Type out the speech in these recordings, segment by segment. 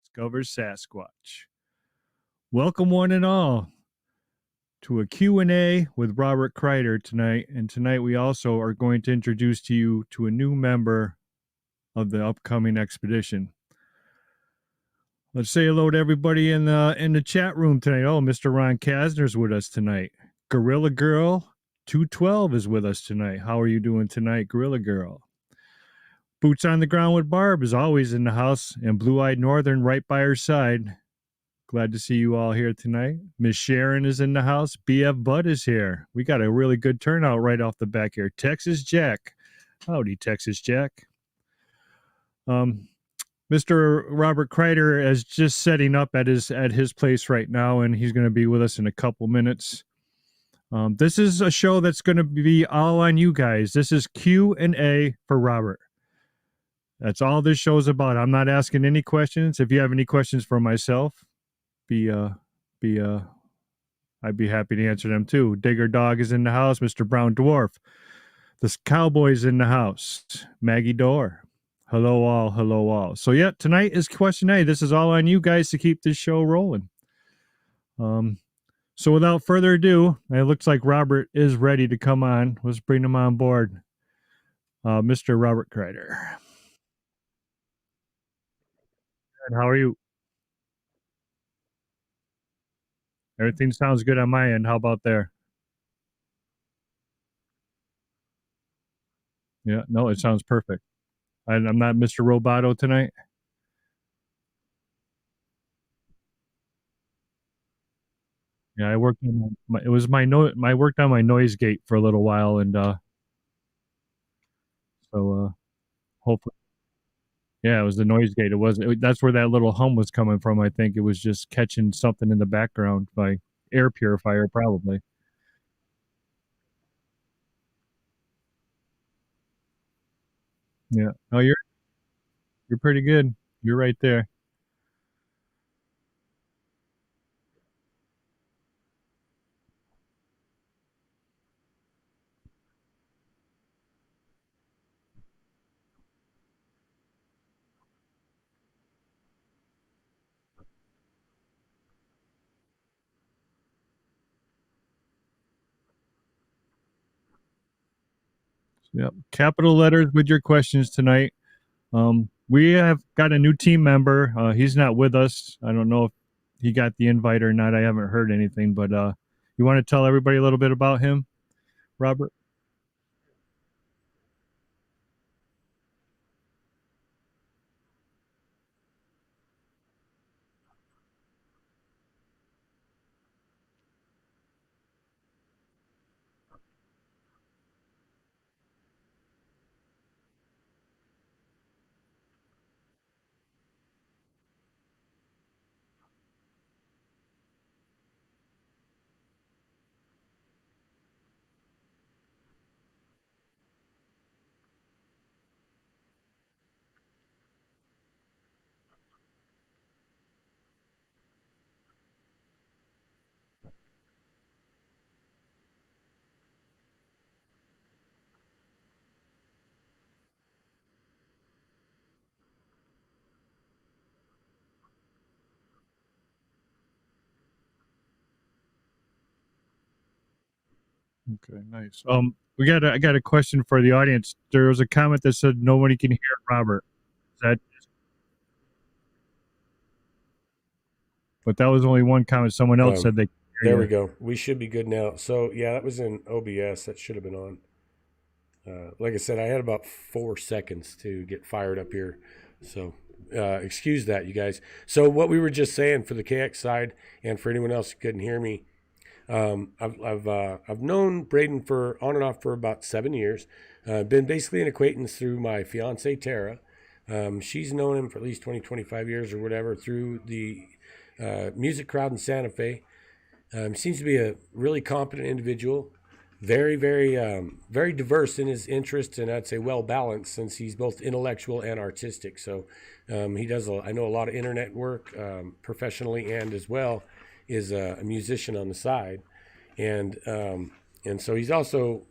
discovers Sasquatch. Welcome one and all to a Q&A with Robert Kreider tonight. And tonight we also are going to introduce to you to a new member of the upcoming expedition. Let's say hello to everybody in the chat room tonight. Oh, Mr. Ron Kasner's with us tonight. Gorilla Girl 212 is with us tonight. How are you doing tonight, Gorilla Girl? Boots on the ground with Barb is always in the house, and Blue Eyed Northern right by her side. Glad to see you all here tonight. Miss Sharon is in the house. BF Bud is here. We got a really good turnout right off the back here. Texas Jack. Howdy, Texas Jack. Mr. Robert Kreider is just setting up at his place right now, and he's going to be with us in a couple minutes. This is a show that's going to be all on you guys. This is Q&A for Robert. That's all this show's about. I'm not asking any questions. If you have any questions for myself, I'd be happy to answer them too. Digger Dog is in the house. Mr. Brown Dwarf. The Cowboy's in the house. Maggie Dorr. Hello all. Hello all. So yeah, tonight is question A. This is all on you guys to keep this show rolling. So without further ado, it looks like Robert is ready to come on. Let's bring him on board. Mr. Robert Kreider. And how are you? Everything sounds good on my end. How about there? Yeah, no, it sounds perfect. I'm not Mr. Roboto tonight. Yeah, I worked on I worked on my noise gate for a little while, and hopefully, yeah, it was the noise gate. That's where that little hum was coming from. I think it was just catching something in the background by air purifier, probably. Yeah. Oh, you're pretty good. You're right there. Yep. Capital letters with your questions tonight. We have got a new team member. He's not with us. I don't know if he got the invite or not. I haven't heard anything, but you want to tell everybody a little bit about him, Robert? Okay, nice. I got a question for the audience. There was a comment that said nobody can hear Robert. Is that, but that was only one comment. Someone else said they could hear There you. we go. We should be good now. So yeah, that was in OBS. That should have been on. Like I said, I had about 4 seconds to get fired up here. So excuse that, you guys. So what we were just saying for the KX side, and for anyone else who couldn't hear me, I've known Braden for on and off for about 7 years. Been basically an acquaintance through my fiance Tara. She's known him for at least 20, 25 years or whatever through the music crowd in Santa Fe. Seems to be a really competent individual, very, very, very diverse in his interests, and I'd say well balanced since he's both intellectual and artistic. So he does, I know, a lot of internet work professionally, and as well is a musician on the side, and so he's also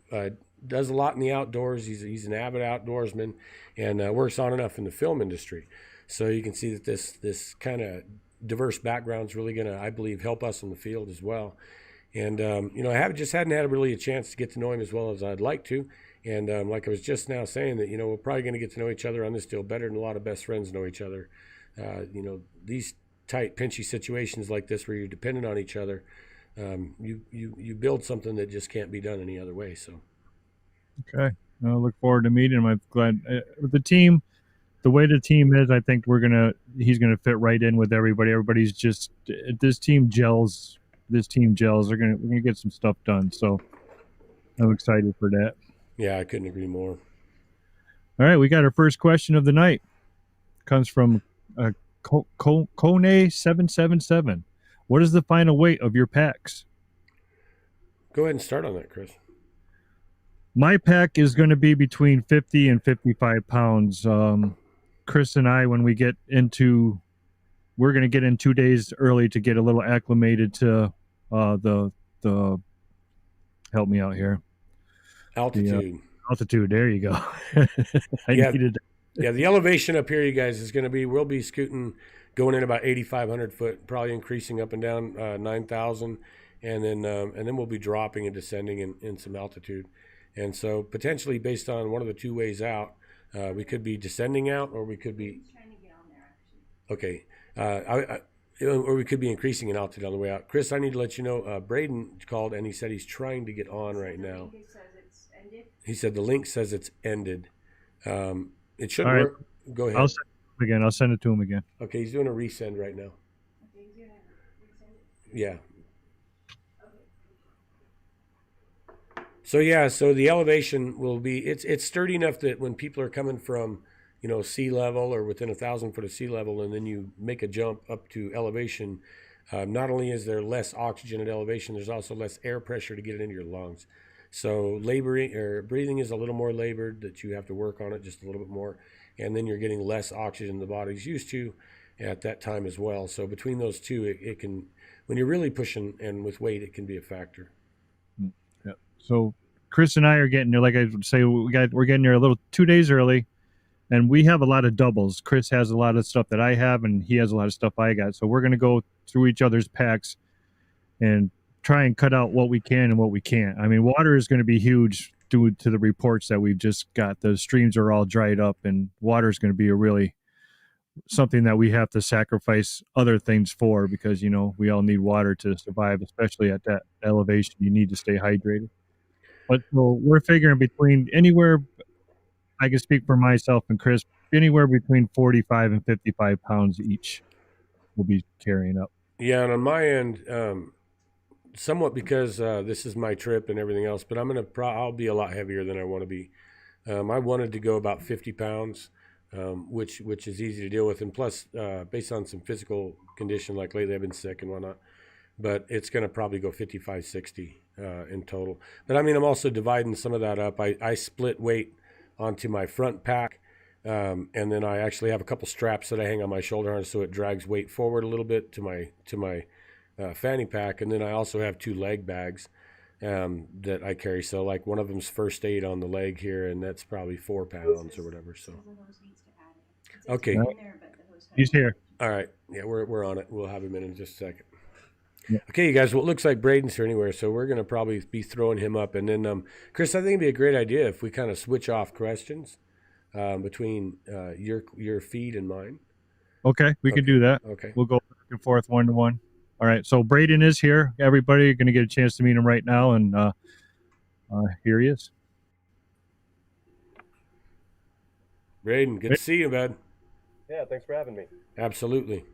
does a lot in the outdoors. He's an avid outdoorsman, and works on and off in the film industry. So you can see that this kind of diverse background is really going to, I believe, help us in the field as well. And I hadn't had really a chance to get to know him as well as I'd like to. And like I was just now saying that we're probably going to get to know each other on this deal better than a lot of best friends know each other. These tight, pinchy situations like this where you're dependent on each other, you build something that just can't be done any other way. So. Okay. I look forward to meeting him. I'm glad the team, the way the team is, I think he's gonna fit right in with everybody. Everybody's just this team gels. This team gels. We're gonna get some stuff done. So I'm excited for that. Yeah, I couldn't agree more. All right, we got our first question of the night. Comes from Kone777. What is the final weight of your packs? Go ahead and start on that, Chris. My pack is going to be between 50 and 55 pounds. Chris and I, when we get into, we're going to get in 2 days early to get a little acclimated to the help me out here. Altitude. The altitude. There you go. I needed that. Yeah, the elevation up here, you guys, is going to be, we'll be scooting, going in about 8,500 foot, probably increasing up and down 9,000. And then we'll be dropping and descending in some altitude. And so potentially based on one of the two ways out, we could be descending out, or we could be trying to get on there, actually. Okay. Or we could be increasing in altitude on the way out. Chris, I need to let you know, Braden called and he said he's trying to get on right now. He said the link says it's ended. It should work. Go ahead. I'll send it to him again. Okay, he's doing a resend right now. Yeah. So the elevation will be, it's sturdy enough that when people are coming from, sea level or within 1,000 foot of sea level, and then you make a jump up to elevation, not only is there less oxygen at elevation, there's also less air pressure to get it into your lungs. So breathing is a little more labored, that you have to work on it just a little bit more, and then you're getting less oxygen the body's used to at that time as well. So between those two, it can, when you're really pushing and with weight, it can be a factor. Yeah. So Chris and I are getting there. Like I say, we're getting there a little 2 days early, and we have a lot of doubles. Chris has a lot of stuff that I have, and he has a lot of stuff I got. So we're going to go through each other's packs and try and cut out what we can and what we can't. I mean, water is going to be huge due to the reports that we've just got. The streams are all dried up, and water is going to be a really something that we have to sacrifice other things for, because we all need water to survive, especially at that elevation. You need to stay hydrated. But so we're figuring between anywhere, I can speak for myself and Chris, anywhere between 45 and 55 pounds each will be carrying up. Yeah, and on my end, somewhat because this is my trip and everything else, but I'll be a lot heavier than I want to be. I wanted to go about 50 pounds, which is easy to deal with, and plus, based on some physical condition, like lately I've been sick and whatnot, but it's going to probably go 55, 60 in total. But I mean, I'm also dividing some of that up. I split weight onto my front pack, and then I actually have a couple straps that I hang on my shoulder harness, so it drags weight forward a little bit to my fanny pack, and then I also have 2 leg bags that I carry. So like one of them's first aid on the leg here, and that's probably 4 pounds or whatever. So okay, he's here. All right, yeah, we're on it. We'll have him in just a second. Yeah. Okay, you guys. Well, it looks like Braden's here anywhere, so we're gonna probably be throwing him up, and then Chris, I think it'd be a great idea if we kind of switch off questions between your feed and mine. Okay, we can do that. Okay, we'll go back and forth 1-to-1. All right, so Braden is here. Everybody, you're going to get a chance to meet him right now, and here he is. Braden, good to see you, bud. Yeah, thanks for having me. Absolutely.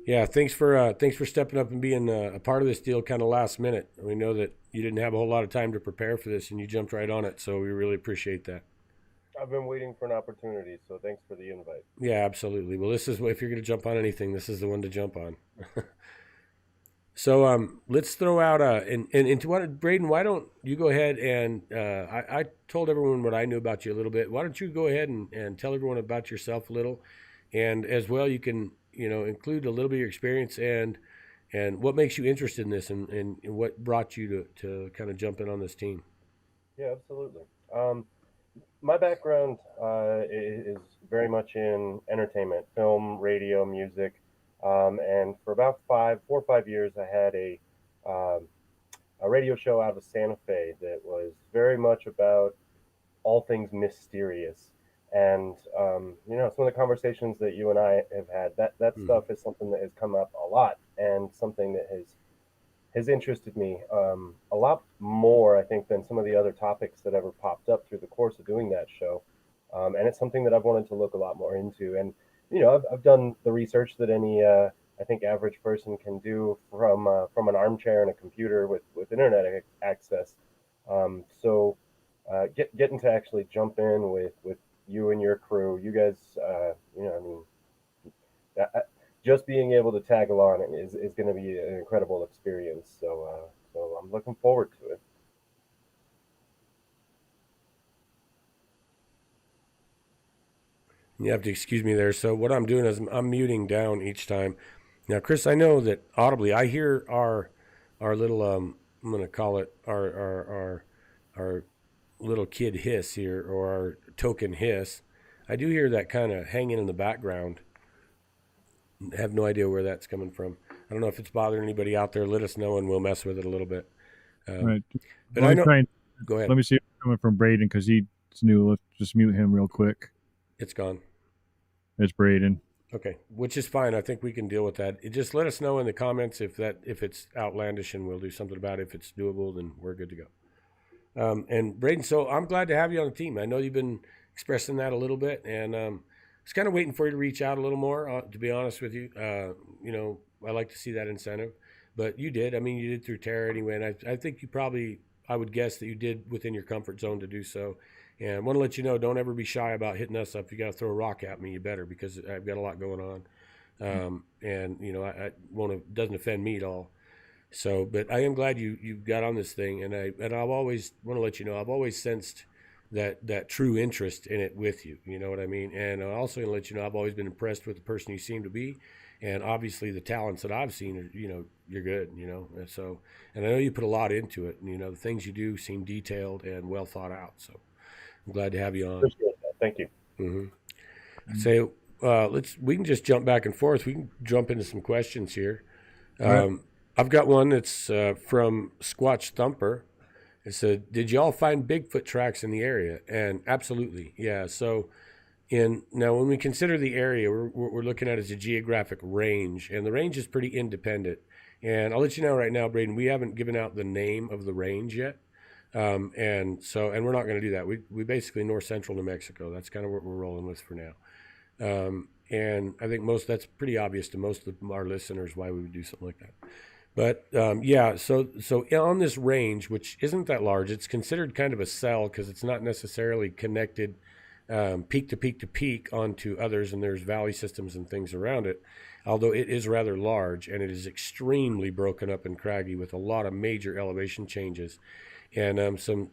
Yeah, thanks for stepping up and being a part of this deal kind of last minute. We know that you didn't have a whole lot of time to prepare for this, and you jumped right on it, so we really appreciate that. I've been waiting for an opportunity, so thanks for the invite. Yeah, absolutely. Well, this is, if you're going to jump on anything, this is the one to jump on. So let's throw out Braden, why don't you go ahead and I told everyone what I knew about you a little bit. Why don't you go ahead and tell everyone about yourself a little, and as well you can include a little bit of your experience and what makes you interested in this, and what brought you to kind of jump in on this team. Yeah, absolutely. My background is very much in entertainment, film, radio, music, and for about 4 or 5 years, I had um, a radio show out of Santa Fe that was very much about all things mysterious. And some of the conversations that you and I have had, that Hmm. stuff is something that has come up a lot, and something that has interested me a lot more, I think, than some of the other topics that ever popped up through the course of doing that show. And it's something that I've wanted to look a lot more into. And I've done the research that any I think average person can do from an armchair and a computer with internet access. Getting to actually jump in with you and your crew, you guys, I mean, just being able to tag along is going to be an incredible experience. So I'm looking forward to it. You have to excuse me there. So what I'm doing is I'm muting down each time. Now, Chris, I know that audibly I hear our little I'm going to call it our little kid hiss here, or our token hiss. I do hear that kind of hanging in the background. I have no idea where that's coming from. I don't know if it's bothering anybody out there. Let us know and we'll mess with it a little bit. Um, Right. but Let I me know. try and Go ahead. let me see if it's coming from Braden because he's new. Let's just mute him real quick. It's gone. It's Braden. Okay, which is fine. I think we can deal with that. Just let us know in the comments if it's outlandish, and we'll do something about it. If it's doable, then we're good to go. And Braden, so I'm glad to have you on the team. I know you've been expressing that a little bit, and I was kind of waiting for you to reach out a little more. To be honest with you, I like to see that incentive, but you did. I mean, you did through Terra anyway, and I think you probably, I would guess that you did within your comfort zone to do so. And I want to let you know, don't ever be shy about hitting us up. If you got to throw a rock at me, you better, because I've got a lot going on. And I won't, doesn't offend me at all. So, but I am glad you got on this thing, and I've always want to let you know I've always sensed that true interest in it with you. You know what I mean? And I also want to let you know I've always been impressed with the person you seem to be, and obviously the talents that I've seen are, you're good. And so, and I know you put a lot into it. And, the things you do seem detailed and well thought out. So I'm glad to have you on. Appreciate that. Thank you. Mm-hmm. So we can just jump back and forth. We can jump into some questions here. All right. I've got one that's from Squatch Thumper. It said, "Did y'all find Bigfoot tracks in the area?" And absolutely, yeah. So, now when we consider the area, we're looking at it as a geographic range, and the range is pretty independent. And I'll let you know right now, Braden, we haven't given out the name of the range yet, and we're not going to do that. We basically north central New Mexico. That's kind of what we're rolling with for now. And I think that's pretty obvious to most of our listeners why we would do something like that. But yeah, so on this range, which isn't that large, it's considered kind of a cell because it's not necessarily connected peak to peak to peak onto others, and there's valley systems and things around it. Although it is rather large, and it is extremely broken up and craggy with a lot of major elevation changes, and some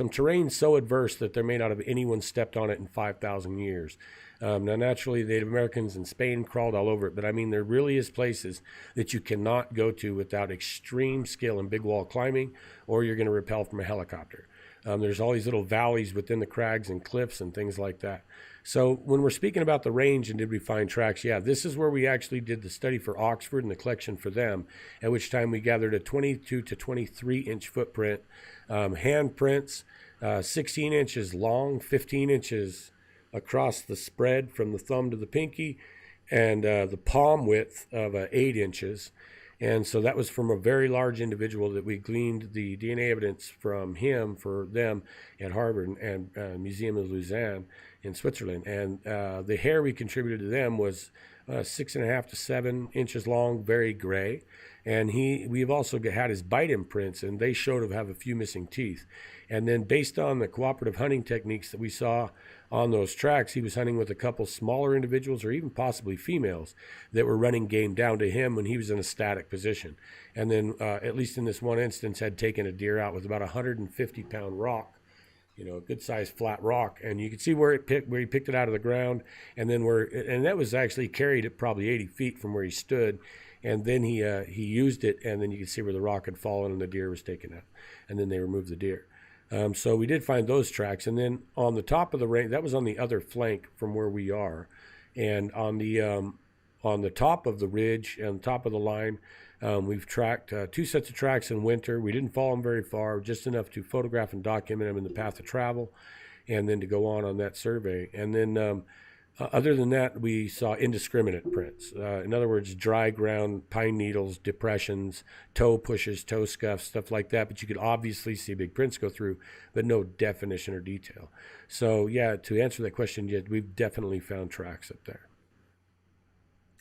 terrain so adverse that there may not have anyone stepped on it in 5,000 years. Now, naturally, Native Americans in Spain crawled all over it, but I mean, there really is places that you cannot go to without extreme skill in big wall climbing, or you're going to rappel from a helicopter. There's all these little valleys within the crags and cliffs and things like that. So when we're speaking about the range and did we find tracks, yeah, this is where we actually did the study for Oxford and the collection for them, at which time we gathered a 22 to 23 inch footprint, handprints, 16 inches long, 15 inches across the spread from the thumb to the pinky, and the palm width of 8 inches. And so that was from a very large individual that we gleaned the DNA evidence from him for them at Harvard and Museum of Lausanne in Switzerland. And the hair we contributed to them was 6.5 to 7 inches long, very gray. And we've also had his bite imprints, and they showed to have a few missing teeth. And then based on the cooperative hunting techniques that we saw on those tracks, he was hunting with a couple smaller individuals or even possibly females that were running game down to him when he was in a static position. And then, at least in this one instance, had taken a deer out with about a 150-pound rock, a good sized flat rock. And you could see where he picked it out of the ground, and then and that was actually carried at probably 80 feet from where he stood. And then he used it, and then you could see where the rock had fallen and the deer was taken out. And then they removed the deer. So we did find those tracks. And then on the top of the range, that was on the other flank from where we are. And on the top of the ridge and top of the line, we've tracked two sets of tracks in winter. We didn't follow them very far, just enough to photograph and document them in the path of travel, and then to go on that survey. And then other than that, we saw indiscriminate prints. In other words, dry ground, pine needles, depressions, toe pushes, toe scuffs, stuff like that. But you could obviously see big prints go through, but no definition or detail. So, yeah, to answer that question, yeah, we've definitely found tracks up there.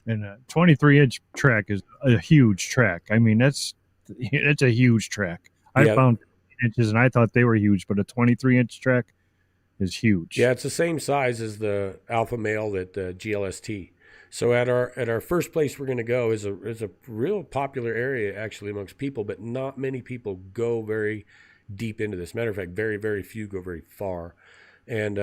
And a 23-inch track is a huge track. I mean, it's a huge track. I Yeah. found inches and I thought they were huge, but a 23-inch track is huge. Yeah, it's the same size as the alpha male at GLST. So at our first place we're going to go is a real popular area actually amongst people, but not many people go very deep into this. Matter of fact, very very few go very far, and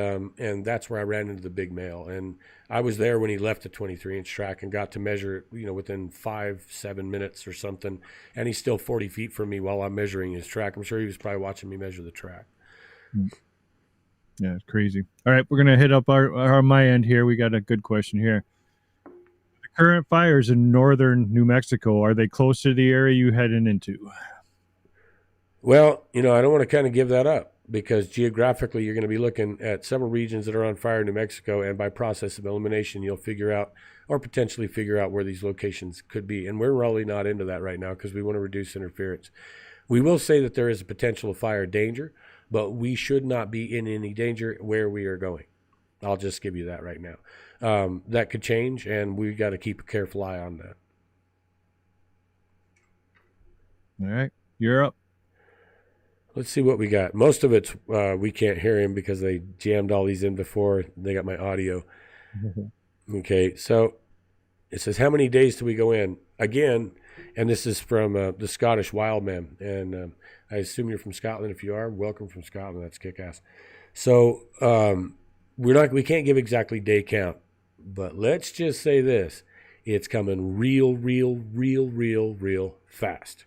that's where I ran into the big male. And I was there when he left the 23-inch track and got to measure it, within 5-7 minutes or something. And he's still 40 feet from me while I'm measuring his track. I'm sure he was probably watching me measure the track. Yeah, it's crazy. All right, we're gonna hit up our my end here. We got a good question here. The current fires in northern New Mexico, are they close to the area you heading into? Well, I don't want to kind of give that up because geographically you're going to be looking at several regions that are on fire in New Mexico, and by process of elimination, you'll figure out or potentially figure out where these locations could be. And we're really not into that right now because we want to reduce interference. We will say that there is a potential of fire danger, but we should not be in any danger where we are going. I'll just give you that right now. That could change, and we got to keep a careful eye on that. All right, you're up. Let's see what we got. Most of it's we can't hear him because they jammed all these in before they got my audio. Okay, so it says, how many days do we go in? Again, and this is from the Scottish Wildman, and I assume you're from Scotland. If you are, welcome from Scotland. That's kick-ass. So we can't give exactly day count, but let's just say this: it's coming real fast.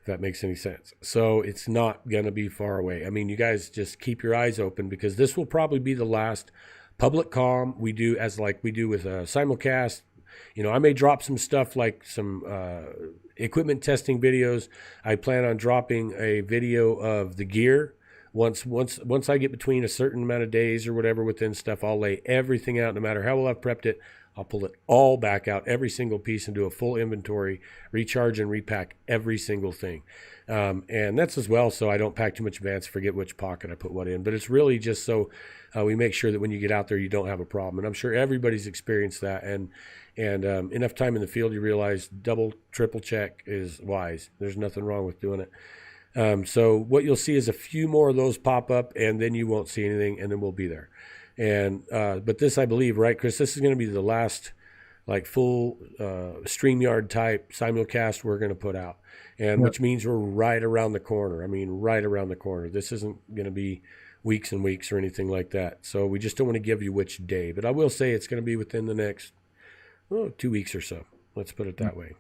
If that makes any sense. So it's not gonna be far away. I mean, you guys just keep your eyes open because this will probably be the last public comm we do, as like we do with Simulcast. I may drop some stuff like some equipment testing videos. I plan on dropping a video of the gear. Once I get between a certain amount of days or whatever within stuff, I'll lay everything out. No matter how well I've prepped it, I'll pull it all back out, every single piece, and do a full inventory, recharge and repack every single thing. And that's as well so I don't pack too much advance, forget which pocket I put what in. But it's really just so we make sure that when you get out there, you don't have a problem. And I'm sure everybody's experienced that. And enough time in the field, you realize double, triple check is wise. There's nothing wrong with doing it. So what you'll see is a few more of those pop up, and then you won't see anything, and then we'll be there. And but this, I believe, right, Chris, this is going to be the last like full StreamYard type simulcast we're going to put out, and which means we're right around the corner. I mean, right around the corner. This isn't going to be weeks and weeks or anything like that. So we just don't want to give you which day, but I will say it's going to be within the next 2 weeks or so. Let's put it that way.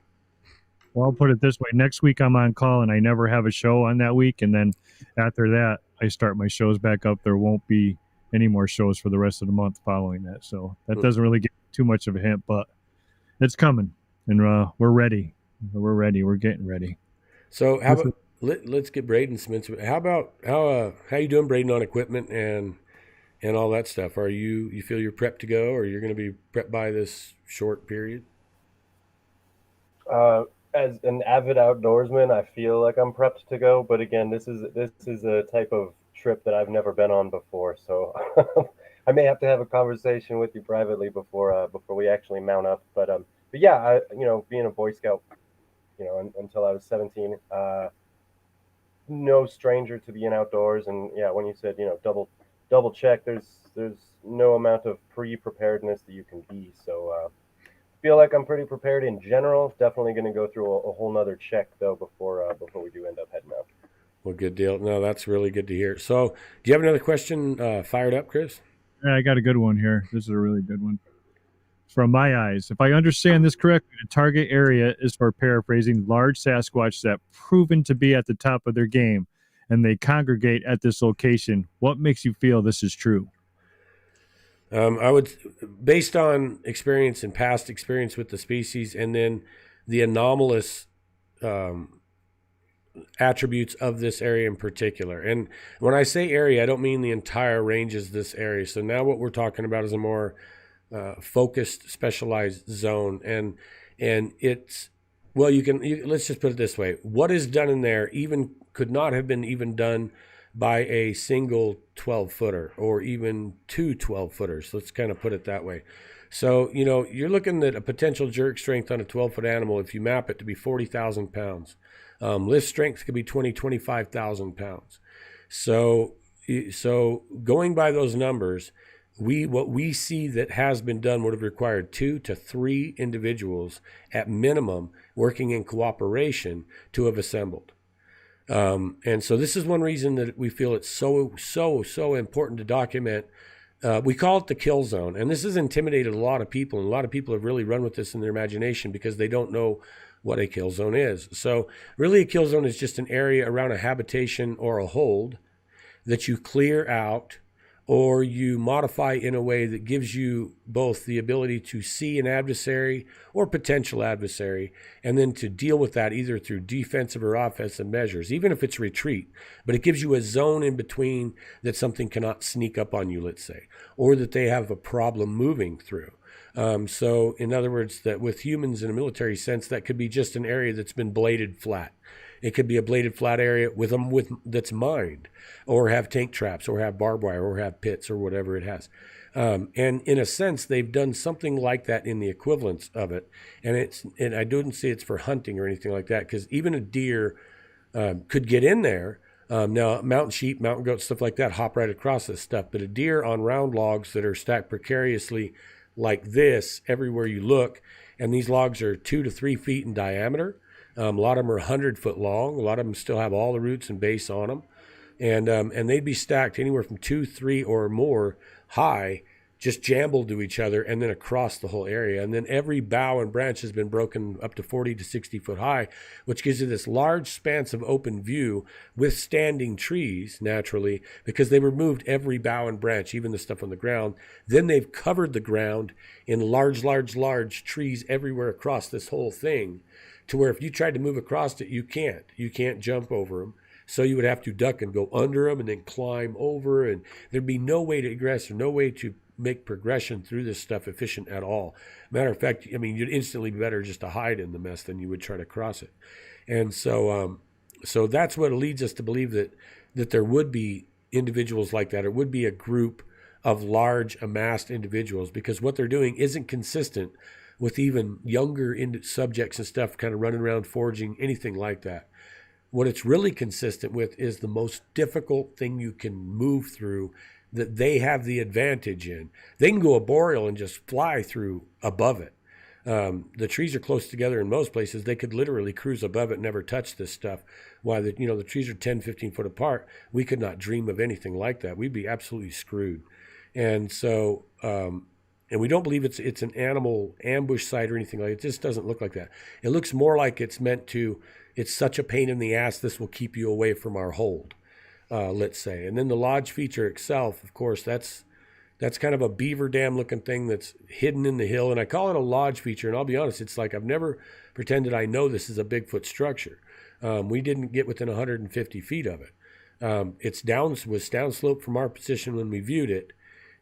Well, I'll put it this way. Next week I'm on call and I never have a show on that week. And then after that, I start my shows back up. There won't be any more shows for the rest of the month following that. So that doesn't really give too much of a hint, but it's coming, and we're ready. We're ready. We're getting ready. So how about, let's get Braden Smith. How you doing, Braden, on equipment and all that stuff? Are you feel you're prepped to go, or you're going to be prepped by this short period? As an avid outdoorsman, I feel like I'm prepped to go. But again, this is a type of trip that I've never been on before, so I may have to have a conversation with you privately before we actually mount up. But yeah, being a Boy Scout, until I was 17, no stranger to being outdoors. And yeah, when you said double check, there's no amount of pre-preparedness that you can be. So feel like I'm pretty prepared in general. Definitely going to go through a whole nother check though before we do end up heading out. Well, good deal. No, that's really good to hear. So, do you have another question fired up, Chris? Yeah, I got a good one here. This is a really good one. From my eyes, if I understand this correctly, the target area is, for paraphrasing, large Sasquatch that proven to be at the top of their game and they congregate at this location. What makes you feel this is true? I would, based on experience and past experience with the species, and then the anomalous attributes of this area in particular. And when I say area, I don't mean the entire range is this area. So now what we're talking about is a more focused, specialized zone, and it's, well, let's just put it this way: what is done in there even could not have been even done by a single 12-footer or even two 12-footers. Let's kind of put it that way. So, you're looking at a potential jerk strength on a 12-foot animal, if you map it, to be 40,000 pounds. Lift strength could be 25,000 pounds. So going by those numbers, what we see that has been done would have required 2 to 3 individuals at minimum working in cooperation to have assembled. And so this is one reason that we feel it's so important to document. We call it the kill zone, and this has intimidated a lot of people, and a lot of people have really run with this in their imagination because they don't know what a kill zone is. So really, a kill zone is just an area around a habitation or a hold that you clear out or you modify in a way that gives you both the ability to see an adversary or potential adversary, and then to deal with that either through defensive or offensive measures, even if it's retreat. But it gives you a zone in between that something cannot sneak up on you, let's say, or that they have a problem moving through. So in other words, that with humans in a military sense, that could be just an area that's been bladed flat. It could be a bladed flat area with that's mined, or have tank traps, or have barbed wire, or have pits, or whatever it has. And in a sense, they've done something like that in the equivalence of it. And I don't say it's for hunting or anything like that, because even a deer could get in there. Now, mountain sheep, mountain goats, stuff like that, hop right across this stuff. But a deer on round logs that are stacked precariously like this everywhere you look, and these logs are 2 to 3 feet in diameter. A lot of them are 100-foot long. A lot of them still have all the roots and base on them. And they'd be stacked anywhere from 2, 3, or more high, just jumbled to each other, and then across the whole area. And then every bough and branch has been broken up to 40 to 60 foot high, which gives you this large expanse of open view with standing trees, naturally, because they removed every bough and branch, even the stuff on the ground. Then they've covered the ground in large trees everywhere across this whole thing, to where if you tried to move across it, you can't. You can't jump over them. So you would have to duck and go under them and then climb over, and there'd be no way to egress or no way to make progression through this stuff efficient at all. Matter of fact, I mean, you'd instantly be better just to hide in the mess than you would try to cross it. And so that's what leads us to believe that there would be individuals like that, or would be a group of large amassed individuals, because what they're doing isn't consistent with even younger subjects and stuff kind of running around foraging, anything like that. What it's really consistent with is the most difficult thing you can move through, that they have the advantage in. They can go arboreal and just fly through above it. The trees are close together in most places. They could literally cruise above it and never touch this stuff. While the trees are 10, 15 foot apart, we could not dream of anything like that. We'd be absolutely screwed. And so, and we don't believe it's an animal ambush site or anything like it. It just doesn't look like that. It looks more like it's such a pain in the ass, this will keep you away from our hold. Let's say. And then the lodge feature itself, of course, that's kind of a beaver dam looking thing that's hidden in the hill. And I call it a lodge feature. And I'll be honest, it's like I've never pretended I know this is a Bigfoot structure. We didn't get within 150 feet of it. Was downslope from our position when we viewed it.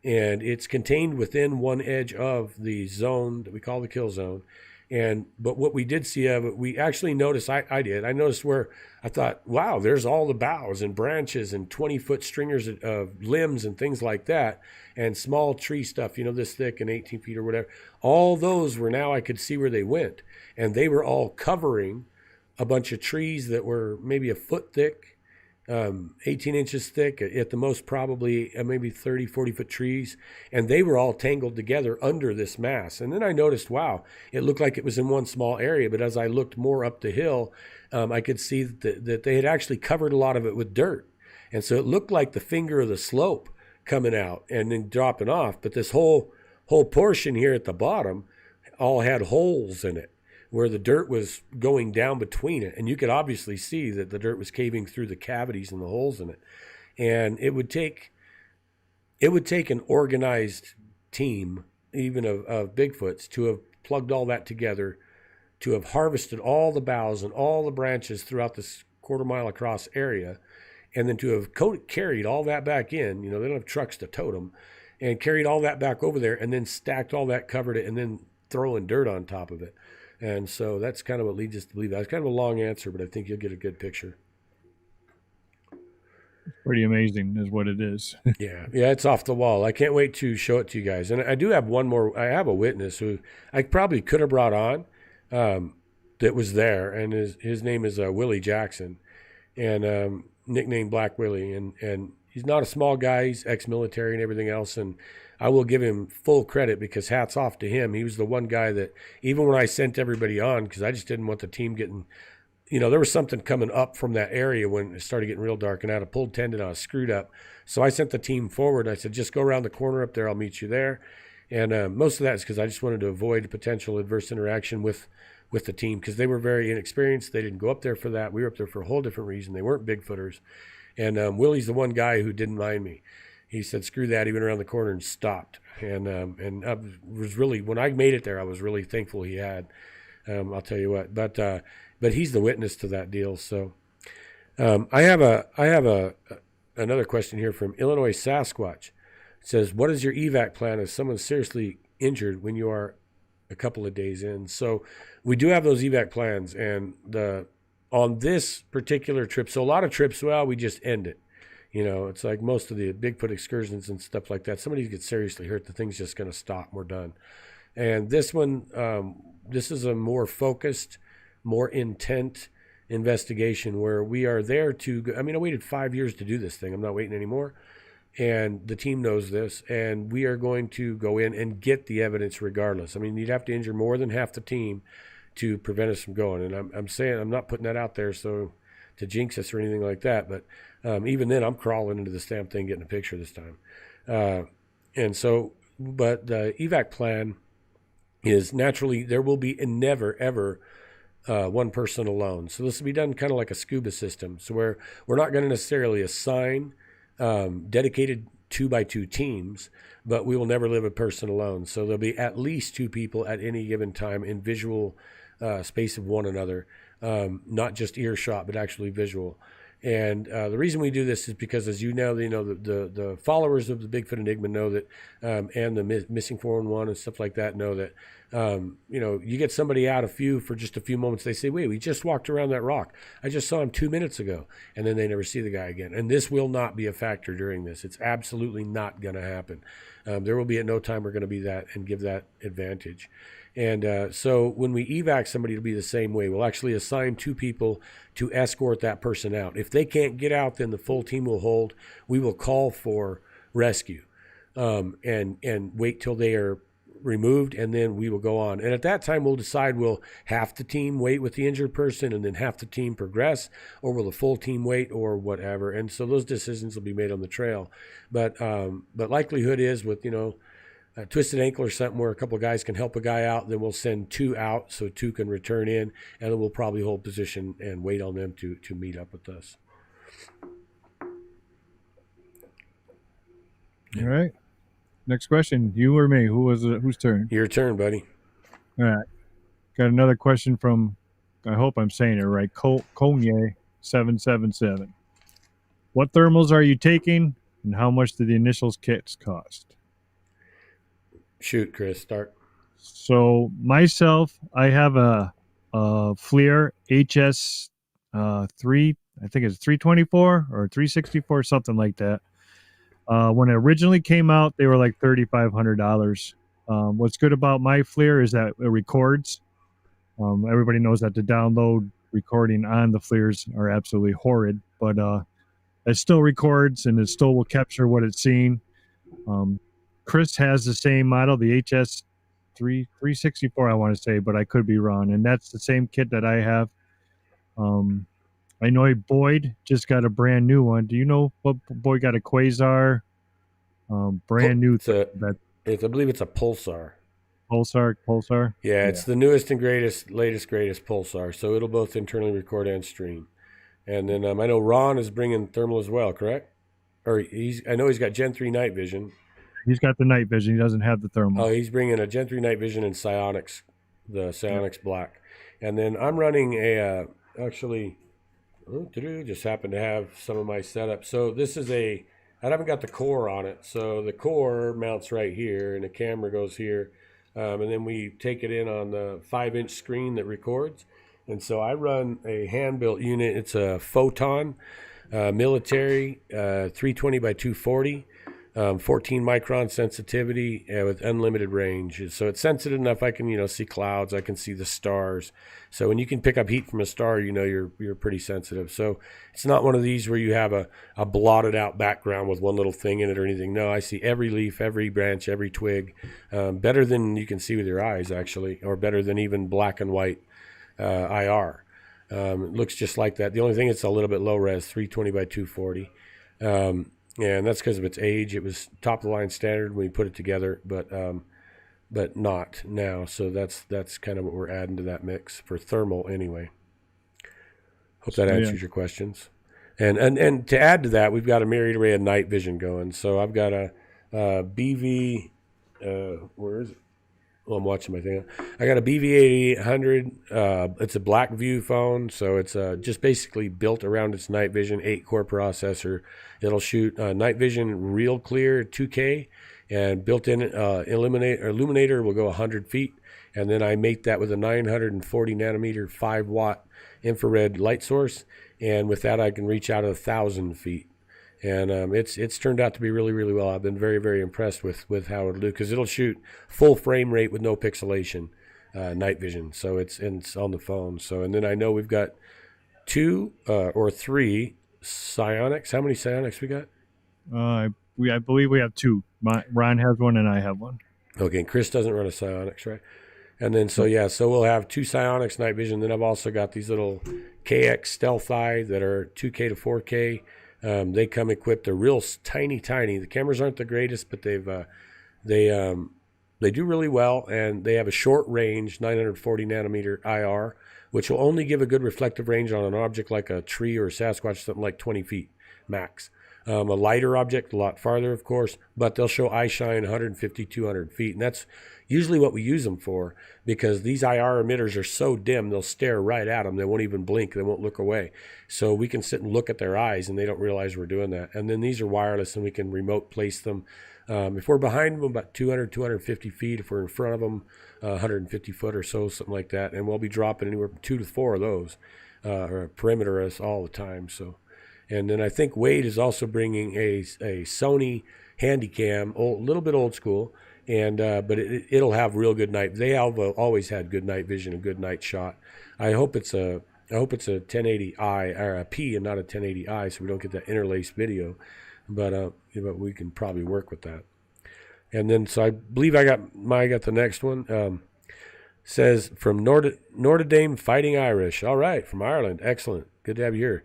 And it's contained within one edge of the zone that we call the kill zone. But what we did see of it, we actually noticed, I noticed where I thought, wow, there's all the boughs and branches and 20-foot stringers of limbs and things like that, and small tree stuff, this thick and 18 feet or whatever. All those were, now I could see where they went. And they were all covering a bunch of trees that were maybe a foot thick, 18 inches thick, at the most probably maybe 30, 40-foot trees. And they were all tangled together under this mass. And then I noticed, wow, it looked like it was in one small area. But as I looked more up the hill, I could see that they had actually covered a lot of it with dirt. And so it looked like the finger of the slope coming out and then dropping off. But this whole portion here at the bottom all had holes in it, where the dirt was going down between it, and you could obviously see that the dirt was caving through the cavities and the holes in it. And it would take an organized team, even of Bigfoots, to have plugged all that together, to have harvested all the boughs and all the branches throughout this quarter-mile across area, and then to have carried all that back in. They don't have trucks to tote them, and carried all that back over there, and then stacked all that, covered it, and then throwing dirt on top of it. And so that's kind of what leads us to believe that. It's kind of a long answer, but I think you'll get a good picture. Pretty amazing is what it is. Yeah, it's off the wall. I can't wait to show it to you guys. And I do have one more. I have a witness who I probably could have brought on, that was there, and his name is Willie Jackson, and nicknamed Black Willie. And he's not a small guy. He's ex-military and everything else. And I will give him full credit, because hats off to him. He was the one guy that, even when I sent everybody on, because I just didn't want the team getting, there was something coming up from that area when it started getting real dark, and I had a pulled tendon. I was screwed up. So I sent the team forward. I said, just go around the corner up there. I'll meet you there. And most of that is because I just wanted to avoid potential adverse interaction with the team, because they were very inexperienced. They didn't go up there for that. We were up there for a whole different reason. They weren't Bigfooters. And Willie's the one guy who didn't mind me. He said, screw that. He went around the corner and stopped. And I was really, when I made it there, I was really thankful he had. I'll tell you what. But he's the witness to that deal. So I have another question here from Illinois Sasquatch. It says, what is your evac plan if someone's seriously injured when you are a couple of days in? So we do have those evac plans, and on this particular trip, so a lot of trips, well, we just end it. It's like most of the Bigfoot excursions and stuff like that. Somebody gets seriously hurt, the thing's just going to stop. We're done. And this one, this is a more focused, more intent investigation, where we are there to, I waited 5 years to do this thing. I'm not waiting anymore. And the team knows this, and we are going to go in and get the evidence regardless. You'd have to injure more than half the team to prevent us from going. And I'm saying, I'm not putting that out there so to jinx us or anything like that. But even then, I'm crawling into the stamp thing, getting a picture this time. But the evac plan is, naturally, there will be never, ever one person alone. So this will be done kind of like a scuba system. So where we're not going to necessarily assign dedicated 2x2 teams, but we will never leave a person alone. So there'll be at least two people at any given time in visual space of one another, not just earshot, but actually visual. And the reason we do this is because, as the followers of the Bigfoot Enigma know that, and the Missing 411 and stuff like that know that, you get somebody out for just a few moments. They say, wait, we just walked around that rock. I just saw him 2 minutes ago. And then they never see the guy again. And this will not be a factor during this. It's absolutely not going to happen. There will be at no time we're going to be that and give that advantage. And so when we evac somebody, it'll be the same way. We'll actually assign two people to escort that person out. If they can't get out, then the full team will hold. We will call for rescue, and wait till they are removed, and then we will go on. And at that time, we'll decide, will half the team wait with the injured person and then half the team progress, or will the full team wait, or whatever. And so those decisions will be made on the trail. But likelihood is, with a twisted ankle or something where a couple of guys can help a guy out, then we'll send two out so two can return in, and then we'll probably hold position and wait on them to meet up with us. All right. Next question. You or me? Whose turn? Your turn, buddy. All right. Got another question from, I hope I'm saying it right, Konye777. What thermals are you taking, and how much do the initials kits cost? Shoot, Chris, start. So myself, I have a FLIR HS 3, I think it's 324 or 364, something like that. When it originally came out, they were like $3,500. What's good about my FLIR is that it records. Everybody knows that the download recording on the FLIRs are absolutely horrid, but it still records, and it still will capture what it's seeing. Chris has the same model, the HS 364, I want to say, but I could be wrong. And that's the same kit that I have. I know Boyd just got a brand new one. Do you know what Boyd got? A Quasar, brand new. I believe it's a Pulsar. Pulsar. Yeah, it's the newest and greatest, greatest Pulsar. So it'll both internally record and stream. And then I know Ron is bringing thermal as well, correct? Or I know he's got Gen 3 night vision. He's got the night vision. He doesn't have the thermal. Oh, he's bringing a Gen 3 night vision and Psionics, the Psionics Black. And then I'm running a, actually, just happened to have some of my setup. So this is I haven't got the core on it. So the core mounts right here and the camera goes here. And then we take it in on the 5-inch screen that records. And so I run a hand-built unit. It's a Photon military 320 by 240. 14 micron sensitivity with unlimited range. So it's sensitive enough I can, see clouds, I can see the stars. So when you can pick up heat from a star, you're pretty sensitive. So it's not one of these where you have a blotted out background with one little thing in it or anything. No, I see every leaf, every branch, every twig, better than you can see with your eyes actually, or better than even black and white IR. It looks just like that. The only thing, it's a little bit low res, 320 by 240. And that's because of its age. It was top of the line standard when we put it together, but not now. So that's kind of what we're adding to that mix for thermal anyway. Hope that answers your questions. And to add to that, we've got a myriad array of night vision going. So I've got a BV. Where is it? Well, I'm watching my thing. I got a BV8800. It's a black view phone, so it's just basically built around its night vision 8-core processor. It'll shoot night vision real clear 2K, and built-in illuminator will go 100 feet. And then I mate that with a 940 nanometer 5-watt infrared light source, and with that I can reach out 1,000 feet. And it's turned out to be really, really well. I've been very, very impressed with how it'll do, because it'll shoot full frame rate with no pixelation, night vision. So it's on the phone. So, and then I know we've got 2 or 3 Psionics. How many Psionics we got? I believe we have 2. Ron has one and I have one. Okay, and Chris doesn't run a Psionics, right? And then so we'll have 2 Psionics night vision. Then I've also got these little KX Stealth Eye that are 2K to 4K. They come equipped. They're real tiny. The cameras aren't the greatest, but they do really well, and they have a short range, 940 nanometer IR, which will only give a good reflective range on an object like a tree or a Sasquatch, something like 20 feet max. A lighter object, a lot farther, of course, but they'll show eye shine 150, 200 feet, and that's usually what we use them for, because these IR emitters are so dim, they'll stare right at them. They won't even blink. They won't look away. So we can sit and look at their eyes, and they don't realize we're doing that. And then these are wireless, and we can remote place them. If we're behind them about 200, 250 feet, if we're in front of them 150 foot or so, something like that, and we'll be dropping anywhere from 2 to 4 of those, or perimeter us all the time. So. And then I think Wade is also bringing a Sony Handycam, a little bit old school, and but it'll have real good night. They have always had good night vision and good night shot. I hope it's a 1080i or a P and not a 1080i, so we don't get that interlaced video. But we can probably work with that. And then so I believe I got the next one. Says from Notre Dame Fighting Irish. All right, from Ireland. Excellent. Good to have you here.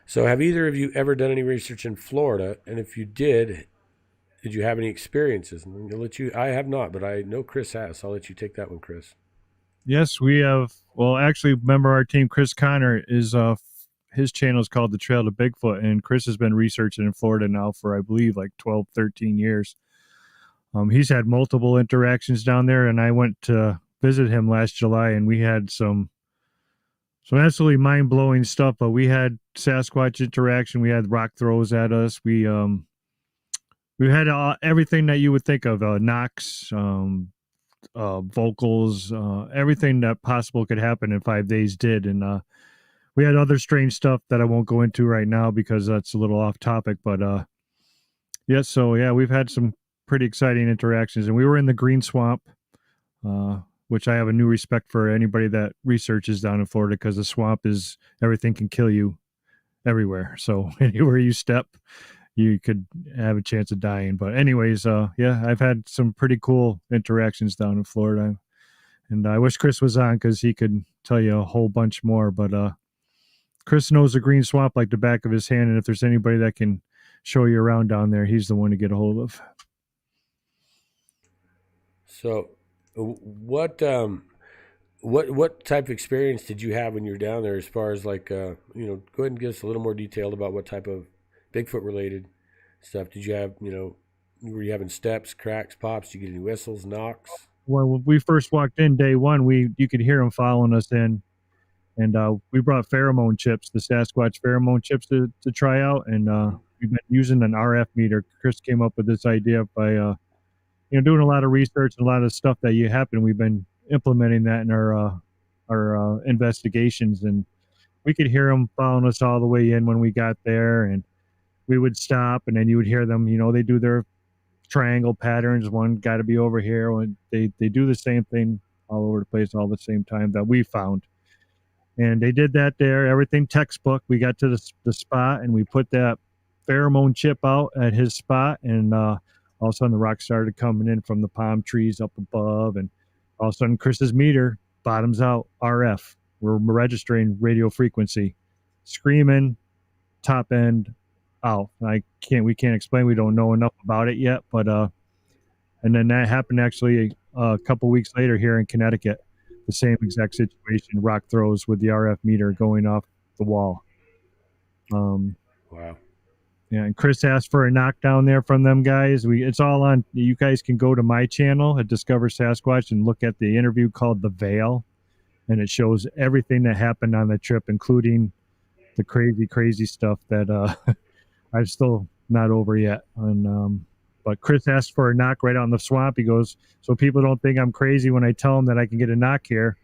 So have either of you ever done any research in Florida? And if you did you have any experiences? And I'll let you. I have not, but I know Chris has. So I'll let you take that one, Chris. Yes, we have. Well, actually, member of our team, Chris Connor, is his channel is called The Trail to Bigfoot, and Chris has been researching in Florida now for, I believe, like 12, 13 years. He's had multiple interactions down there, and I went to visit him last July, and we had some absolutely mind-blowing stuff. But we had Sasquatch interaction. We had rock throws at us. We had everything that you would think of, knocks, vocals, everything that possible could happen in 5 days did. And we had other strange stuff that I won't go into right now because that's a little off topic. But we've had some pretty exciting interactions. And we were in the Green Swamp, which I have a new respect for anybody that researches down in Florida, because the swamp is, everything can kill you everywhere. So anywhere you step, you could have a chance of dying. But anyways, I've had some pretty cool interactions down in Florida. And I wish Chris was on, because he could tell you a whole bunch more. But Chris knows the Green Swamp like the back of his hand. And if there's anybody that can show you around down there, he's the one to get a hold of. So What type of experience did you have when you were down there? As far as like, go ahead and give us a little more detail about what type of Bigfoot related stuff did you have? Were you having steps, cracks, pops? Did you get any whistles, knocks? When we first walked in day one, you could hear them following us in, and we brought pheromone chips, the Sasquatch pheromone chips, to try out, and we've been using an RF meter. Chris came up with this idea by doing a lot of research and a lot of stuff that you happen. We've been implementing that in our investigations, and we could hear them following us all the way in when we got there, and we would stop, and then you would hear them. They do their triangle patterns. One got to be over here. When they do the same thing all over the place all the same time that we found. And they did that there, everything textbook. We got to the spot and we put that pheromone chip out at his spot. And all of a sudden the rocks started coming in from the palm trees up above. And all of a sudden Chris's meter bottoms out RF. We're registering radio frequency, screaming, top end out. We can't explain. We don't know enough about it yet. But, and then that happened actually a couple weeks later here in Connecticut. The same exact situation, rock throws with the RF meter going off the wall. Wow. Yeah, and Chris asked for a knockdown there from them guys. It's all on. You guys can go to my channel at Discover Sasquatch and look at the interview called The Veil, and it shows everything that happened on the trip, including the crazy stuff that I'm still not over yet. And but Chris asked for a knock right out in the swamp. He goes, so people don't think I'm crazy when I tell them that I can get a knock here.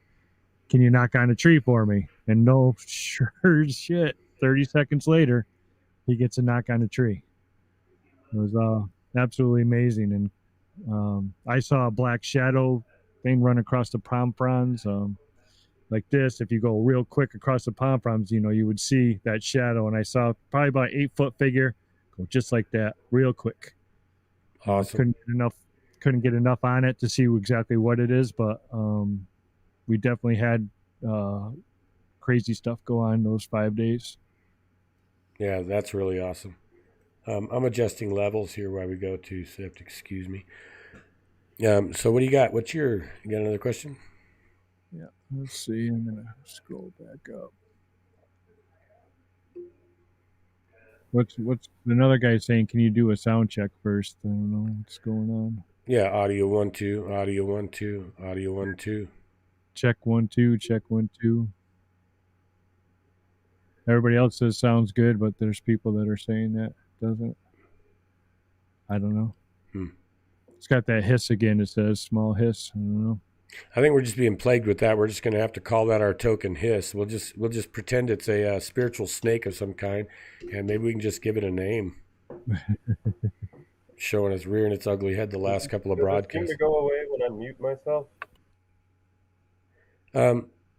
Can you knock on a tree for me? And no, sure as shit, 30 seconds later, he gets a knock on a tree. It was absolutely amazing. And I saw a black shadow thing run across the palm fronds. Like this, if you go real quick across the palm fronds, you would see that shadow. And I saw probably about 8-foot figure go just like that, real quick. Awesome. Couldn't get enough on it to see exactly what it is, but we definitely had crazy stuff go on those 5 days. Yeah, that's really awesome. I'm adjusting levels here while we go to, so you have to excuse me. So what do you got? You got another question? Yeah, let's see. I'm gonna scroll back up. What's another guy saying? Can you do a sound check first? I don't know what's going on. Yeah, audio 1 2, audio 1 2, audio 1 2. Check 1 2, check 1 2. Everybody else says sounds good, but there's people that are saying that doesn't. I don't know. It's got that hiss again. It says small hiss. I don't know. I think we're just being plagued with that. We're just going to have to call that our token hiss. We'll just pretend it's a spiritual snake of some kind, and maybe we can just give it a name. Showing its rearing its ugly head the last couple of broadcasts. Does it seem to go away when I mute myself?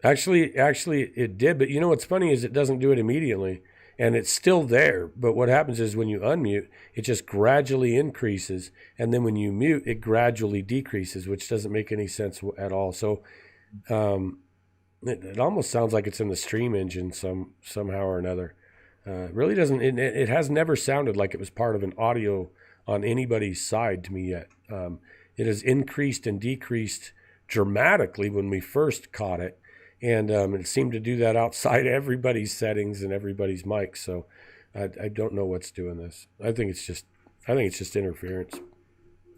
Actually, it did. But what's funny is it doesn't do it immediately, and it's still there. But what happens is when you unmute, it just gradually increases, and then when you mute, it gradually decreases, which doesn't make any sense at all. So it almost sounds like it's in the stream engine somehow or another. It really doesn't. It has never sounded like it was part of an audio on anybody's side to me yet. It has increased and decreased dramatically when we first caught it. And it seemed to do that outside everybody's settings and everybody's mics. So I don't know what's doing this. I think it's just interference.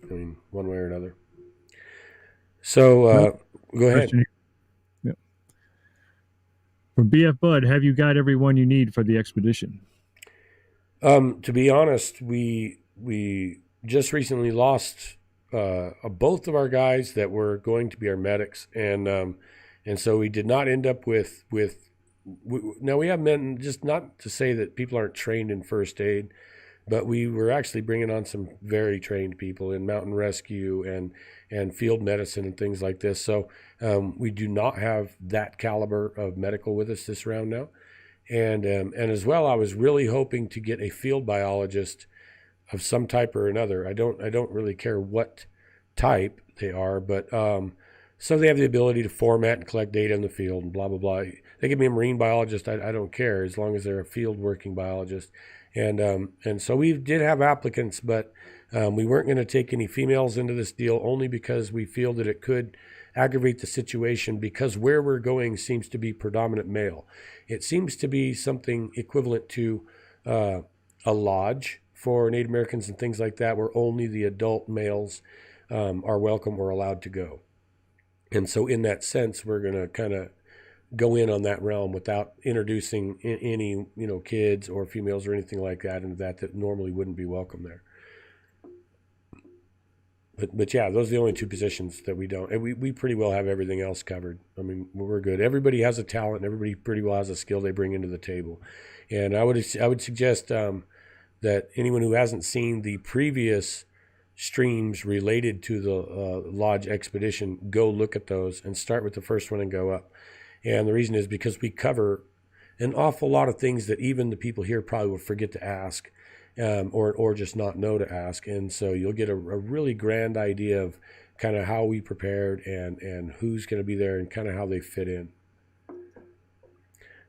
I mean, one way or another. So go ahead. Yeah. From BF Bud, have you got everyone you need for the expedition? To be honest, we just recently lost both of our guys that were going to be our medics, and so we did not end up with now we have men, just not to say that people aren't trained in first aid, but we were actually bringing on some very trained people in mountain rescue and field medicine and things like this. So we do not have that caliber of medical with us this round now. And as well, I was really hoping to get a field biologist of some type or another. I don't really care what type they are, but so they have the ability to format and collect data in the field and blah, blah, blah. They give me a marine biologist. I don't care as long as they're a field working biologist. And so we did have applicants, but we weren't going to take any females into this deal only because we feel that it could aggravate the situation because where we're going seems to be predominant male. It seems to be something equivalent to a lodge for Native Americans and things like that, where only the adult males are welcome or allowed to go. And so in that sense, we're going to kind of go in on that realm without introducing any kids or females or anything like that into that normally wouldn't be welcome there. But yeah, those are the only two positions that we don't, and we pretty well have everything else covered. I mean, we're good. Everybody has a talent, and everybody pretty well has a skill they bring into the table. And I would suggest that anyone who hasn't seen the previous streams related to the Lodge expedition, go look at those and start with the first one and go up. And the reason is because we cover an awful lot of things that even the people here probably will forget to ask, or just not know to ask. And so you'll get a really grand idea of kind of how we prepared and who's going to be there and kind of how they fit in.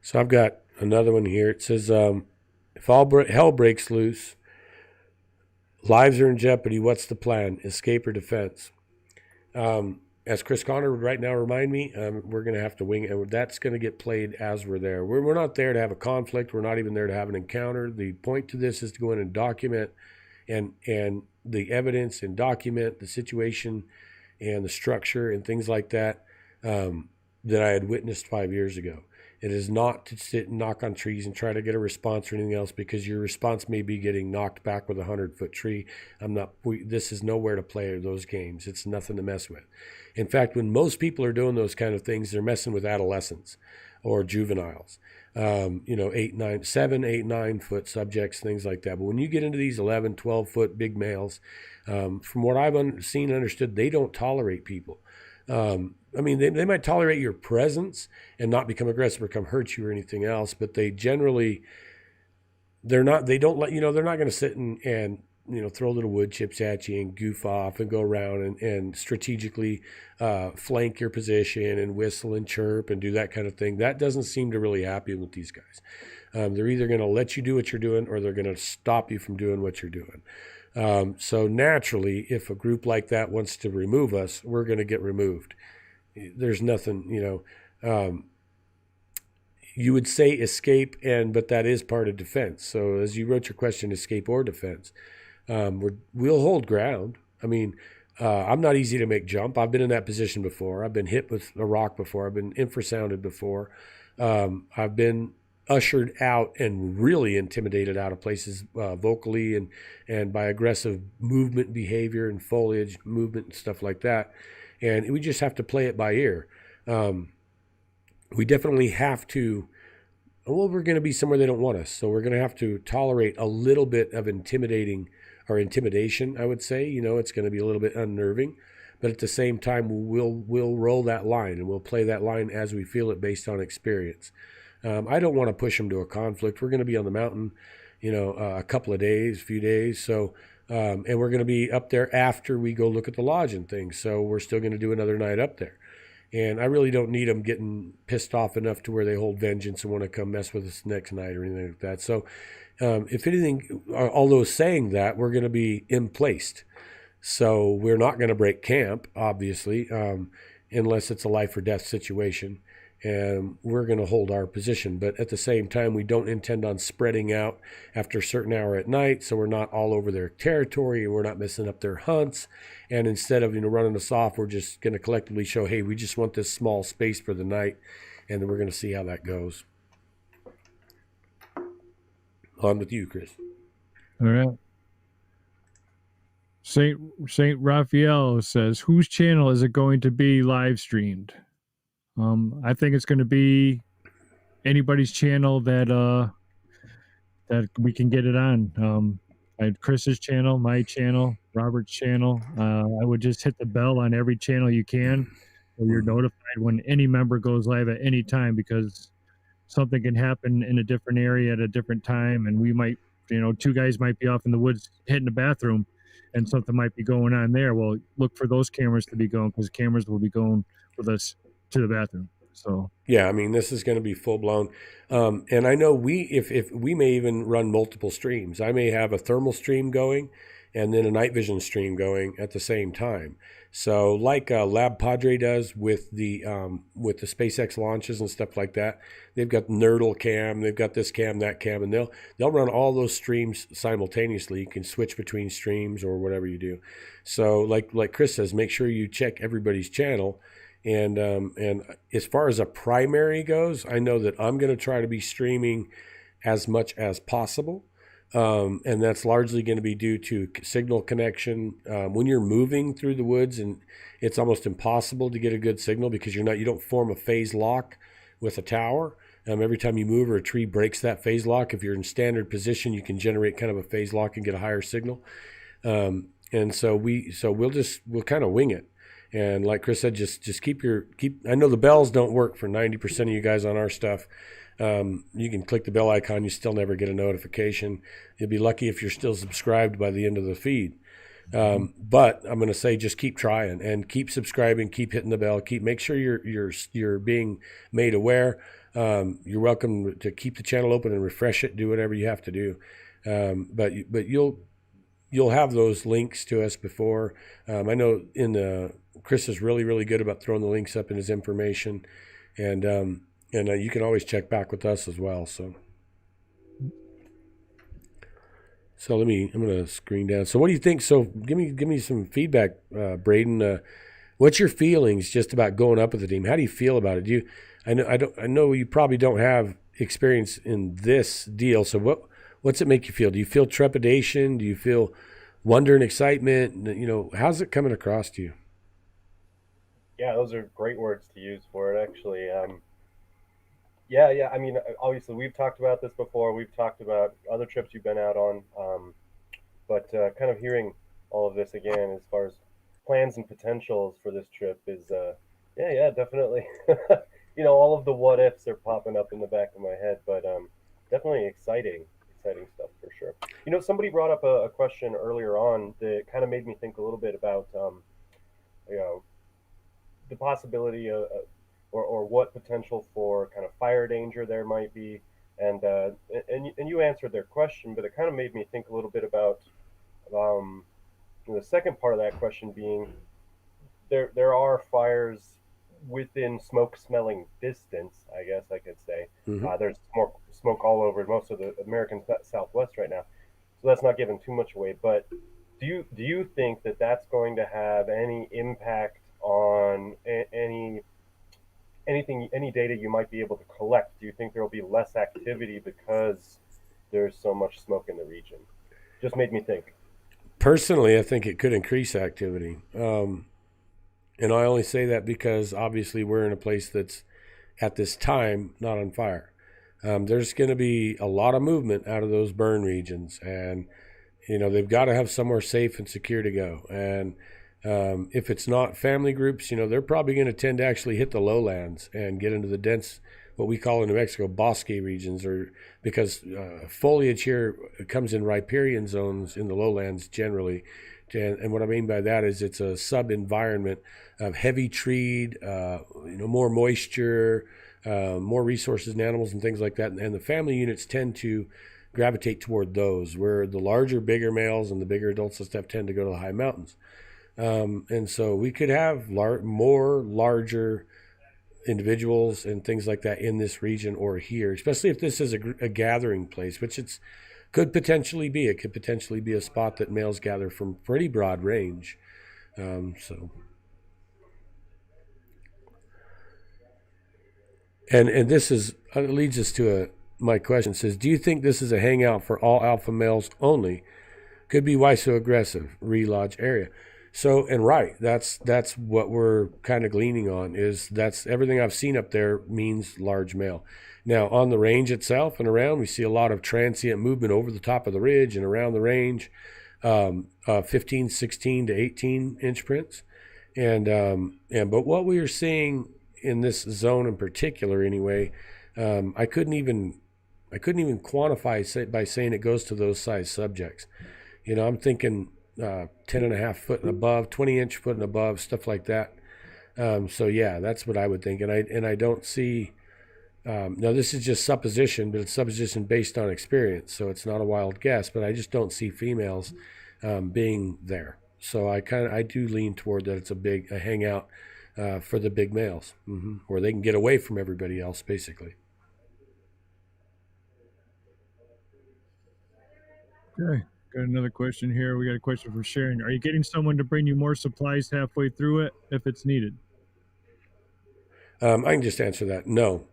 So I've got another one here. It says, if all hell breaks loose, lives are in jeopardy, what's the plan? Escape or defense? As Chris Connor would right now remind me, we're going to have to wing it. And that's going to get played as we're there. We're not there to have a conflict. We're not even there to have an encounter. The point to this is to go in and document and the evidence and document the situation and the structure and things like that that I had witnessed 5 years ago. It is not to sit and knock on trees and try to get a response or anything else, because your response may be getting knocked back with a 100-foot tree. This is nowhere to play those games. It's nothing to mess with. In fact, when most people are doing those kind of things, they're messing with adolescents or juveniles, 7, 8, 9-foot subjects, things like that. But when you get into these 11, 12-foot big males, from what I've seen and understood, they don't tolerate people. They might tolerate your presence and not become aggressive or come hurt you or anything else, but they generally, they're not going to sit and throw little wood chips at you and goof off and go around and strategically flank your position and whistle and chirp and do that kind of thing. That doesn't seem to really happen with these guys. They're either going to let you do what you're doing, or they're going to stop you from doing what you're doing. So naturally, if a group like that wants to remove us, we're going to get removed. There's nothing, you would say escape, but that is part of defense. So as you wrote your question, escape or defense, we'll hold ground. I'm not easy to make jump. I've been in that position before. I've been hit with a rock before. I've been infrasounded before. I've been ushered out and really intimidated out of places vocally and by aggressive movement behavior and foliage movement and stuff like that. And we just have to play it by ear. We definitely have to, we're going to be somewhere they don't want us. So we're going to have to tolerate a little bit of intimidation, I would say. It's going to be a little bit unnerving. But at the same time, we'll roll that line, and we'll play that line as we feel it based on experience. I don't want to push them to a conflict. We're going to be on the mountain, a few days. So, and we're going to be up there after we go look at the lodge and things. So we're still going to do another night up there. And I really don't need them getting pissed off enough to where they hold vengeance and want to come mess with us next night or anything like that. So if anything, although saying that, we're going to be emplaced. So we're not going to break camp, obviously, unless it's a life or death situation. And we're going to hold our position. But at the same time, we don't intend on spreading out after a certain hour at night, so we're not all over their territory and we're not messing up their hunts. And instead of running us off, we're just going to collectively show, hey, we just want this small space for the night, and then we're going to see how that goes. On with you, Chris. All right. Saint Raphael says, whose channel is it going to be live streamed? I think it's going to be anybody's channel that we can get it on. Chris's channel, my channel, Robert's channel. I would just hit the bell on every channel you can, so you're notified when any member goes live at any time, because something can happen in a different area at a different time, and we might, two guys might be off in the woods hitting the bathroom, and something might be going on there. Well, look for those cameras to be going, because cameras will be going with us to the bathroom. So Yeah, I mean, this is going to be full blown. And I know if we may even run multiple streams. I may have a thermal stream going and then a night vision stream going at the same time. So like Lab Padre does with the SpaceX launches and stuff like that, they've got Nerdle cam, they've got this cam, that cam, and they'll run all those streams simultaneously. You can switch between streams or whatever you do. So like Chris says, make sure you check everybody's channel. And as far as a primary goes, I know that I'm going to try to be streaming as much as possible. And that's largely going to be due to signal connection. When you're moving through the woods, and it's almost impossible to get a good signal because you don't form a phase lock with a tower. Every time you move or a tree breaks that phase lock, if you're in standard position, you can generate kind of a phase lock and get a higher signal. And so we'll kind of wing it. And like Chris said, just keep. I know the bells don't work for 90% of you guys on our stuff. You can click the bell icon. You still never get a notification. You'll be lucky if you're still subscribed by the end of the feed. But I'm going to say just keep trying and keep subscribing, keep hitting the bell, make sure you're being made aware. You're welcome to keep the channel open and refresh it. Do whatever you have to do. But you'll have those links to us before. I know Chris is really, really good about throwing the links up in his information, and you can always check back with us as well. So I'm going to screen down. So what do you think? So give me some feedback, Braden. What's your feelings just about going up with the team? How do you feel about it? I know you probably don't have experience in this deal. So what's it make you feel? Do you feel trepidation? Do you feel wonder and excitement? How's it coming across to you? Yeah, those are great words to use for it, actually. Yeah. I mean, obviously, we've talked about this before. We've talked about other trips you've been out on. But kind of hearing all of this again as far as plans and potentials for this trip is, yeah, definitely. All of the what ifs are popping up in the back of my head, but definitely exciting stuff for sure. Somebody brought up a question earlier on that kind of made me think a little bit about, you know, the possibility of, or what potential for kind of fire danger there might be, and you answered their question, but it kind of made me think a little bit about the second part of that question being there are fires within smoke smelling distance, I guess I could say. Mm-hmm. There's more smoke all over most of the American Southwest right now, so that's not giving too much away. But do you think that that's going to have any impact on any data you might be able to collect? Do you think there will be less activity because there's so much smoke in the region? Just made me think. Personally, I think it could increase activity. And I only say that because obviously we're in a place that's at this time not on fire. There's going to be a lot of movement out of those burn regions, and they've got to have somewhere safe and secure to go. And if it's not family groups, they're probably going to tend to actually hit the lowlands and get into the dense, what we call in New Mexico, bosque regions, or because foliage here comes in riparian zones in the lowlands generally. And what I mean by that is it's a sub-environment of heavy treed, more moisture, more resources and animals and things like that. And the family units tend to gravitate toward those, where the larger, bigger males and the bigger adults and stuff tend to go to the high mountains. And so we could have more larger individuals and things like that in this region or here, especially if this is a gathering place, which could potentially be. It could potentially be a spot that males gather from pretty broad range. And this leads us to my question. It says, do you think this is a hangout for all alpha males only? Could be why so aggressive, Relodge area. So, and right, that's what we're kind of gleaning on, is that's everything I've seen up there means large male. Now, on the range itself and around, we see a lot of transient movement over the top of the ridge and around the range, 15, 16 to 18 inch prints. But what we are seeing in this zone in particular, anyway, I couldn't even quantify by saying it goes to those size subjects. I'm thinking 10.5 foot and above, 20 inch foot and above, stuff like that. So yeah, that's what I would think. And I don't see. Now this is just supposition, but it's supposition based on experience, so it's not a wild guess. But I just don't see females being there. So I do lean toward that it's a hangout for the big males, where they can get away from everybody else, basically. Okay. Got another question here. We got a question from Sharon. Are you getting someone to bring you more supplies halfway through it if it's needed? I can just answer that. No.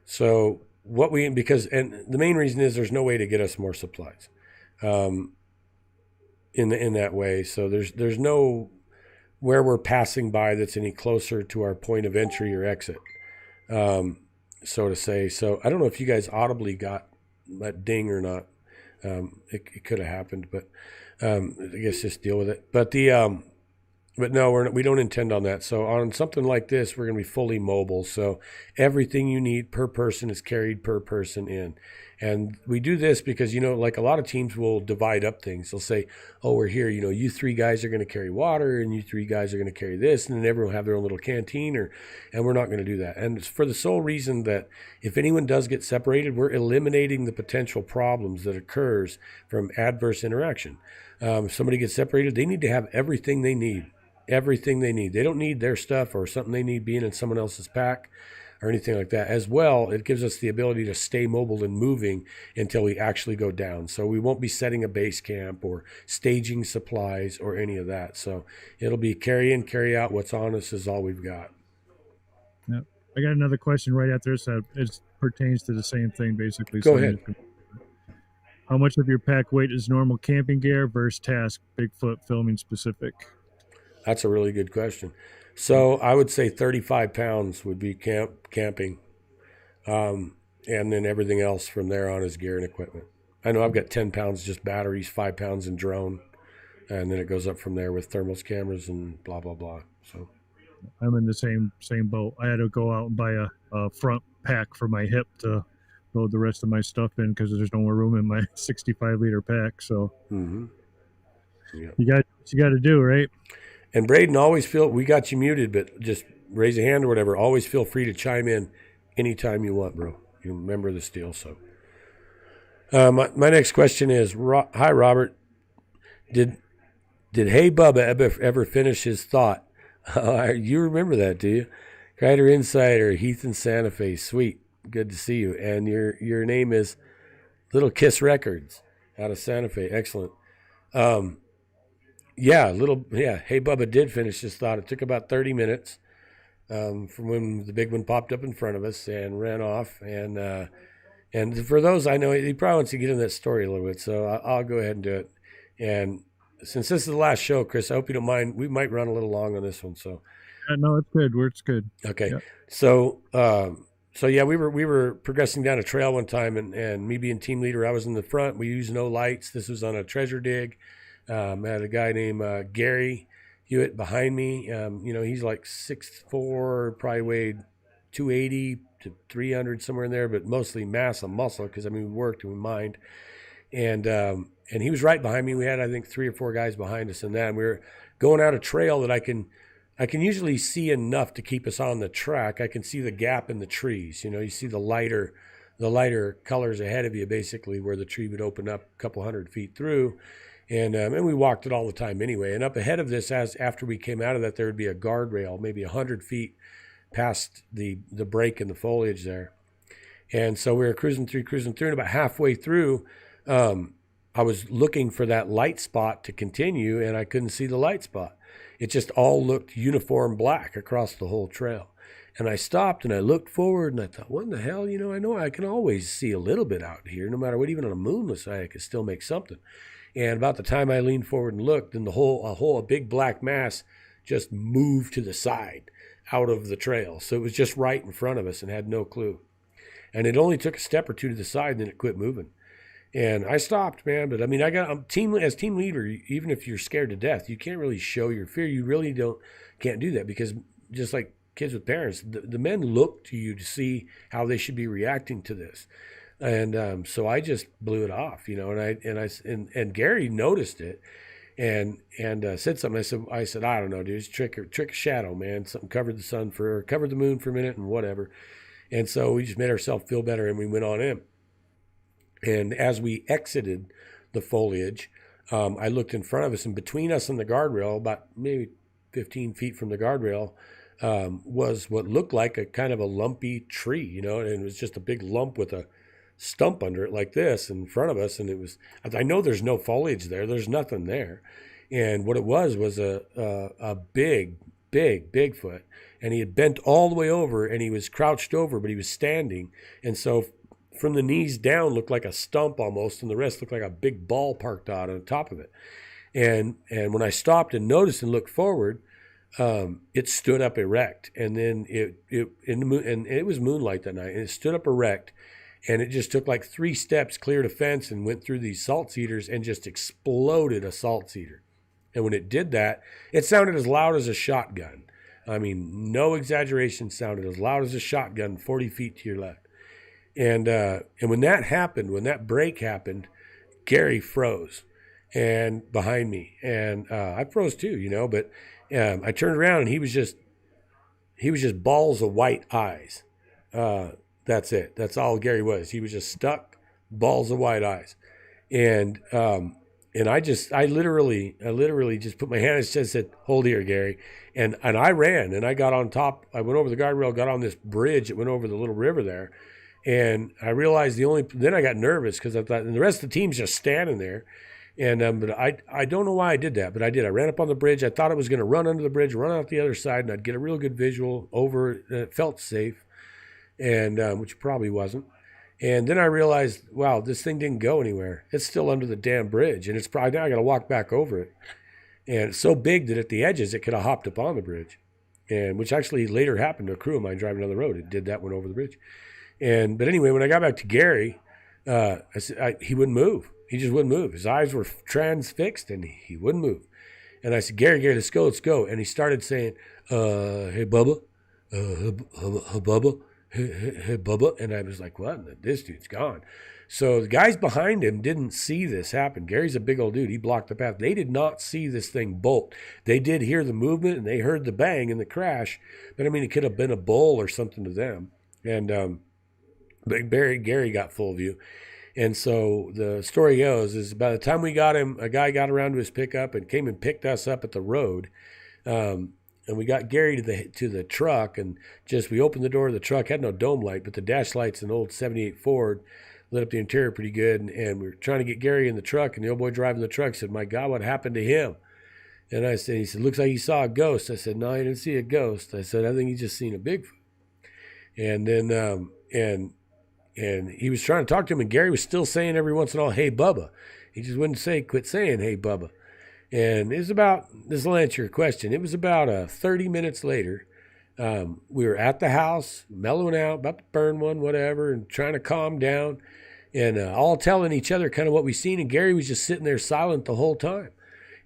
So and the main reason is there's no way to get us more supplies, um, in that way. So there's no where we're passing by that's any closer to our point of entry or exit, um, so to say. So I don't know if you guys audibly got that ding or not. It could have happened, but I guess just deal with it. But no, we don't intend on that. So on something like this, we're going to be fully mobile. So everything you need per person is carried per person in. And we do this because, like a lot of teams will divide up things. They'll say, oh, we're here, you three guys are going to carry water and you three guys are going to carry this. And then everyone will have their own little canteen and we're not going to do that. And it's for the sole reason that if anyone does get separated, we're eliminating the potential problems that occurs from adverse interaction. Somebody gets separated, they need to have everything they need. Everything they need. They don't need their stuff or something they need being in someone else's pack or anything like that. As well, it gives us the ability to stay mobile and moving until we actually go down. So we won't be setting a base camp or staging supplies or any of that. So it'll be carry in, carry out. What's on us is all we've got. Yeah. I got another question right after this that it pertains to the same thing, basically. Go ahead. How much of your pack weight is normal camping gear versus task Bigfoot filming specific? That's a really good question. So I would say 35 pounds would be camping. And then everything else from there on is gear and equipment. I know I've got 10 pounds just batteries, 5 pounds in drone. And then it goes up from there with thermals, cameras, and blah, blah, blah. So I'm in the same boat. I had to go out and buy a front pack for my hip to load the rest of my stuff in because there's no more room in my 65-liter pack. So yeah. You got what you got to do, right? And Braden, we got you muted, but just raise a hand or whatever. Always feel free to chime in anytime you want, bro. You remember this deal. So my next question is, hi, Robert. Did Hey Bubba ever finish his thought? You remember that, do you? Crider Insider, Heath and Santa Fe. Sweet. Good to see you. And your name is Little Kiss Records out of Santa Fe. Excellent. Hey Bubba did finish his thought. It took about 30 minutes from when the big one popped up in front of us and ran off. And for those I know, he probably wants to get in that story a little bit, so I'll go ahead and do it. And since this is the last show, Chris, I hope you don't mind. We might run a little long on this one, so. No, it's good. It's good. Okay, yeah. So yeah, we were progressing down a trail one time, and me being team leader, I was in the front. We used no lights. This was on a treasure dig. I had a guy named Gary Hewitt behind me. He's like 6'4", probably weighed 280 to 300, somewhere in there, but mostly mass and muscle because, we worked and we mined. And he was right behind me. We had, I think, 3 or 4 guys behind us in that. And we were going out a trail that I can usually see enough to keep us on the track. I can see the gap in the trees. You see the lighter colors ahead of you, basically, where the tree would open up a couple 100 feet through. And we walked it all the time anyway. And up ahead of this, after we came out of that, there would be a guardrail, maybe 100 feet past the break in the foliage there. And so we were cruising through, and about halfway through, I was looking for that light spot to continue, and I couldn't see the light spot. It just all looked uniform black across the whole trail. And I stopped and I looked forward and I thought, what in the hell? I know I can always see a little bit out here, no matter what. Even on a moonless night, I could still make something. And about the time I leaned forward and looked, then a big black mass just moved to the side out of the trail. So it was just right in front of us and had no clue. And it only took a step or two to the side, and then it quit moving. And I stopped, man. But as team leader, even if you're scared to death, you can't really show your fear. You really can't do that, because just like kids with parents, the men look to you to see how they should be reacting to this. And so I just blew it off, and Gary noticed it, and said something. I said, I don't know, dude. It's trick of shadow, man. Something covered the moon for a minute and whatever. And so we just made ourselves feel better, and we went on in. And as we exited the foliage, I looked in front of us, and between us and the guardrail, about maybe 15 feet from the guardrail, was what looked like a kind of a lumpy tree, and it was just a big lump with a stump under it like this in front of us. And I know there's no foliage there. There's nothing there. And what it was a big, big Bigfoot. And he had bent all the way over, and he was crouched over, but he was standing. And so from the knees down looked like a stump almost, and the rest looked like a big ball parked out on top of it. And when I stopped and noticed and looked forward, it stood up erect. And then and it was moonlight that night, and it stood up erect. And it just took like 3 steps, cleared a fence, and went through these salt cedars and just exploded a salt cedar. And when it did that, it sounded as loud as a shotgun. I mean, no exaggeration, sounded as loud as a shotgun 40 feet to your left. And when that happened, when that break happened, Gary froze and behind me. And I froze too, but I turned around, and he was just balls of white eyes. That's it. That's all Gary was. He was just stuck, balls of white eyes. And I literally just put my hand on his chest and said, "Hold here, Gary." And I ran, and I got on top. I went over the guardrail, got on this bridge that went over the little river there. And I realized then I got nervous because I thought, and the rest of the team's just standing there. And but I don't know why I did that, but I did. I ran up on the bridge. I thought I was going to run under the bridge, run out the other side, and I'd get a real good visual over it. And it felt safe. And which probably wasn't. And then I realized, wow, this thing didn't go anywhere. It's still under the damn bridge, and it's probably now I got to walk back over it. And it's so big that at the edges it could have hopped up on the bridge, and which actually later happened to a crew of mine driving down the road. It did that, went over the bridge. But anyway, when I got back to Gary, he wouldn't move. He just wouldn't move. His eyes were transfixed, and he wouldn't move. And I said, Gary, let's go. And he started saying, "Hey, Bubba, Bubba." Hey, Bubba. And I was like, what? This dude's gone. So the guys behind him didn't see this happen. Gary's a big old dude. He blocked the path. They did not see this thing bolt. They did hear the movement, and they heard the bang and the crash. But, I mean, it could have been a bull or something to them. And but Gary got full view. And so the story goes is by the time we got him, a guy got around to his pickup and came and picked us up at the road. And we got Gary to the truck, and we opened the door of the truck. Had no dome light, but the dash lights in an old 78 Ford lit up the interior pretty good. And we were trying to get Gary in the truck, and the old boy driving the truck said, "My God, what happened to him?" And he said, "Looks like he saw a ghost." I said, "No, he didn't see a ghost." I said, "I think he just seen a Bigfoot." And then and he was trying to talk to him, and Gary was still saying every once in a while, "Hey, Bubba." He just wouldn't quit saying, "Hey, Bubba." And it was this will answer your question. It was about 30 minutes later. We were at the house, mellowing out, about to burn one, whatever, and trying to calm down, and all telling each other kind of what we seen. And Gary was just sitting there silent the whole time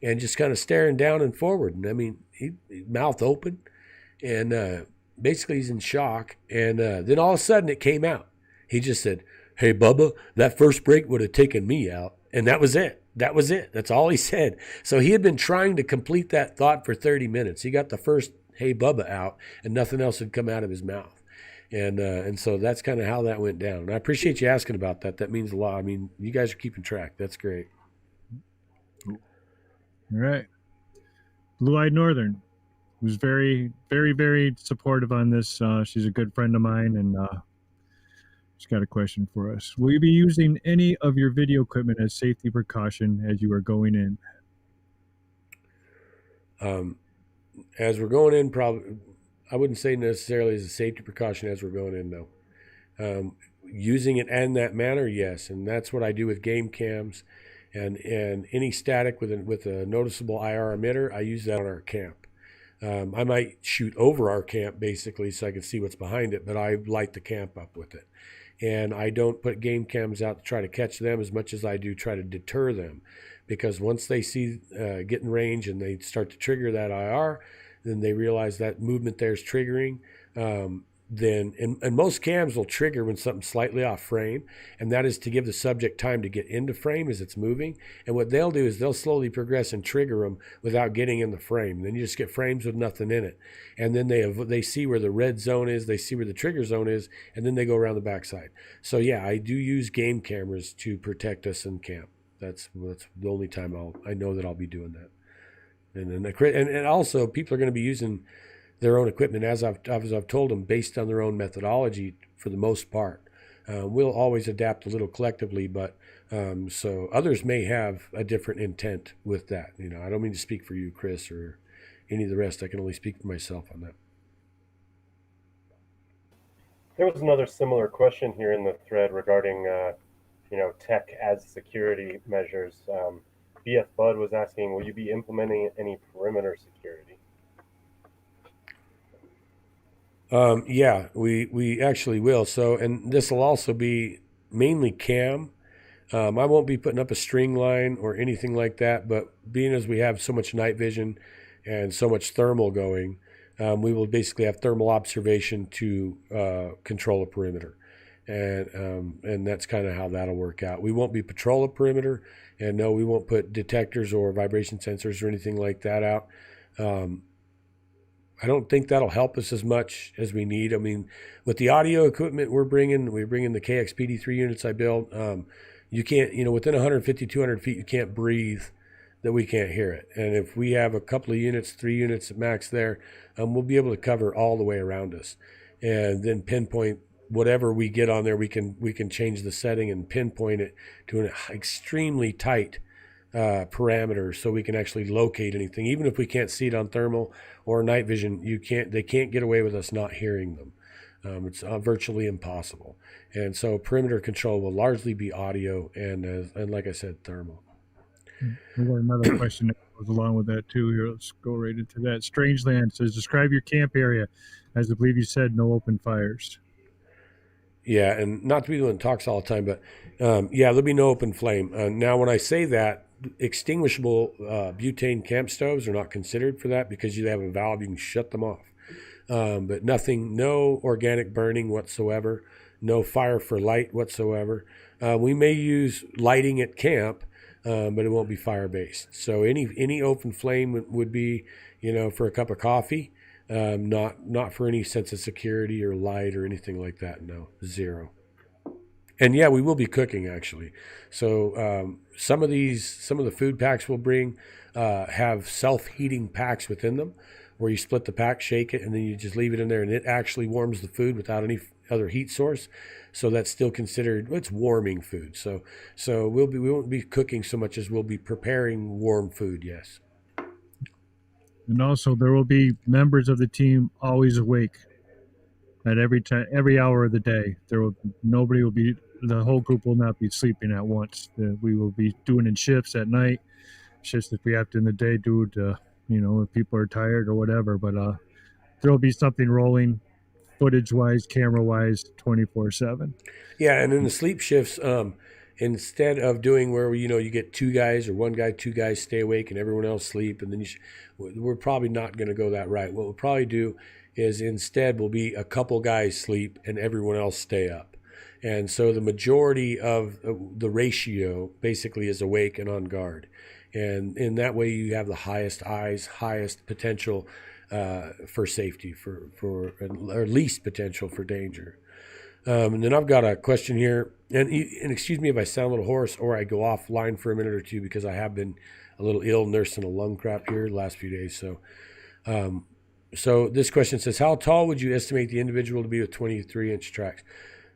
and just kind of staring down and forward. And I mean, he mouth open, and basically he's in shock. And then all of a sudden it came out. He just said, "Hey, Bubba, that first break would have taken me out." And that was it. That was it. That's all he said. So he had been trying to complete that thought for 30 minutes. He got the first "Hey, Bubba" out, and nothing else had come out of his mouth. And so that's kind of how that went down. And I appreciate you asking about that. That means a lot. I mean, you guys are keeping track. That's great. All right. Blue-Eyed Northern was very, very, very supportive on this. She's a good friend of mine, and she's got a question for us. Will you be using any of your video equipment as safety precaution as you are going in? As we're going in, probably I wouldn't say necessarily as a safety precaution as we're going in, no. Using it in that manner, yes, and that's what I do with game cams, and any static with a noticeable IR emitter, I use that on our camp. I might shoot over our camp basically so I can see what's behind it, but I light the camp up with it. And I don't put game cams out to try to catch them as much as I do try to deter them, because once they see get in range and they start to trigger that IR, then they realize that movement there is triggering. then and most cams will trigger when something's slightly off frame, and that is to give the subject time to get into frame as it's moving. And what they'll do is they'll slowly progress and trigger them without getting in the frame. And then you just get frames with nothing in it, and then they see where the red zone is, they see where the trigger zone is, and then they go around the backside. So yeah, I do use game cameras to protect us in camp. That's the only time I know that I'll be doing that. And also people are going to be using their own equipment, as I've told them, based on their own methodology for the most part. We'll always adapt a little collectively, but so others may have a different intent with that. I don't mean to speak for you, Chris, or any of the rest. I can only speak for myself on that. There was another similar question here in the thread regarding, tech as security measures. BF Bud was asking, will you be implementing any perimeter security? Yeah, we actually will. So, and this will also be mainly cam. I won't be putting up a string line or anything like that, but being as we have so much night vision and so much thermal going, we will basically have thermal observation to control a perimeter. And that's kind of how that'll work out. We won't be patrol a perimeter, and no, we won't put detectors or vibration sensors or anything like that out. I don't think that'll help us as much as we need. I mean, with the audio equipment we're bringing the KXPD3 units I built. You can't, within 150, 200 feet, you can't breathe that we can't hear it. And if we have a couple of units, 3 units at max there, we'll be able to cover all the way around us, and then pinpoint whatever we get on there. We can change the setting and pinpoint it to an extremely tight parameters, so we can actually locate anything. Even if we can't see it on thermal or night vision, they can't get away with us not hearing them. It's virtually impossible. And so perimeter control will largely be audio and like I said, thermal. We got another question that goes along with that too. Here, let's go right into that. Strangeland says, describe your camp area. As I believe you said, no open fires. Yeah, and not to be the one that talks all the time, but yeah, there'll be no open flame. Now, when I say that, extinguishable butane camp stoves are not considered for that because you have a valve, you can shut them off. But nothing, no organic burning whatsoever, no fire for light whatsoever. We may use lighting at camp, but it won't be fire-based. So any open flame would be, for a cup of coffee, not for any sense of security or light or anything like that. No, zero. And yeah, we will be cooking actually. So some of the food packs we'll bring have self-heating packs within them, where you split the pack, shake it, and then you just leave it in there, and it actually warms the food without any other heat source. So that's still considered, it's warming food. So we won't be cooking so much as we'll be preparing warm food. Yes. And also, there will be members of the team always awake at every hour of the day. The whole group will not be sleeping at once. We will be doing in shifts at night, shifts if we have to in the day due to, if people are tired or whatever. But there will be something rolling, footage-wise, camera-wise, 24/7. Yeah, and in the sleep shifts, instead of doing where you get 2 guys or 1 guy, 2 guys stay awake and everyone else sleep, and then we're probably not going to go that right. What we'll probably do is instead will be a couple guys sleep and everyone else stay up. And so the majority of the ratio basically is awake and on guard. And in that way, you have the highest potential for safety, or least potential for danger. And then I've got a question here, and excuse me if I sound a little hoarse or I go offline for a minute or two because I have been a little ill, nursing a lung crap here the last few days. So this question says, how tall would you estimate the individual to be with 23-inch tracks?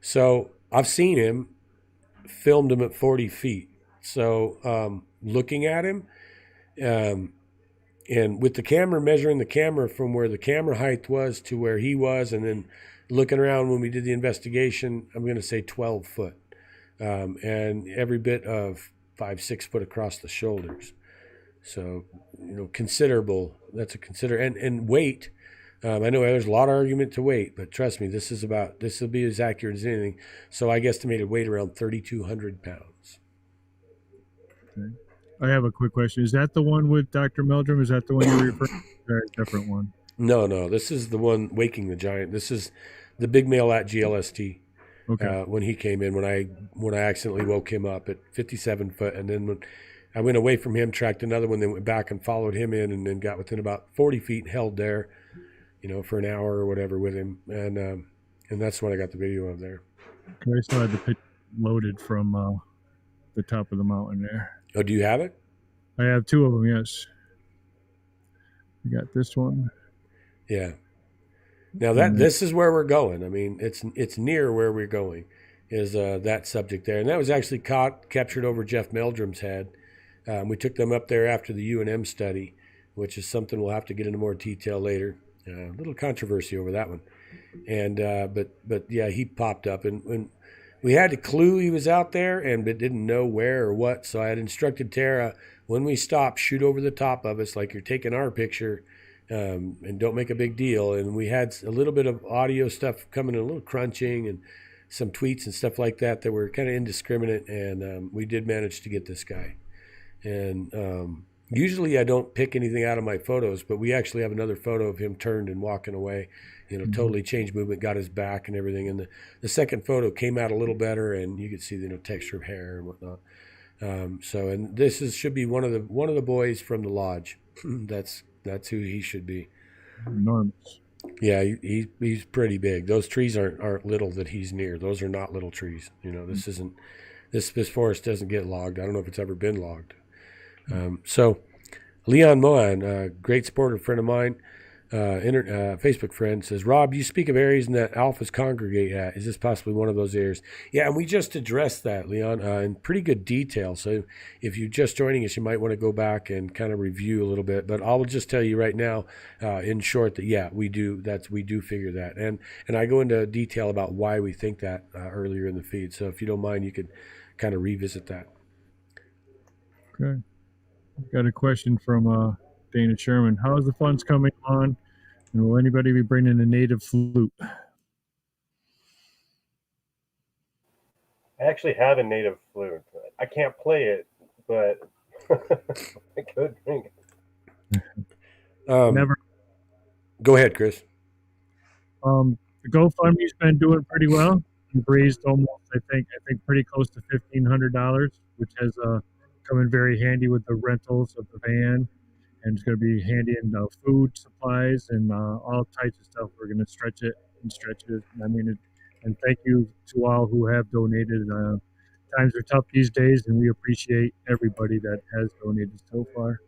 So I've seen him, filmed him at 40 feet. So looking at him, and with the camera, measuring the camera from where the camera height was to where he was, and then looking around when we did the investigation, I'm going to say 12 foot. And every bit of 5-6 foot across the shoulders. So, considerable. That's a and weight. I know there's a lot of argument to weight, but trust me, this will be as accurate as anything. So I guesstimated weight around 3,200 pounds. Okay. I have a quick question. Is that the one with Dr. Meldrum? Is that the one you're referring to? Or a different one? No. This is the one, Waking the Giant. This is the big male at GLST. Okay. When he came in, when I accidentally woke him up at 57 foot, and then when I went away from him, tracked another one, then went back and followed him in, and then got within about 40 feet, held there, for an hour or whatever with him, and that's when I got the video of there. Okay, I still had the picture loaded from the top of the mountain there. Oh, do you have it? I have two of them. Yes. I got this one. Yeah. Now And this is where we're going. I mean, it's near where we're going, is that subject there, and that was actually captured over Jeff Meldrum's head. We took them up there after the UNM study, which is something we'll have to get into more detail later. A little controversy over that one, and but yeah, he popped up, and we had a clue he was out there, but didn't know where or what. So I had instructed Tara, when we stop, shoot over the top of us like you're taking our picture. And don't make a big deal. And we had a little bit of audio stuff coming in, a little crunching and some tweets and stuff like that were kind of indiscriminate. And we did manage to get this guy. And usually I don't pick anything out of my photos, but we actually have another photo of him turned and walking away, totally changed movement, got his back and everything. And the second photo came out a little better, and you could see the texture of hair and whatnot. And this should be one of the boys from the lodge. That's who he should be. enormous. Yeah, he's pretty big. Those trees aren't little that he's near. Those are not little trees. This forest doesn't get logged. I don't know if it's ever been logged. So Leon Mohan, great sporter friend of mine, Facebook friend, says, Rob, you speak of areas that alphas congregate at. Is this possibly one of those areas? Yeah, and we just addressed that, Leon, in pretty good detail. So if you're just joining us, you might want to go back and kind of review a little bit. But I'll just tell you right now, in short, that yeah, we do figure that, and I go into detail about why we think that earlier in the feed. So if you don't mind, you could kind of revisit that. Okay. Got a question from Dana Sherman. How is the funds coming on? And will anybody be bringing a native flute? I actually have a native flute. I can't play it, but I could bring it. Never. Go ahead, Chris. The GoFundMe's been doing pretty well. We've raised almost, I think, pretty close to $1,500, which has come in very handy with the rentals of the van. And it's going to be handy in food supplies and all types of stuff. We're going to stretch it. I mean, and thank you to all who have donated. Times are tough these days, and we appreciate everybody that has donated so far.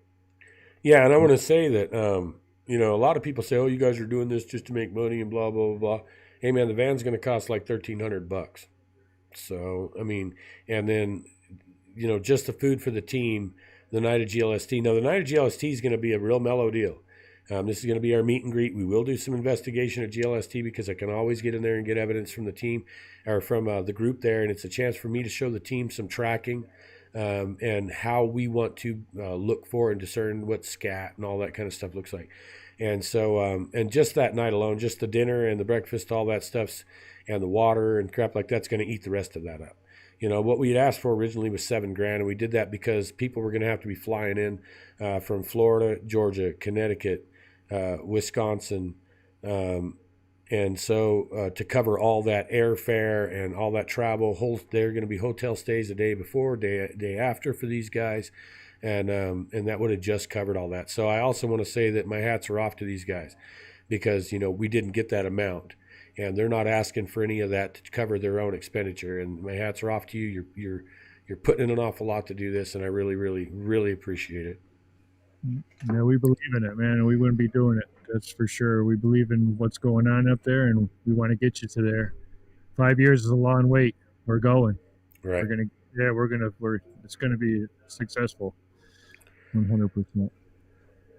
Yeah, and I want to say that, a lot of people say, oh, you guys are doing this just to make money and blah, blah, blah, blah. Hey, man, the van's going to cost like $1,300. So, I mean, and then, just the food for the team, the night of GLST. Now, the night of GLST is going to be a real mellow deal. This is going to be our meet and greet. We will do some investigation at GLST because I can always get in there and get evidence from the team or from the group there. And it's a chance for me to show the team some tracking and how we want to look for and discern what scat and all that kind of stuff looks like. And so, and just that night alone, just the dinner and the breakfast, all that stuff, and the water and crap like that's going to eat the rest of that up. What we had asked for originally was $7,000, and we did that because people were going to have to be flying in from Florida, Georgia, Connecticut, Wisconsin, and so to cover all that airfare and all that travel, there are going to be hotel stays the day before, day after for these guys, and that would have just covered all that. So I also want to say that my hats are off to these guys because we didn't get that amount. And they're not asking for any of that to cover their own expenditure. And my hats are off to you. You're putting in an awful lot to do this, and I really, really, really appreciate it. Yeah, we believe in it, man, and we wouldn't be doing it. That's for sure. We believe in what's going on up there, and we want to get you to there. 5 years is a long wait. We're going. Right. It's gonna be successful. 100%.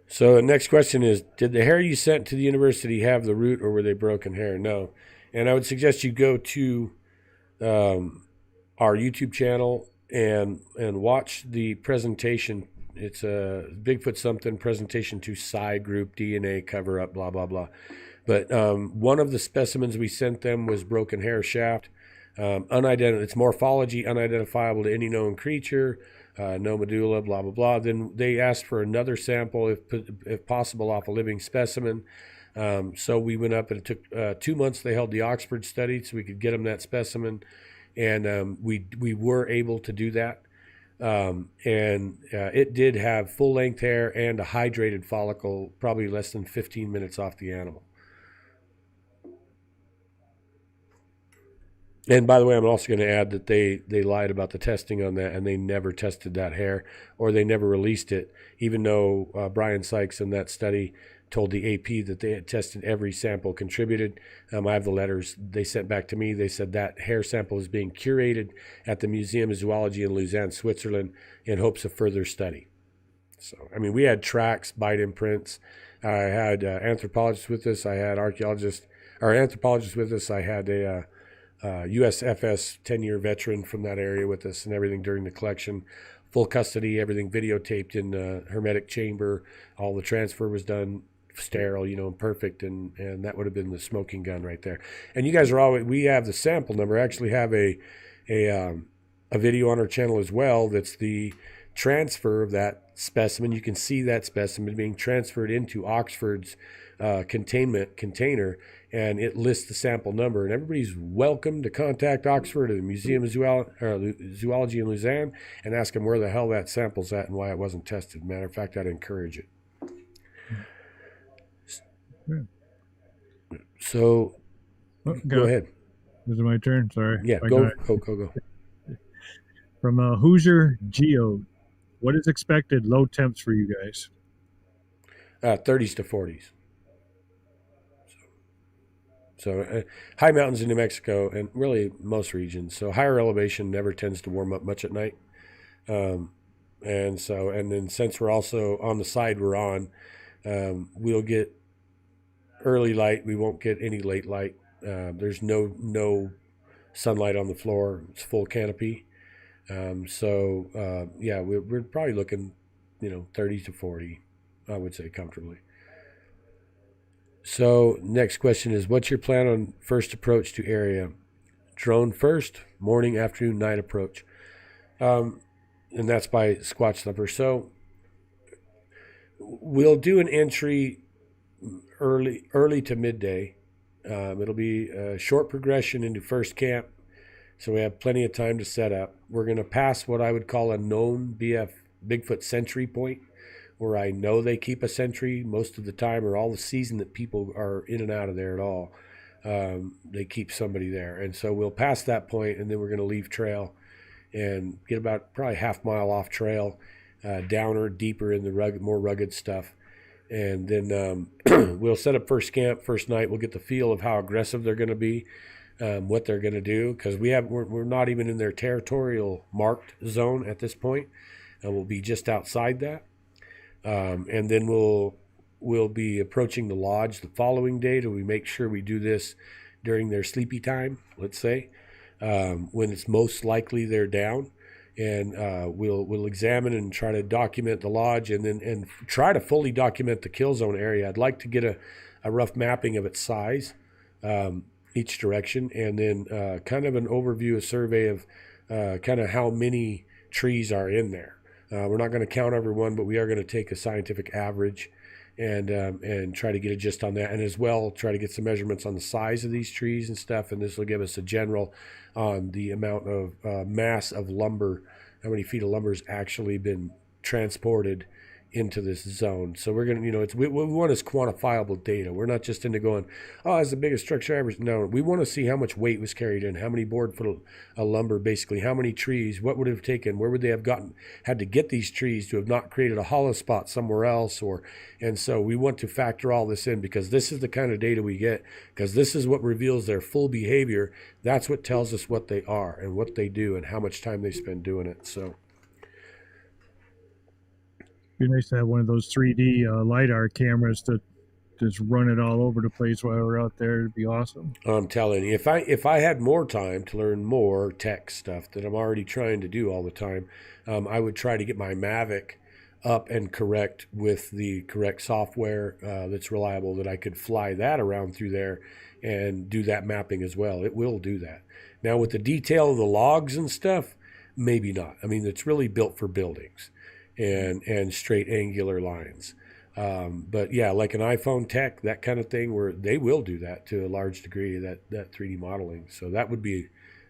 So the next question is, did the hair you sent to the university have the root, or were they broken hair? No. And I would suggest you go to our YouTube channel and watch the presentation. It's a Bigfoot something presentation to Psi group, DNA cover up, blah, blah, blah. But one of the specimens we sent them was broken hair shaft. It's morphology unidentifiable to any known creature. No medulla, blah, blah, blah. Then they asked for another sample, if possible, off a living specimen. So we went up, and it took 2 months. They held the Oxford study so we could get them that specimen, and we were able to do that. And it did have full length hair and a hydrated follicle, probably less than 15 minutes off the animal. And by the way, I'm also going to add that they lied about the testing on that, and they never tested that hair, or they never released it, even though Brian Sykes in that study told the AP that they had tested every sample contributed. I have the letters they sent back to me. They said that hair sample is being curated at the Museum of Zoology in Lausanne, Switzerland, in hopes of further study. So, I mean, we had tracks, bite imprints. I had anthropologists with us. I had anthropologists with us. I had a USFS 10-year veteran from that area with us and everything during the collection. Full custody, everything videotaped in a hermetic chamber. All the transfer was done sterile, and perfect, and that would have been the smoking gun right there. And you guys are always, we have the sample number. I actually have a video on our channel as well that's the transfer of that specimen. You can see that specimen being transferred into Oxford's containment container, and it lists the sample number, and everybody's welcome to contact Oxford or the Museum of Zoology in Lausanne and ask them where the hell that sample's at and why it wasn't tested. Matter of fact, I'd encourage it. So, go ahead. This is my turn. Sorry. Yeah, go. From Hoosier Geo, what is expected low temps for you guys? 30s to 40s. So high mountains in New Mexico and really most regions. So higher elevation never tends to warm up much at night. And then since we're also on the side we're on, we'll get early light. We won't get any late light. There's no sunlight on the floor. It's full canopy. We're probably looking, 30 to 40, I would say comfortably. So next question is, what's your plan on first approach to area? Drone first, morning, afternoon, night approach. And that's by Squatch Thumper. So we'll do an entry early to midday. It'll be a short progression into first camp, so we have plenty of time to set up. We're going to pass what I would call a known Bigfoot sentry point, where I know they keep a sentry most of the time, or all the season that people are in and out of there at all. They keep somebody there. And so we'll pass that point, and then we're going to leave trail and get about probably half mile off trail, downer, deeper in the more rugged stuff. And then we'll set up first camp, first night. We'll get the feel of how aggressive they're going to be, what they're going to do, because we're not even in their territorial marked zone at this point. We'll be just outside that. And then we'll be approaching the lodge the following day till we make sure we do this during their sleepy time, let's say, when it's most likely they're down. And we'll examine and try to document the lodge, and try to fully document the kill zone area. I'd like to get a rough mapping of its size, each direction, and then kind of an overview, a survey of kind of how many trees are in there. We're not going to count everyone, but we are going to take a scientific average and try to get a gist on that, and as well try to get some measurements on the size of these trees and stuff. And this will give us a general on the amount of mass of lumber, how many feet of lumber has actually been transported into this zone. So we're going to, we want is quantifiable data. We're not just into going, oh, it's the biggest structure ever. No, we want to see how much weight was carried in, how many board foot of lumber, basically, how many trees, what would it have taken, where would they have had to get these trees to have not created a hollow spot somewhere else, and so we want to factor all this in, because this is the kind of data we get, because this is what reveals their full behavior. That's what tells us what they are and what they do and how much time they spend doing it. So It'd be nice to have one of those 3D LiDAR cameras to just run it all over the place while we're out there. It'd be awesome. I'm telling you, if I had more time to learn more tech stuff that I'm already trying to do all the time, I would try to get my Mavic up and correct with the correct software that's reliable, that I could fly that around through there and do that mapping as well. It will do that. Now, with the detail of the logs and stuff, maybe not. I mean, it's really built for buildings and straight angular lines. But yeah, like an iPhone tech, that kind of thing, where they will do that to a large degree, that 3D modeling. So that would be,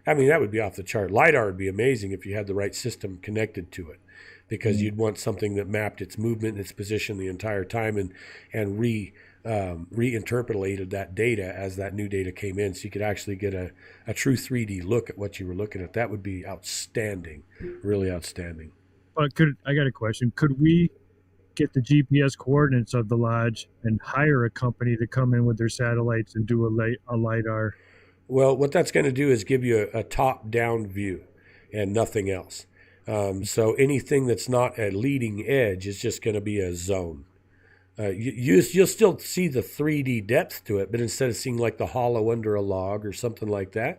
I mean, that would be off the chart. LiDAR would be amazing if you had the right system connected to it, because you'd want something that mapped its movement and its position the entire time, and reinterpolated that data as that new data came in, so you could actually get a true 3D look at what you were looking at. That would be outstanding, really outstanding. But I got a question. Could we get the GPS coordinates of the lodge and hire a company to come in with their satellites and do a LiDAR? Well, what that's going to do is give you a top-down view and nothing else. So anything that's not a leading edge is just going to be a zone. You'll still see the 3D depth to it, but instead of seeing like the hollow under a log or something like that,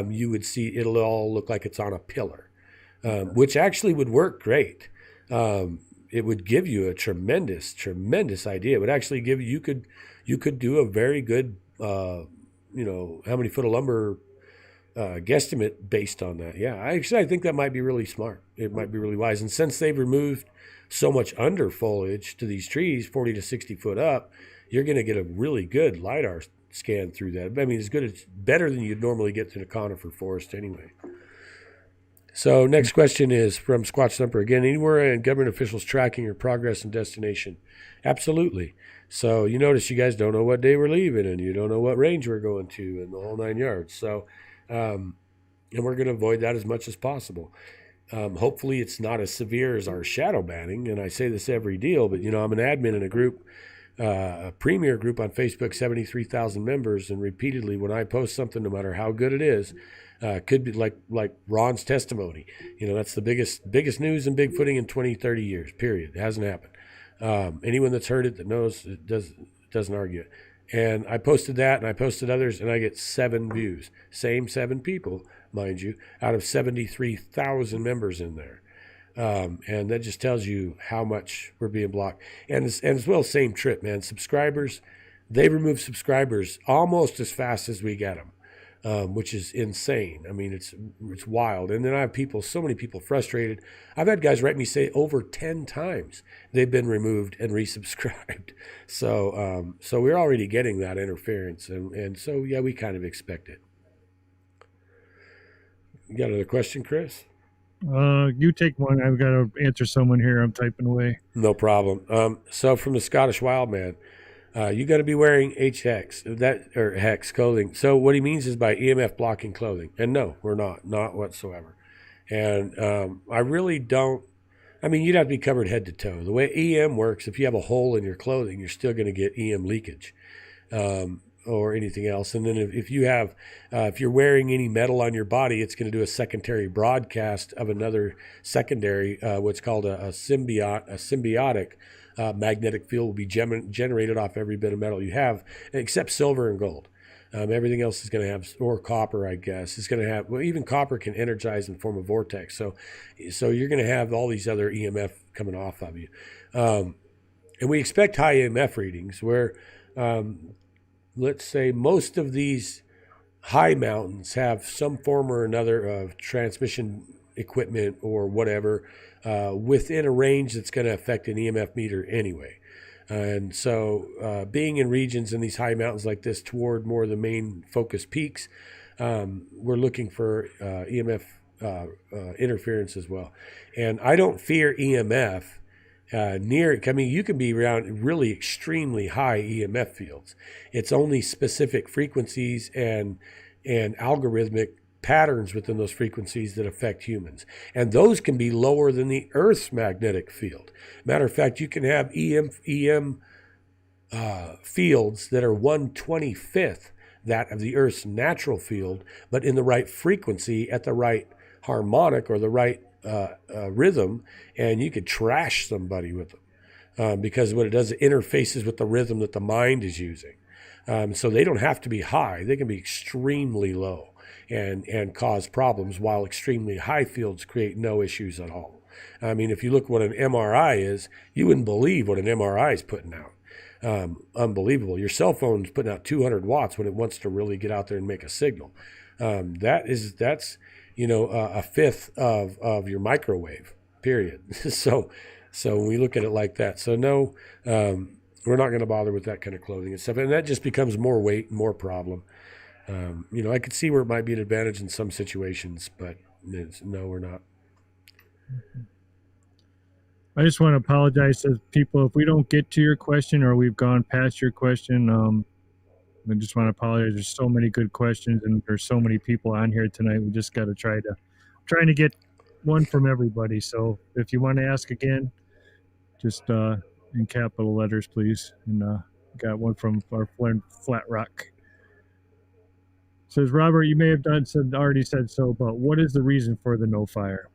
you would see it'll all look like it's on a pillar, which actually would work great. It would give you a tremendous idea. It would actually give you could do a very good, how many foot of lumber guesstimate based on that. Yeah, I think that might be really smart. It might be really wise. And since they've removed so much under foliage to these trees, 40 to 60 foot up, you're going to get a really good LiDAR scan through that. I mean, it's better than you'd normally get through a conifer forest anyway. So next question is from Squatch Thumper again. Anywhere in government officials tracking your progress and destination? Absolutely. So you notice you guys don't know what day we're leaving, and you don't know what range we're going to, and the whole 9 yards. So, and we're going to avoid that as much as possible. Hopefully it's not as severe as our shadow banning, and I say this every deal, but I'm an admin in a group, a premier group on Facebook, 73,000 members, and repeatedly when I post something, no matter how good it is, could be like Ron's testimony. That's the biggest news in Bigfooting in 20, 30 years, period. It hasn't happened. Anyone that's heard it that knows it doesn't argue it. And I posted that, and I posted others, and I get 7 views. Same 7 people, mind you, out of 73,000 members in there. And that just tells you how much we're being blocked. And as well, same trip, man. Subscribers, they remove subscribers almost as fast as we get them. Which is insane. I mean, it's wild. And then I have so many people frustrated. I've had guys write me say over 10 times they've been removed and resubscribed. So we're already getting that interference. And so, yeah, we kind of expect it. You got another question, Chris? You take one. I've got to answer someone here. I'm typing away. No problem. So from the Scottish Wildman, you got to be wearing HX or hex clothing. So what he means is by EMF blocking clothing. And no, we're not whatsoever. And I really don't. I mean, you'd have to be covered head to toe. The way EM works, if you have a hole in your clothing, you're still going to get EM leakage or anything else. And then if you're wearing any metal on your body, it's going to do a secondary broadcast of another secondary, what's called a symbiotic. Magnetic field will be generated off every bit of metal you have, except silver and gold. Everything else is going to have, or copper, I guess, is going to have. Well, even copper can energize and form a vortex. So you're going to have all these other EMF coming off of you, and we expect high EMF readings. Where, let's say, most of these high mountains have some form or another of transmission equipment or whatever within a range that's going to affect an EMF meter anyway. And so being in regions in these high mountains like this toward more of the main focus peaks, we're looking for EMF interference as well. And I don't fear EMF you can be around really extremely high EMF fields. It's only specific frequencies and algorithmic patterns within those frequencies that affect humans. And those can be lower than the Earth's magnetic field. Matter of fact, you can have EM fields that are 1/25th that of the Earth's natural field, but in the right frequency at the right harmonic or the right rhythm, and you could trash somebody with them because what it does, it interfaces with the rhythm that the mind is using. So they don't have to be high. They can be extremely low and cause problems, while extremely high fields create no issues at all. I mean, if you look what an MRI is, you wouldn't believe what an MRI is putting out. Unbelievable. Your cell phone's putting out 200 watts when it wants to really get out there and make a signal. That's a fifth of your microwave, period. So So when we look at it like that, so no, we're not going to bother with that kind of clothing and stuff. And that just becomes more weight, more problem. I could see where it might be an advantage in some situations, but no, we're not. I just want to apologize to people if we don't get to your question or we've gone past your question. I just want to apologize. There's so many good questions and there's so many people on here tonight. We just got to trying to get one from everybody. So if you want to ask again, just in capital letters, please. And got one from our friend Flat Rock. Says Robert, you may have already said so, but what is the reason for the no fire?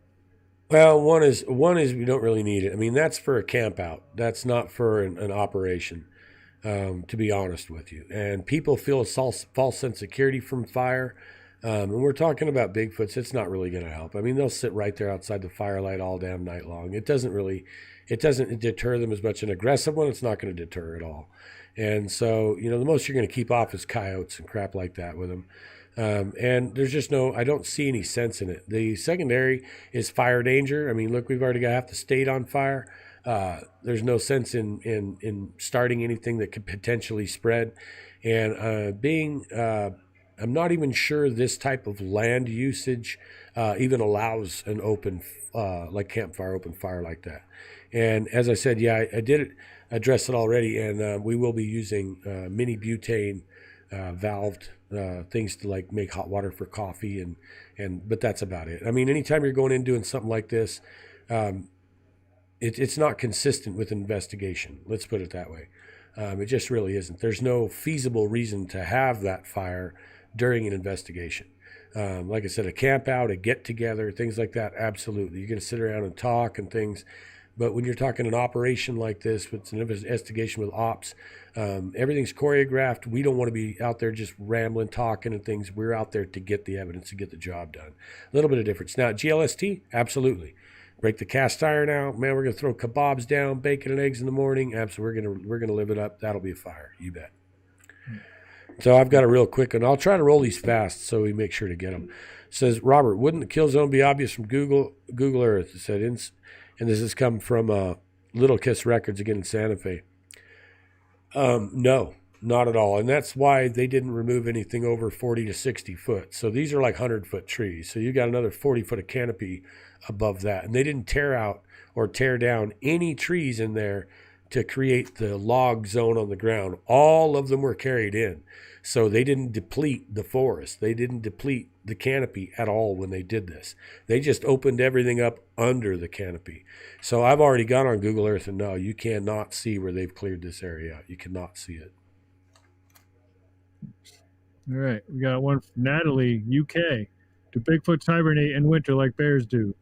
Well, one is we don't really need it. I mean, that's for a camp out. That's not for an operation. To be honest with you, and people feel a false sense of security from fire. And we're talking about Bigfoots. It's not really going to help. I mean, they'll sit right there outside the firelight all damn night long. It doesn't deter them as much. An aggressive one, it's not going to deter at all. And so, the most you're going to keep off is coyotes and crap like that with them. And there's just I don't see any sense in it. The secondary is fire danger. I mean, look, we've already got half the state on fire. There's no sense in starting anything that could potentially spread. And I'm not even sure this type of land usage even allows an open, like campfire, open fire like that. And as I said, yeah, I did address it already, and we will be using mini butane valved things to like make hot water for coffee, but that's about it. I mean, anytime you're going in doing something like this, it's not consistent with investigation. Let's put it that way. It just really isn't. There's no feasible reason to have that fire during an investigation. Like I said, a camp out, a get together, things like that, absolutely. You're going to sit around and talk and things. But when you're talking an operation like this, it's an investigation with ops, everything's choreographed. We don't want to be out there just rambling, talking and things. We're out there to get the evidence, to get the job done. A little bit of difference. Now, GLST, absolutely. Break the cast iron out. Man, we're going to throw kebabs down, bacon and eggs in the morning. Absolutely, we're gonna live it up. That'll be a fire, you bet. So I've got a real quick one. I'll try to roll these fast so we make sure to get them. It says, Robert, wouldn't the kill zone be obvious from Google Earth? It said, and this has come from Little Kiss Records again in Santa Fe. No, not at all. And that's why they didn't remove anything over 40 to 60 foot. So these are like 100-foot trees. So you got another 40 foot of canopy above that. And they didn't tear out or tear down any trees in there to create the log zone on the ground. All of them were carried in. So they didn't deplete the forest. They didn't deplete the canopy at all when they did this. They just opened everything up under the canopy. So I've already gone on Google Earth, and no, you cannot see where they've cleared this area out. You cannot see it. All right, we got one from Natalie, UK. Do Bigfoots hibernate in winter like bears do?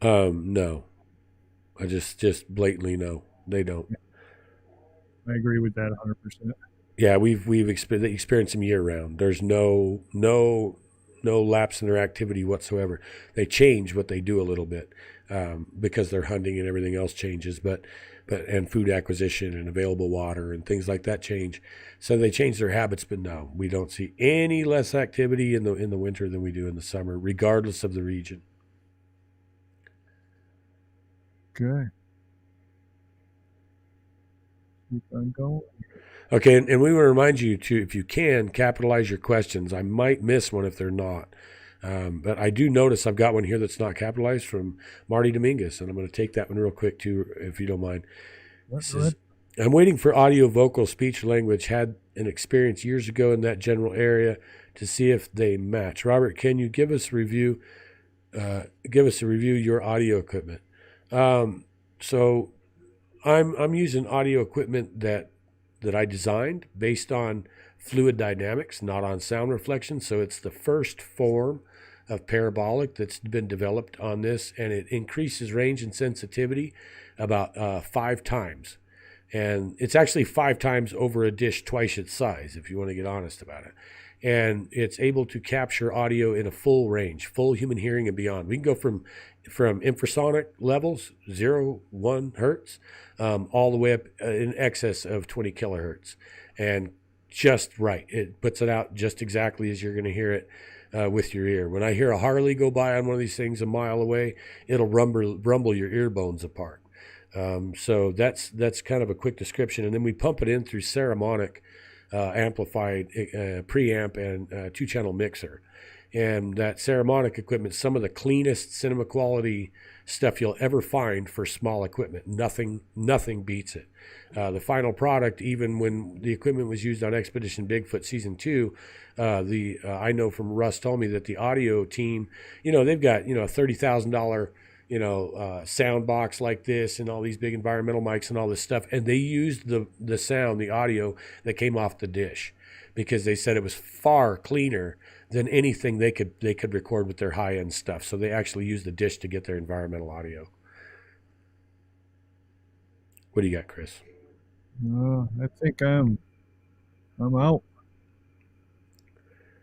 No. I just blatantly no. They don't. I agree with that 100%. Yeah, we've experienced them year round. There's no lapse in their activity whatsoever. They change what they do a little bit because their hunting and everything else changes, but and food acquisition and available water and things like that change. So they change their habits, but no, we don't see any less activity in the winter than we do in the summer, regardless of the region. Okay. Keep on going. Okay, and we want to remind you to, if you can, capitalize your questions. I might miss one if they're not. But I do notice I've got one here that's not capitalized from Marty Dominguez, and I'm going to take that one real quick too, if you don't mind. Says, I'm waiting for audio, vocal, speech, language. Had an experience years ago in that general area to see if they match. Robert, can you give us a review? Your audio equipment. So I'm using audio equipment that I designed based on fluid dynamics, not on sound reflection. So it's the first form of parabolic that's been developed on this, and it increases range and sensitivity about 5 times. And it's actually 5 times over a dish twice its size, if you want to get honest about it. And it's able to capture audio in a full range, full human hearing and beyond. We can go from infrasonic levels, 0, 1 hertz, all the way up in excess of 20 kilohertz. And just right. It puts it out just exactly as you're going to hear it. with your ear. When I hear a Harley go by on one of these things a mile away, it'll rumble your ear bones apart. So that's kind of a quick description, and then we pump it in through Ceramonic amplified preamp and two-channel mixer. And that Ceramonic equipment, some of the cleanest cinema quality stuff you'll ever find for small equipment. Nothing beats it. The final product, even when the equipment was used on Expedition Bigfoot Season 2, I know from Russ told me that the audio team, they've got, a $30,000, sound box like this and all these big environmental mics and all this stuff. And they used the sound, the audio that came off the dish because they said it was far cleaner than anything they could record with their high-end stuff. So they actually used the dish to get their environmental audio. What do you got, Chris? I think I'm out.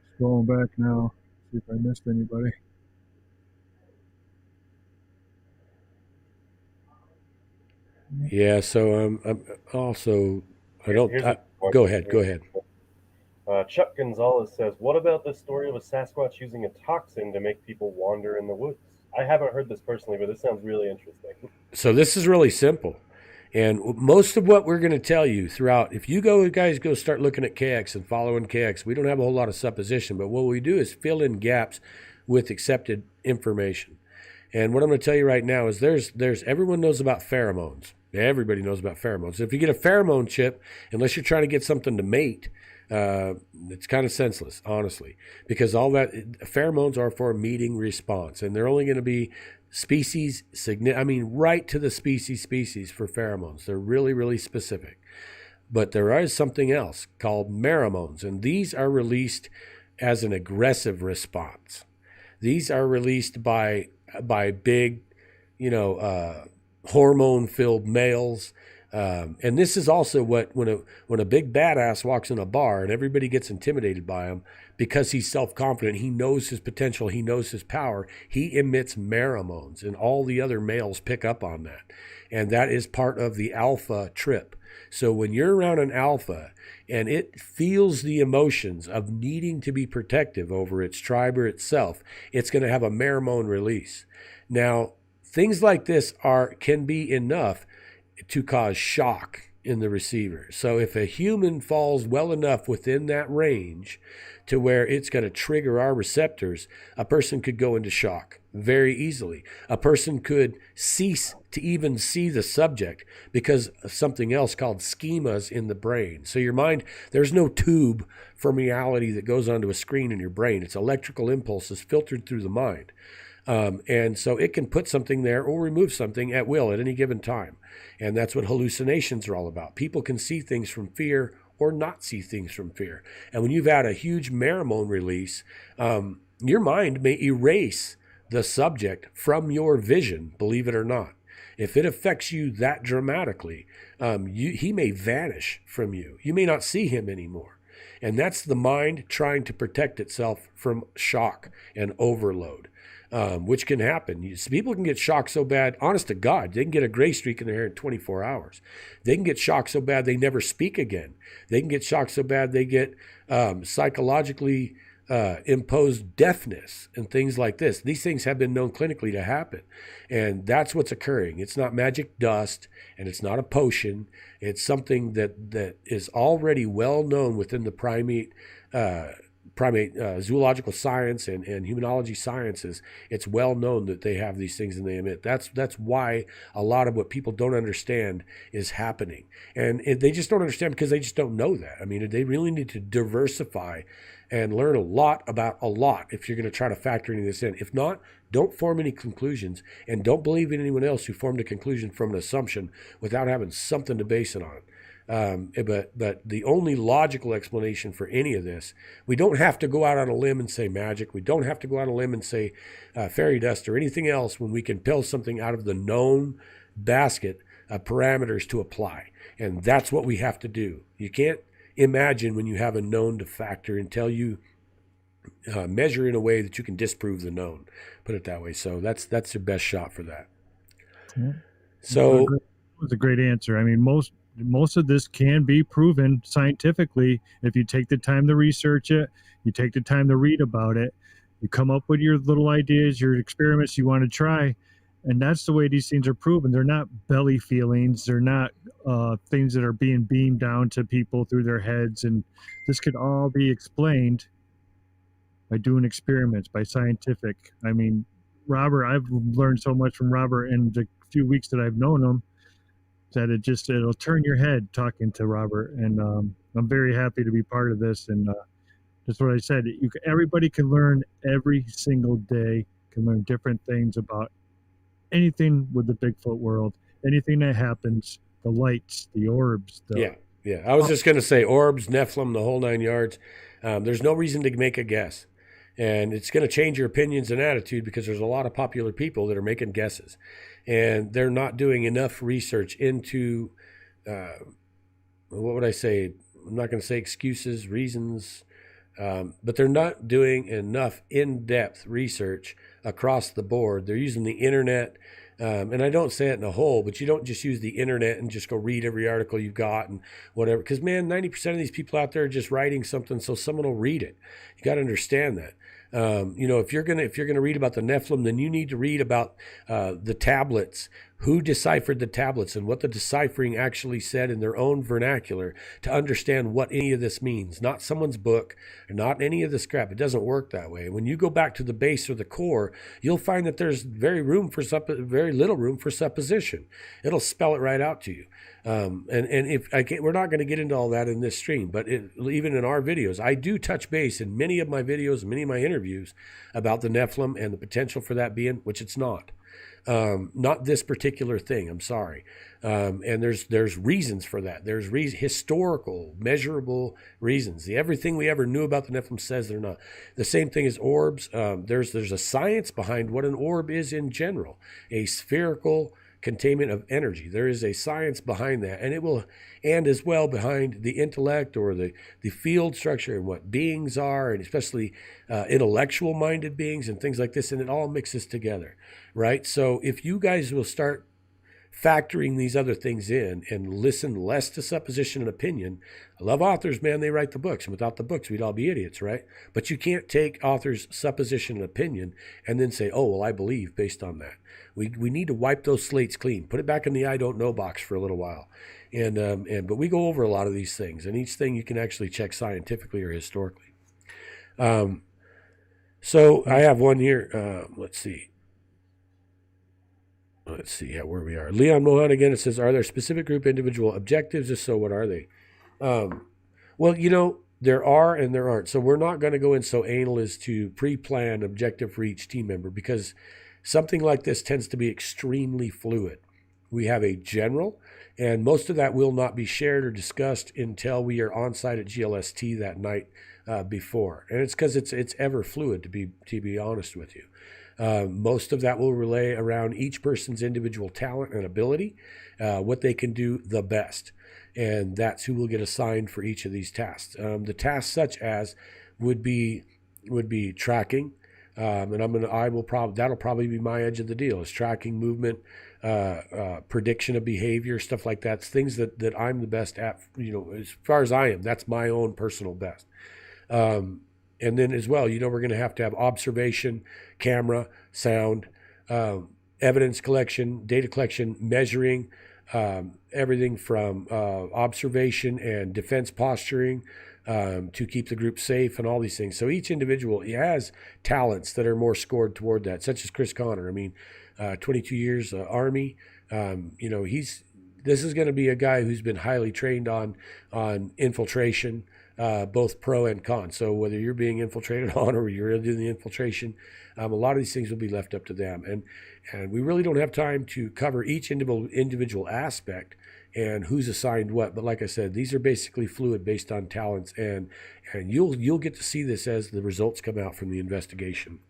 Just going back now, see if I missed anybody. Yeah, so I'm also go ahead. Chuck Gonzalez says, "What about the story of a Sasquatch using a toxin to make people wander in the woods?" I haven't heard this personally, but this sounds really interesting. So this is really simple. And most of what we're going to tell you throughout, if you guys go start looking at KX and following KX, we don't have a whole lot of supposition, but what we do is fill in gaps with accepted information. And what I'm going to tell you right now is there's everyone knows about pheromones. Everybody knows about pheromones. If you get a pheromone chip, unless you're trying to get something to mate, it's kind of senseless, honestly, because all that pheromones are for meeting response, and they're only going to be species, right to the species for pheromones. They're really, really specific. But there is something else called meromones, and these are released as an aggressive response. These are released by big, hormone-filled males. And this is also when a big badass walks in a bar and everybody gets intimidated by him because he's self-confident, he knows his potential, he knows his power, he emits meromones, and all the other males pick up on that. And that is part of the alpha trip. So when you're around an alpha and it feels the emotions of needing to be protective over its tribe or itself, it's going to have a meromone release. Now, things like this can be enough to cause shock in the receiver. So if a human falls well enough within that range to where it's going to trigger our receptors, a person could go into shock very easily. A person could cease to even see the subject because of something else called schemas in the brain. So your mind, there's no tube from reality that goes onto a screen in your brain. It's electrical impulses filtered through the mind. And so it can put something there or remove something at will at any given time. And that's what hallucinations are all about. People can see things from fear or not see things from fear. And when you've had a huge meromone release, your mind may erase the subject from your vision, believe it or not. If it affects you that dramatically, he may vanish from you. You may not see him anymore. And that's the mind trying to protect itself from shock and overload. Which can happen. People can get shocked so bad, honest to God, they can get a gray streak in their hair in 24 hours. They can get shocked so bad they never speak again. They can get shocked so bad they get psychologically imposed deafness and things like this. These things have been known clinically to happen. And that's what's occurring. It's not magic dust, and it's not a potion. It's something that is already well known within the primate zoological science and humanology sciences. It's well known that they have these things and they emit. That's why a lot of what people don't understand is happening. And they just don't understand because they just don't know that. I mean, they really need to diversify and learn a lot about a lot if you're going to try to factor any of this in. If not, don't form any conclusions, and don't believe in anyone else who formed a conclusion from an assumption without having something to base it on. But the only logical explanation for any of this, we don't have to go out on a limb and say magic. We don't have to go out on a limb and say fairy dust or anything else when we can pull something out of the known basket of parameters to apply. And that's what we have to do. You can't imagine when you have a known to factor until you measure in a way that you can disprove the known. Put it that way. So that's your best shot for that. Yeah. So it was a great answer. I mean, most of this can be proven scientifically if you take the time to research it, you take the time to read about it. You come up with your little ideas, your experiments you want to try, and that's the way these things are proven. They're not belly feelings. They're not things that are being beamed down to people through their heads. And this could all be explained by doing experiments, by scientific. I mean, Robert, I've learned so much from Robert in the few weeks that I've known him that it'll turn your head talking to Robert. And I'm very happy to be part of this. And that's what I said. Everybody can learn every single day, can learn different things about anything with the Bigfoot world, anything that happens, the lights, the orbs. Yeah. I was just going to say orbs, Nephilim, the whole 9 yards. There's no reason to make a guess. And it's going to change your opinions and attitude because there's a lot of popular people that are making guesses. And they're not doing enough research into, what would I say? I'm not going to say excuses, reasons, but they're not doing enough in-depth research across the board. They're using the internet, and I don't say it in a whole, but you don't just use the internet and just go read every article you've got and whatever. Because, man, 90% of these people out there are just writing something so someone will read it. You got to understand that. If you're gonna read about the Nephilim, then you need to read about the tablets, who deciphered the tablets, and what the deciphering actually said in their own vernacular to understand what any of this means. Not someone's book, or not any of this crap. It doesn't work that way. When you go back to the base or the core, you'll find that there's very little room for supposition. It'll spell it right out to you. We're not going to get into all that in this stream, but even in our videos, I do touch base in many of my videos, many of my interviews about the Nephilim and the potential for that being, which it's not. Not this particular thing. I'm sorry. And there's reasons for that. There's historical, measurable reasons. Everything we ever knew about the Nephilim says they're not. The same thing as orbs. There's a science behind what an orb is in general. A spherical containment of energy. There is a science behind that, and as well behind the intellect or the field structure and what beings are, and especially intellectual minded beings and things like this, and it all mixes together, right? So if you guys will start factoring these other things in and listen less to supposition and opinion. I love authors, man. They write the books. And without the books, we'd all be idiots, right? But you can't take authors' supposition and opinion and then say, oh, well, I believe based on that. We need to wipe those slates clean. Put it back in the I don't know box for a little while. But we go over a lot of these things. And each thing you can actually check scientifically or historically. So I have one here. Let's see where we are. Leon Mohan again, it says, are there specific group individual objectives? If so, what are they? Well, there are and there aren't. So we're not going to go in so anal as to pre-plan objective for each team member because something like this tends to be extremely fluid. We have a general, and most of that will not be shared or discussed until we are on site at GLST that night before. And it's because it's ever fluid, to be honest with you. Most of that will relay around each person's individual talent and ability, what they can do the best. And that's who will get assigned for each of these tasks. The tasks such as would be tracking, and that'll probably be my edge of the deal, is tracking movement, prediction of behavior, stuff like that. It's things that I'm the best at, as far as I am. That's my own personal best. And then as well, we're going to have observation, camera, sound, evidence collection, data collection, measuring, everything from observation and defense posturing to keep the group safe and all these things. So each individual has talents that are more scored toward that, such as Chris Connor. 22 years Army. This is going to be a guy who's been highly trained on infiltration, both pro and con. So whether you're being infiltrated on or you're doing the infiltration, a lot of these things will be left up to them. And we really don't have time to cover each individual aspect and who's assigned what. But like I said, these are basically fluid based on talents, and you'll get to see this as the results come out from the investigation.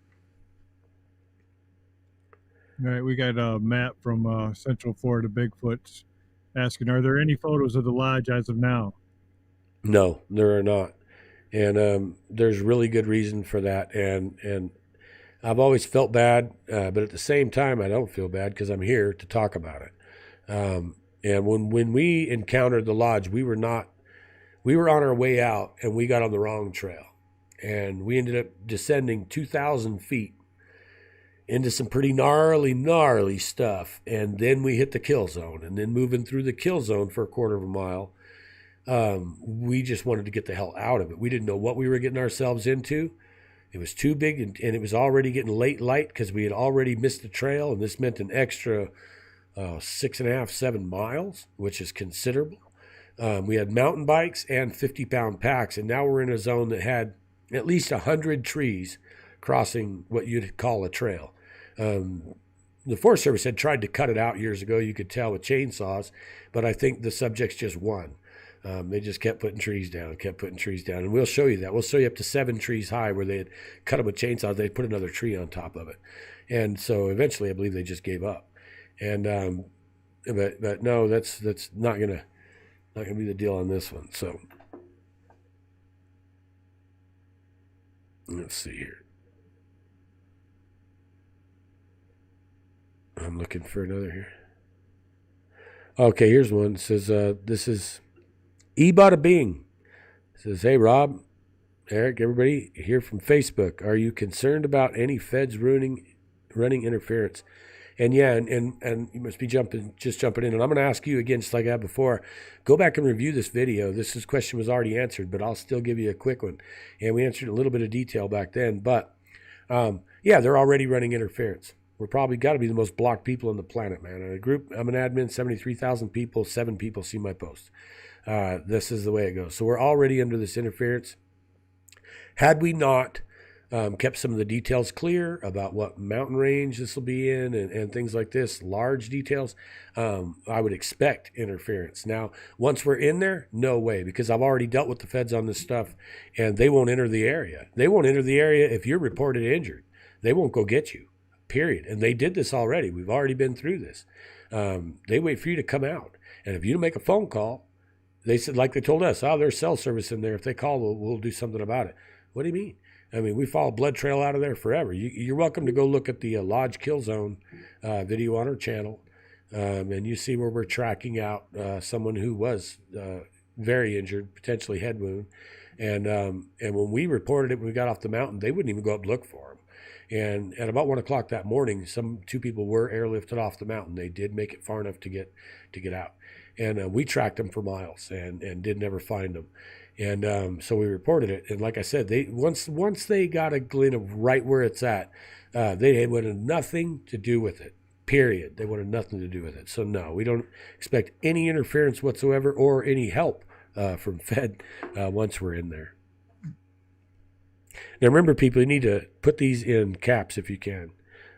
All right, we got Matt from Central Florida Bigfoots asking, are there any photos of the lodge as of now? No, there are not. And there's really good reason for that. And I've always felt bad, but at the same time, I don't feel bad because I'm here to talk about it. And when we encountered the lodge, we were on our way out and we got on the wrong trail. And we ended up descending 2,000 feet into some pretty gnarly stuff. And then we hit the kill zone. And then moving through the kill zone for a quarter of a mile, we just wanted to get the hell out of it. We didn't know what we were getting ourselves into. It was too big, and it was already getting late light because we had already missed the trail. And this meant an extra 6.5, 7 miles, which is considerable. We had mountain bikes and 50-pound packs. And now we're in a zone that had at least 100 trees crossing what you'd call a trail. The Forest Service had tried to cut it out years ago. You could tell with chainsaws, but I think the subjects just won. They just kept putting trees down. And we'll show you that. We'll show you up to 7 trees high where they had cut them with chainsaws. They'd put another tree on top of it. And so eventually I believe they just gave up. And, but no, that's not going to be the deal on this one. So let's see here. I'm looking for another here. Okay, here's one. It says, this is Bada Bing. It says, hey, Rob, Eric, everybody here from Facebook. Are you concerned about any feds running interference? And yeah, and you must be jumping in. And I'm going to ask you again, just like I had before, go back and review this video. This question was already answered, but I'll still give you a quick one. And we answered a little bit of detail back then. But yeah, they're already running interference. We're probably got to be the most blocked people on the planet, man. In a group, I'm an admin, 73,000 people, 7 people see my post. This is the way it goes. So we're already under this interference. Had we not kept some of the details clear about what mountain range this will be in and things like this, large details, I would expect interference. Now, once we're in there, no way, because I've already dealt with the feds on this stuff, and they won't enter the area. They won't enter the area if you're reported injured. They won't go get you. Period. And they did this already. We've already been through this. They wait for you to come out. And if you don't make a phone call, they said, like they told us, there's cell service in there. If they call, we'll do something about it. What do you mean? I mean, we follow blood trail out of there forever. You're welcome to go look at the Lodge Kill Zone video on our channel. And you see where we're tracking out someone who was very injured, potentially head wound. And when we reported it, when we got off the mountain, they wouldn't even go up and look for him. And at about 1 o'clock that morning, 2 people were airlifted off the mountain. They did make it far enough to get out. And we tracked them for miles and did never find them. And so we reported it. And like I said, they once they got a glint of right where it's at, they wanted nothing to do with it, period. They wanted nothing to do with it. So no, we don't expect any interference whatsoever or any help from Fed once we're in there. Now, remember, people, you need to put these in caps if you can.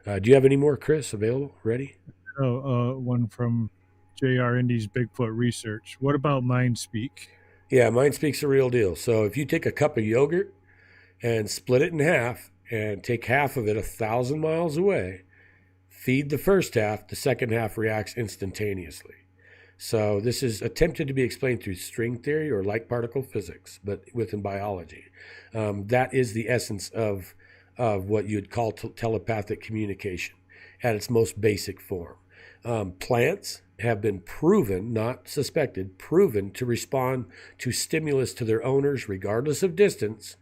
Do you have any more, Chris, available, ready? One from JR Indy's Bigfoot Research. What about MindSpeak? Yeah, MindSpeak's a real deal. So if you take a cup of yogurt and split it in half and take half of it 1,000 miles away, feed the first half, the second half reacts instantaneously. So this is attempted to be explained through string theory or light particle physics, but within biology. That is the essence of what you'd call telepathic communication at its most basic form. Plants have been proven, not suspected, proven to respond to stimulus to their owners, regardless of distance,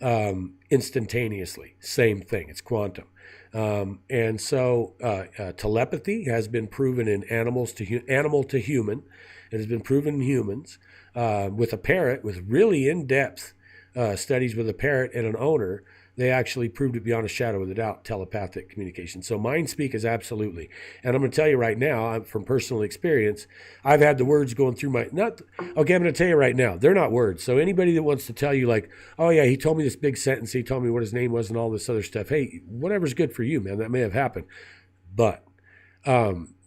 instantaneously. Same thing, it's quantum. And so telepathy has been proven in animal to human. It has been proven in humans with a parrot, with really in-depth studies with a parrot and an owner. They actually proved it beyond a shadow of a doubt, telepathic communication. So MindSpeak is absolutely. And I'm going to tell you right now, from personal experience, I've had the words going through I'm going to tell you right now, they're not words. So anybody that wants to tell you like, oh yeah, he told me this big sentence, he told me what his name was and all this other stuff. Hey, whatever's good for you, man, that may have happened. But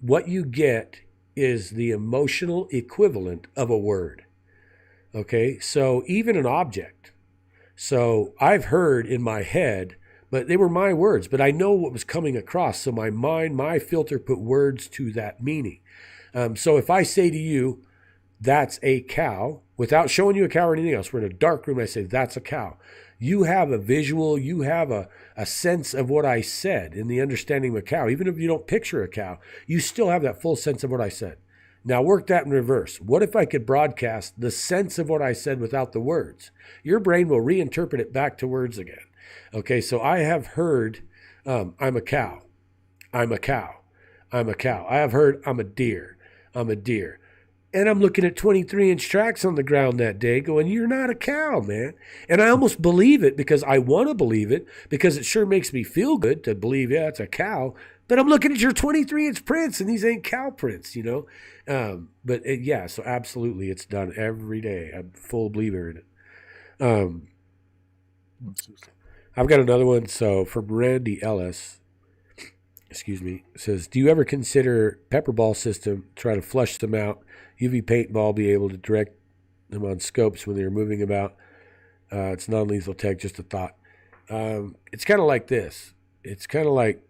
what you get is the emotional equivalent of a word. Okay, so even an object. So I've heard in my head, but they were my words, but I know what was coming across. So my mind, my filter put words to that meaning. So if I say to you, that's a cow, without showing you a cow or anything else, we're in a dark room, I say, that's a cow. You have a visual, you have a sense of what I said in the understanding of a cow. Even if you don't picture a cow, you still have that full sense of what I said. Now work that in reverse. What if I could broadcast the sense of what I said without the words? Your brain will reinterpret it back to words again. Okay, so I have heard, I'm a cow. I'm a cow. I'm a cow. I have heard, I'm a deer. I'm a deer. And I'm looking at 23-inch tracks on the ground that day going, you're not a cow, man. And I almost believe it because I want to believe it because it sure makes me feel good to believe, yeah, it's a cow. But I'm looking at your 23-inch prints and these ain't cow prints, you know. Yeah, so absolutely, it's done every day. I'm a full believer in it. I've got another one. So from Randy Ellis, says, do you ever consider pepper ball system, try to flush them out, UV paintball, be able to direct them on scopes when they're moving about? It's non-lethal tech, just a thought. It's kind of like this. It's kind of like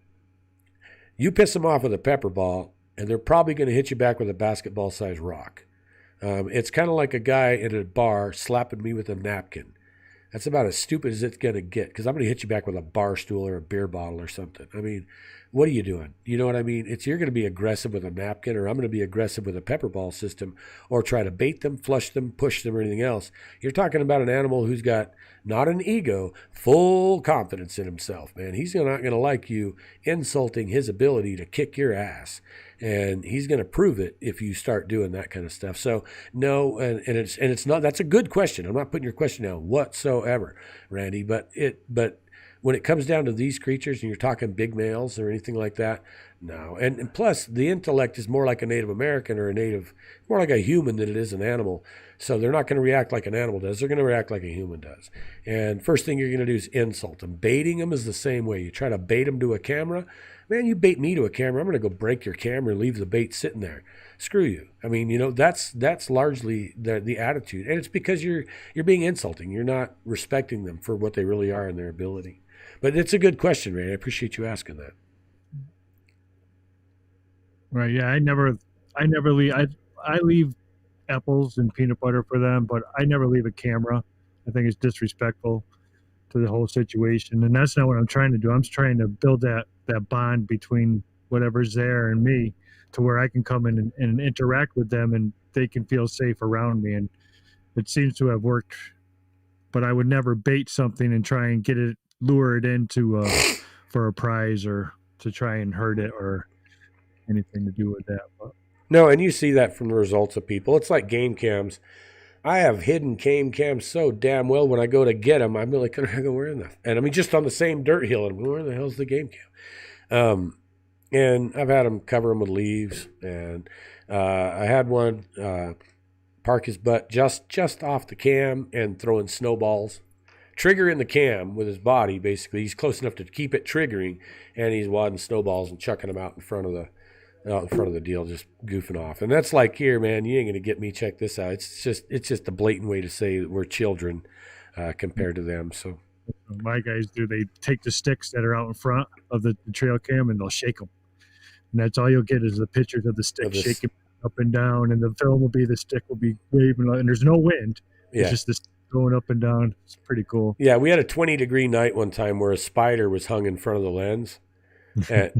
you piss them off with a pepper ball, and they're probably going to hit you back with a basketball-sized rock. It's kind of like a guy in a bar slapping me with a napkin. That's about as stupid as it's going to get because I'm going to hit you back with a bar stool or a beer bottle or something. I mean, what are you doing? You know what I mean? You're going to be aggressive with a napkin, or I'm going to be aggressive with a pepper ball system, or try to bait them, flush them, push them, or anything else. You're talking about an animal who's got not an ego, full confidence in himself, man. He's not going to like you insulting his ability to kick your ass. And he's going to prove it if you start doing that kind of stuff. So no, and it's not. That's a good question. I'm not putting your question down whatsoever, Randy. But when it comes down to these creatures, and you're talking big males or anything like that, no. And plus, the intellect is more like a Native American or more like a human than it is an animal. So they're not going to react like an animal does. They're going to react like a human does. And first thing you're going to do is insult them. Baiting them is the same way. You try to bait them to a camera. Man, you bait me to a camera, I'm going to go break your camera and leave the bait sitting there. Screw you. I mean, you know, that's largely the attitude. And it's because you're being insulting. You're not respecting them for what they really are and their ability. But it's a good question, Ray. I appreciate you asking that. Right. Yeah. I never leave. I leave apples and peanut butter for them, but I never leave a camera. I think it's disrespectful to the whole situation. And that's not what I'm trying to do. I'm just trying to build that bond between whatever's there and me to where I can come in and interact with them and they can feel safe around me. And it seems to have worked, but I would never bait something and try and lure it into for a prize or to try and hurt it or anything to do with that. But no, and you see that from the results of people. It's like game cams. I have hidden game cams so damn well. When I go to get them, I'm like, where in the? And I mean, just on the same dirt hill, and where the hell's the game cam? And I've had them cover them with leaves, and I had one park his butt just off the cam and throwing snowballs, triggering the cam with his body. Basically, he's close enough to keep it triggering, and he's wadding snowballs and chucking them out in front of the deal, just goofing off. And that's like, here, man, you ain't gonna get me. Check this out. It's just a blatant way to say that we're children compared to them. So my guys do. They take the sticks that are out in front of the trail cam and they'll shake them, and that's all you'll get is the pictures of the stick shaking up and down, and the film will be the stick will be waving, and there's no wind. It's just the stick going up and down. It's pretty cool. Yeah, we had a 20-degree night one time where a spider was hung in front of the lens.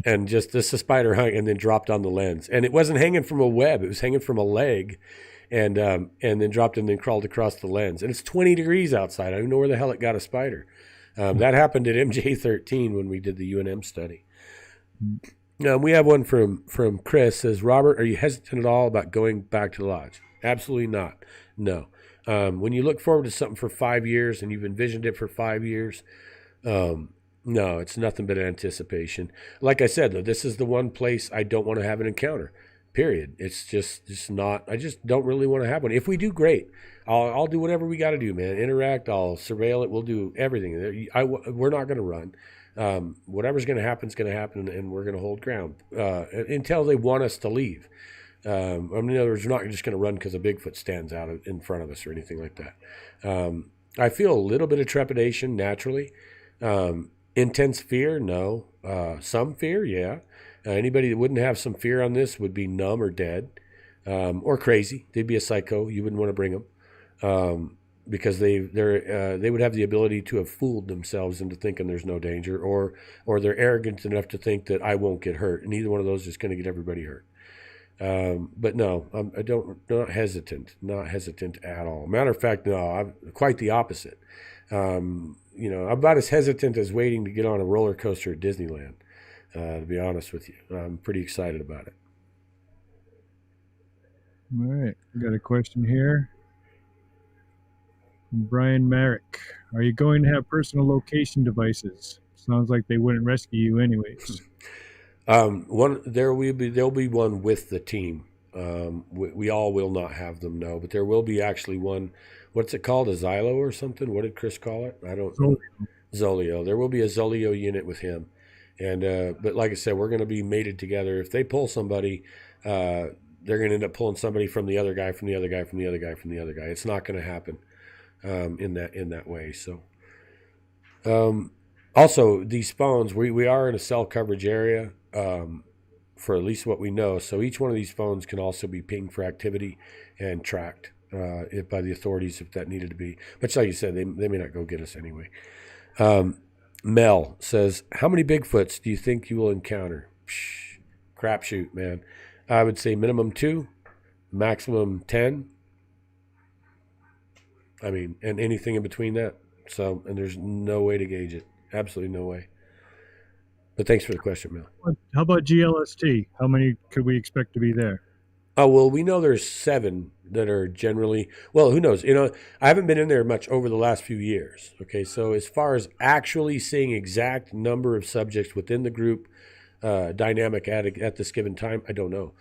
and just this spider hung and then dropped on the lens, and it wasn't hanging from a web; it was hanging from a leg, and then dropped and then crawled across the lens. And it's 20 degrees outside. I don't know where the hell it got a spider. That happened at MJ13 when we did the UNM study. We have one from Chris. Says, Robert, are you hesitant at all about going back to the lodge? Absolutely not. No. When you look forward to something for 5 years and you've envisioned it for 5 years, no, it's nothing but anticipation. Like I said, though, this is the one place I don't want to have an encounter, period. It's just not, I just don't really want to have one. If we do, great. I'll do whatever we got to do, man. Interact, I'll surveil it, we'll do everything. We're not going to run. Whatever's going to happen is going to happen, and we're going to hold ground until they want us to leave. I mean, in other words, we're not just going to run because a Bigfoot stands out in front of us or anything like that. I feel a little bit of trepidation naturally. Intense fear, no. Some fear, yeah. Anybody that wouldn't have some fear on this would be numb or dead, or crazy. They'd be a psycho. You wouldn't want to bring them because they would have the ability to have fooled themselves into thinking there's no danger, or they're arrogant enough to think that I won't get hurt. And either one of those is going to get everybody hurt. But no, I don't not hesitant at all. Matter of fact, no, I'm quite the opposite. I'm about as hesitant as waiting to get on a roller coaster at Disneyland. To be honest with you, I'm pretty excited about it. All right. I got a question here from Brian Merrick. Are you going to have personal location devices? Sounds like they wouldn't rescue you anyways. One there'll be one with the team. We all will not have them, no, but there will be actually one. What's it called? A Xylo or something? What did Chris call it? I don't So, know. Zolio. There will be a Zolio unit with him, and but like I said, we're going to be mated together. If they pull somebody, they're going to end up pulling somebody from the other guy, from the other guy, from the other guy, from the other guy. It's not going to happen in that way. So. Also, these phones, we are in a cell coverage area for at least what we know. So each one of these phones can also be pinged for activity and tracked by the authorities if that needed to be. But like you said, they may not go get us anyway. Mel says, how many Bigfoots do you think you will encounter? Psh, crapshoot, man. I would say minimum 2, maximum 10. I mean, and anything in between that. So, and there's no way to gauge it. Absolutely no way. But thanks for the question, Mel. how about GLST? How many could we expect to be there? Oh, well, we know there's 7 that are generally, well, who knows? I haven't been in there much over the last few years. Okay, so as far as actually seeing exact number of subjects within the group dynamic at this given time, I don't know.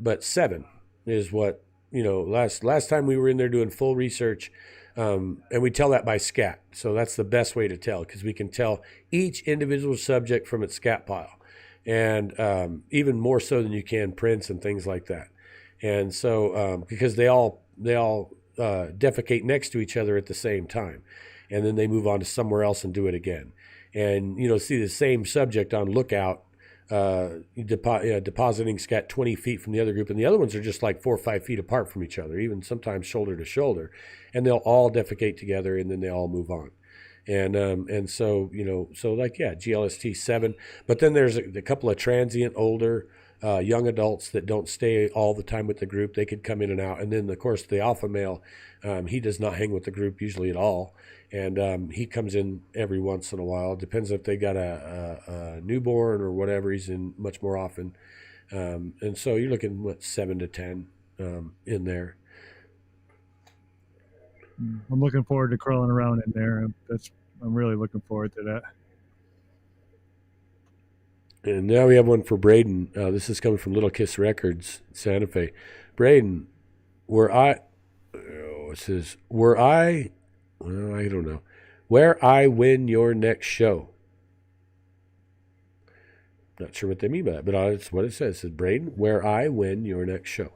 But 7 is what, last time we were in there doing full research, and we tell that by scat. So that's the best way to tell because we can tell each individual subject from its scat pile, and even more so than you can prints and things like that. And so because they all defecate next to each other at the same time, and then they move on to somewhere else and do it again, and see the same subject on lookout depositing scat 20 feet from the other group, and the other ones are just like 4 or 5 feet apart from each other, even sometimes shoulder to shoulder, and they'll all defecate together, and then they all move on. And so so like GLST 7, but then there's a couple of transient older young adults that don't stay all the time with the group. They could come in and out, and then of course the alpha male, he does not hang with the group usually at all, and he comes in every once in a while. Depends if they got a newborn or whatever. He's in much more often, and so you're looking 7 to 10 in there. I'm looking forward to crawling around in there. I'm really looking forward to that. And now we have one for Braden. This is coming from Little Kiss Records, Santa Fe. Braden, were I? Oh, it says, were I? Well, I don't know. Where I win your next show. Not sure what they mean by that, but it's what it says. It says, Braden, where I win your next show.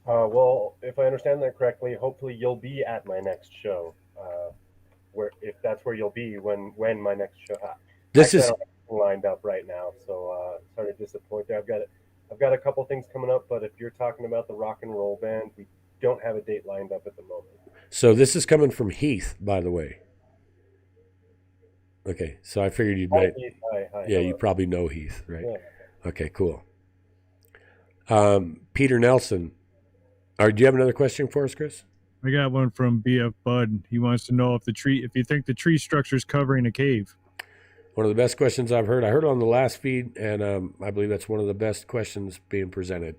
Well, if I understand that correctly, hopefully you'll be at my next show. Where if that's where you'll be when my next show. This Actually, I is don't have anything lined up right now, so sorry to disappoint you. I've got a couple things coming up, but if you're talking about the rock and roll band, we don't have a date lined up at the moment. so. This is coming from Heath, by the way. Okay, so I figured you Hi, might. Keith. Hi. Yeah, Hello. you probably know Heath, right? Yeah. Okay, cool. Peter Nelson. Do you have another question for us, Chris? I got one from BF Bud. He wants to know if you think the tree structure is covering a cave. One of the best questions I've heard. I heard it on the last feed, and I believe that's one of the best questions being presented.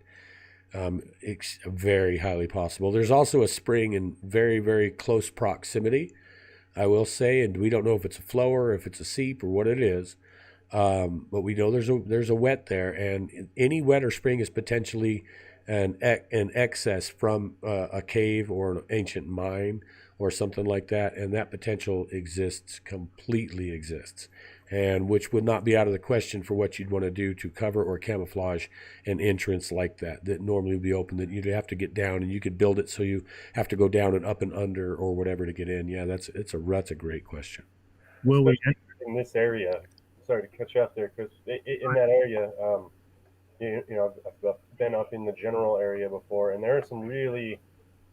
It's very highly possible. There's also a spring in very, very close proximity, I will say, and we don't know if it's a flower, if it's a seep, or what it is. But we know there's a wet there, and any wet or spring is potentially an excess from a cave or an ancient mine or something like that, and that potential completely exists, and which would not be out of the question for what you'd want to do to cover or camouflage an entrance like that normally would be open, that you'd have to get down, and you could build it so you have to go down and up and under or whatever to get in. Yeah, that's a great question. Will we? Especially in this area. Sorry to cut you off there, Chris. In that area, I've been up in the general area before, and there are some really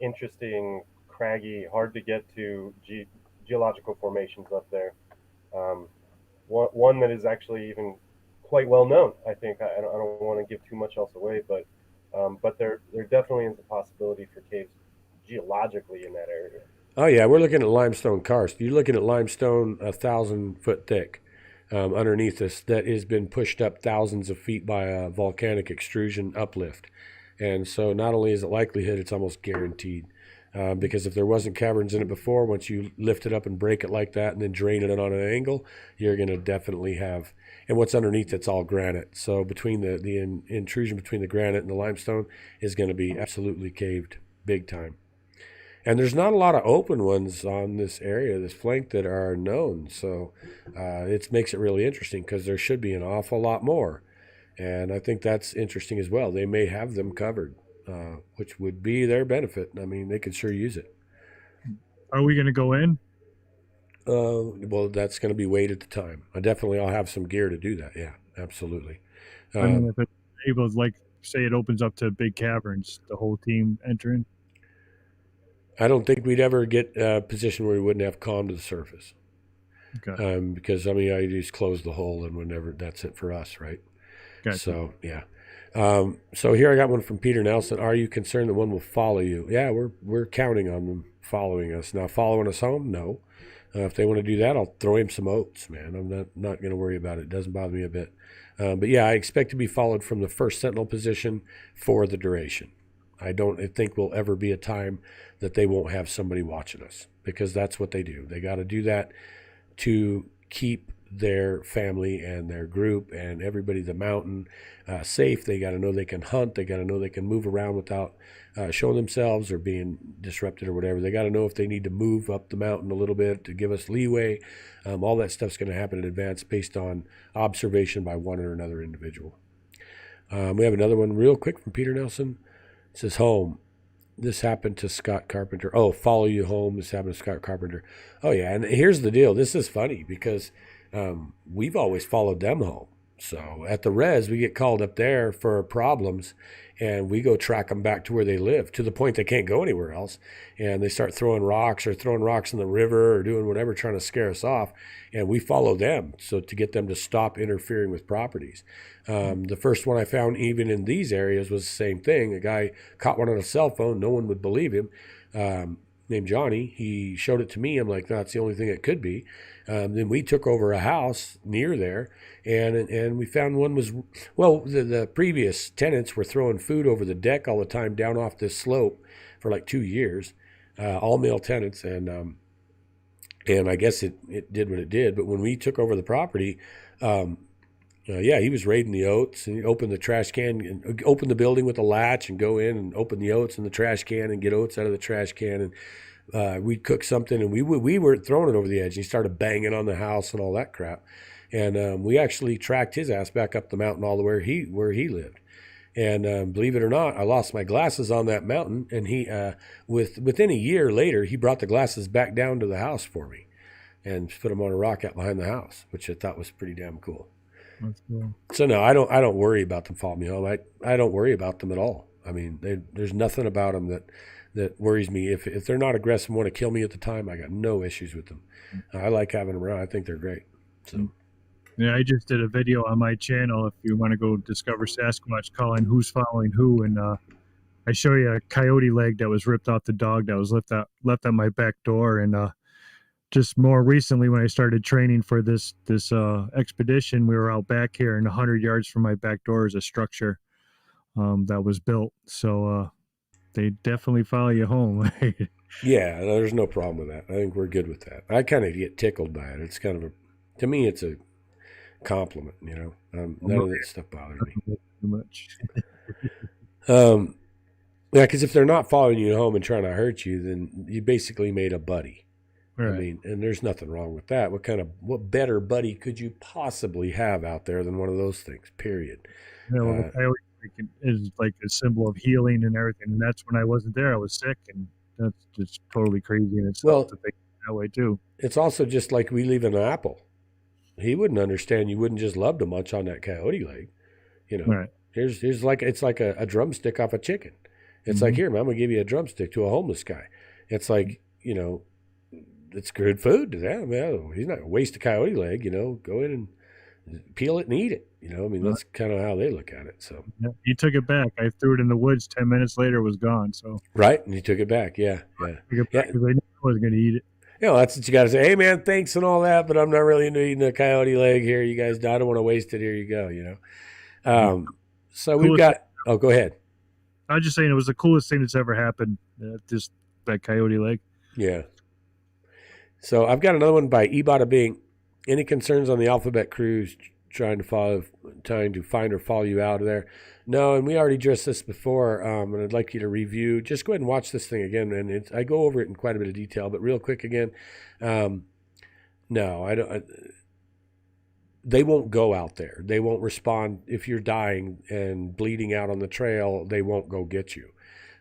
interesting, craggy, hard to get to geological formations up there. Um, one that is actually even quite well known. I think I don't want to give too much else away, but But there definitely is a possibility for caves geologically in that area. Oh yeah, we're looking at limestone karst. You're looking at limestone 1,000 foot thick underneath us that has been pushed up thousands of feet by a volcanic extrusion uplift. And so not only is it likelihood, it's almost guaranteed. Because if there wasn't caverns in it before, once you lift it up and break it like that and then drain it on an angle, you're going to definitely have. And what's underneath it's all granite. So between the intrusion between the granite and the limestone is going to be absolutely caved big time. And there's not a lot of open ones on this area, this flank, that are known. So it makes it really interesting because there should be an awful lot more. And I think that's interesting as well. They may have them covered, which would be their benefit. I mean, they could sure use it. Are we going to go in? Well, that's going to be weighed at the time. I'll have some gear to do that. Yeah, absolutely. I mean, if it's able, like, say it opens up to big caverns, the whole team entering. I don't think we'd ever get a position where we wouldn't have comm to the surface. Okay. Because, I mean, I just close the hole and whenever that's it for us, right? Gotcha. So, yeah. So here I got one from Peter Nelson. Are you concerned that one will follow you? Yeah, we're counting on them following us. Now, following us home? No. If they want to do that, I'll throw him some oats, man. I'm not going to worry about it. It doesn't bother me a bit. But yeah, I expect to be followed from the first sentinel position for the duration. I don't think will ever be a time that they won't have somebody watching us, because that's what they do. They got to do that to keep their family and their group and everybody the mountain safe. They got to know they can hunt. They got to know they can move around without showing themselves or being disrupted or whatever. They got to know if they need to move up the mountain a little bit to give us leeway. All that stuff's going to happen in advance based on observation by one or another individual. We have another one real quick from Peter Nelson. It says, home. This happened to Scott Carpenter. Oh, follow you home. This happened to Scott Carpenter. Oh, yeah. And here's the deal. This is funny because we've always followed them home. So at the res, we get called up there for problems, and we go track them back to where they live, to the point they can't go anywhere else. And they start throwing rocks in the river or doing whatever, trying to scare us off. And we follow them so to get them to stop interfering with properties. The first one I found, even in these areas, was the same thing. A guy caught one on a cell phone. No one would believe him. Named Johnny. He showed it to me. I'm like, that's the only thing it could be. Then we took over a house near there, and we found one was, well, the previous tenants were throwing food over the deck all the time down off this slope for like 2 years, all male tenants, and I guess it did what it did. But when we took over the property, yeah, he was raiding the oats, and he opened the trash can and opened the building with a latch and go in and open the oats in the trash can and get oats out of the trash can. And we'd cook something, and we weren't throwing it over the edge. He started banging on the house and all that crap. And we actually tracked his ass back up the mountain all the way where he lived. And believe it or not, I lost my glasses on that mountain. And he, within a year later, he brought the glasses back down to the house for me and put them on a rock out behind the house, which I thought was pretty damn cool. That's cool. So no, I don't worry about them following me home. I don't worry about them at all. I mean, there's nothing about them that worries me. If they're not aggressive and want to kill me at the time, I got no issues with them. I like having them around. I think they're great. So. Yeah, I just did a video on my channel. If you want to go discover Sasquatch, calling who's following who, and I show you a coyote leg that was ripped off the dog that was left at my back door. And just more recently, when I started training for this expedition, we were out back here, and 100 yards from my back door is a structure that was built. So they definitely follow you home. Yeah, there's no problem with that. I think we're good with that. I kind of get tickled by it. It's kind of to me, it's a compliment, you know. None of that stuff bothers me too much. Yeah, because if they're not following you home and trying to hurt you, then you basically made a buddy. Right. I mean, and there's nothing wrong with that. What better buddy could you possibly have out there than one of those things? Period. Yeah, well, the coyote is like a symbol of healing and everything. And that's when I wasn't there. I was sick, and that's just totally crazy in itself to think that way too. It's also just like we leave an apple. He wouldn't understand. You wouldn't just love to munch on that coyote leg, you know. Right. Here's like it's like a drumstick off a chicken. It's like, here, man, I'm gonna give you a drumstick to a homeless guy. It's like, you know, it's good food to them. Man, he's not gonna waste a coyote leg, you know. Go in peel it and eat it. You know, I mean, that's kind of how they look at it. So, Yeah, he took it back. I threw it in the woods. 10 minutes later, it was gone. So right. And you took it back. Yeah. I Yeah. took it back Yeah. because I knew I was going to eat it. You know, that's what you got to say. Hey, man, thanks and all that, but I'm not really into eating a coyote leg here. You guys, I don't want to waste it. Here you go, you know. So we've Coolest thing. got, oh, go ahead. I was just saying it was the coolest thing that's ever happened. Just that coyote leg. Yeah. So I've got another one by Ebada Bing. Any concerns on the Alphabet Cruise trying to find or follow you out of there? No, and we already addressed this before, and I'd like you to review. Just go ahead and watch this thing again, and I go over it in quite a bit of detail, but real quick again. No, I don't. They won't go out there. They won't respond if you're dying and bleeding out on the trail. They won't go get you.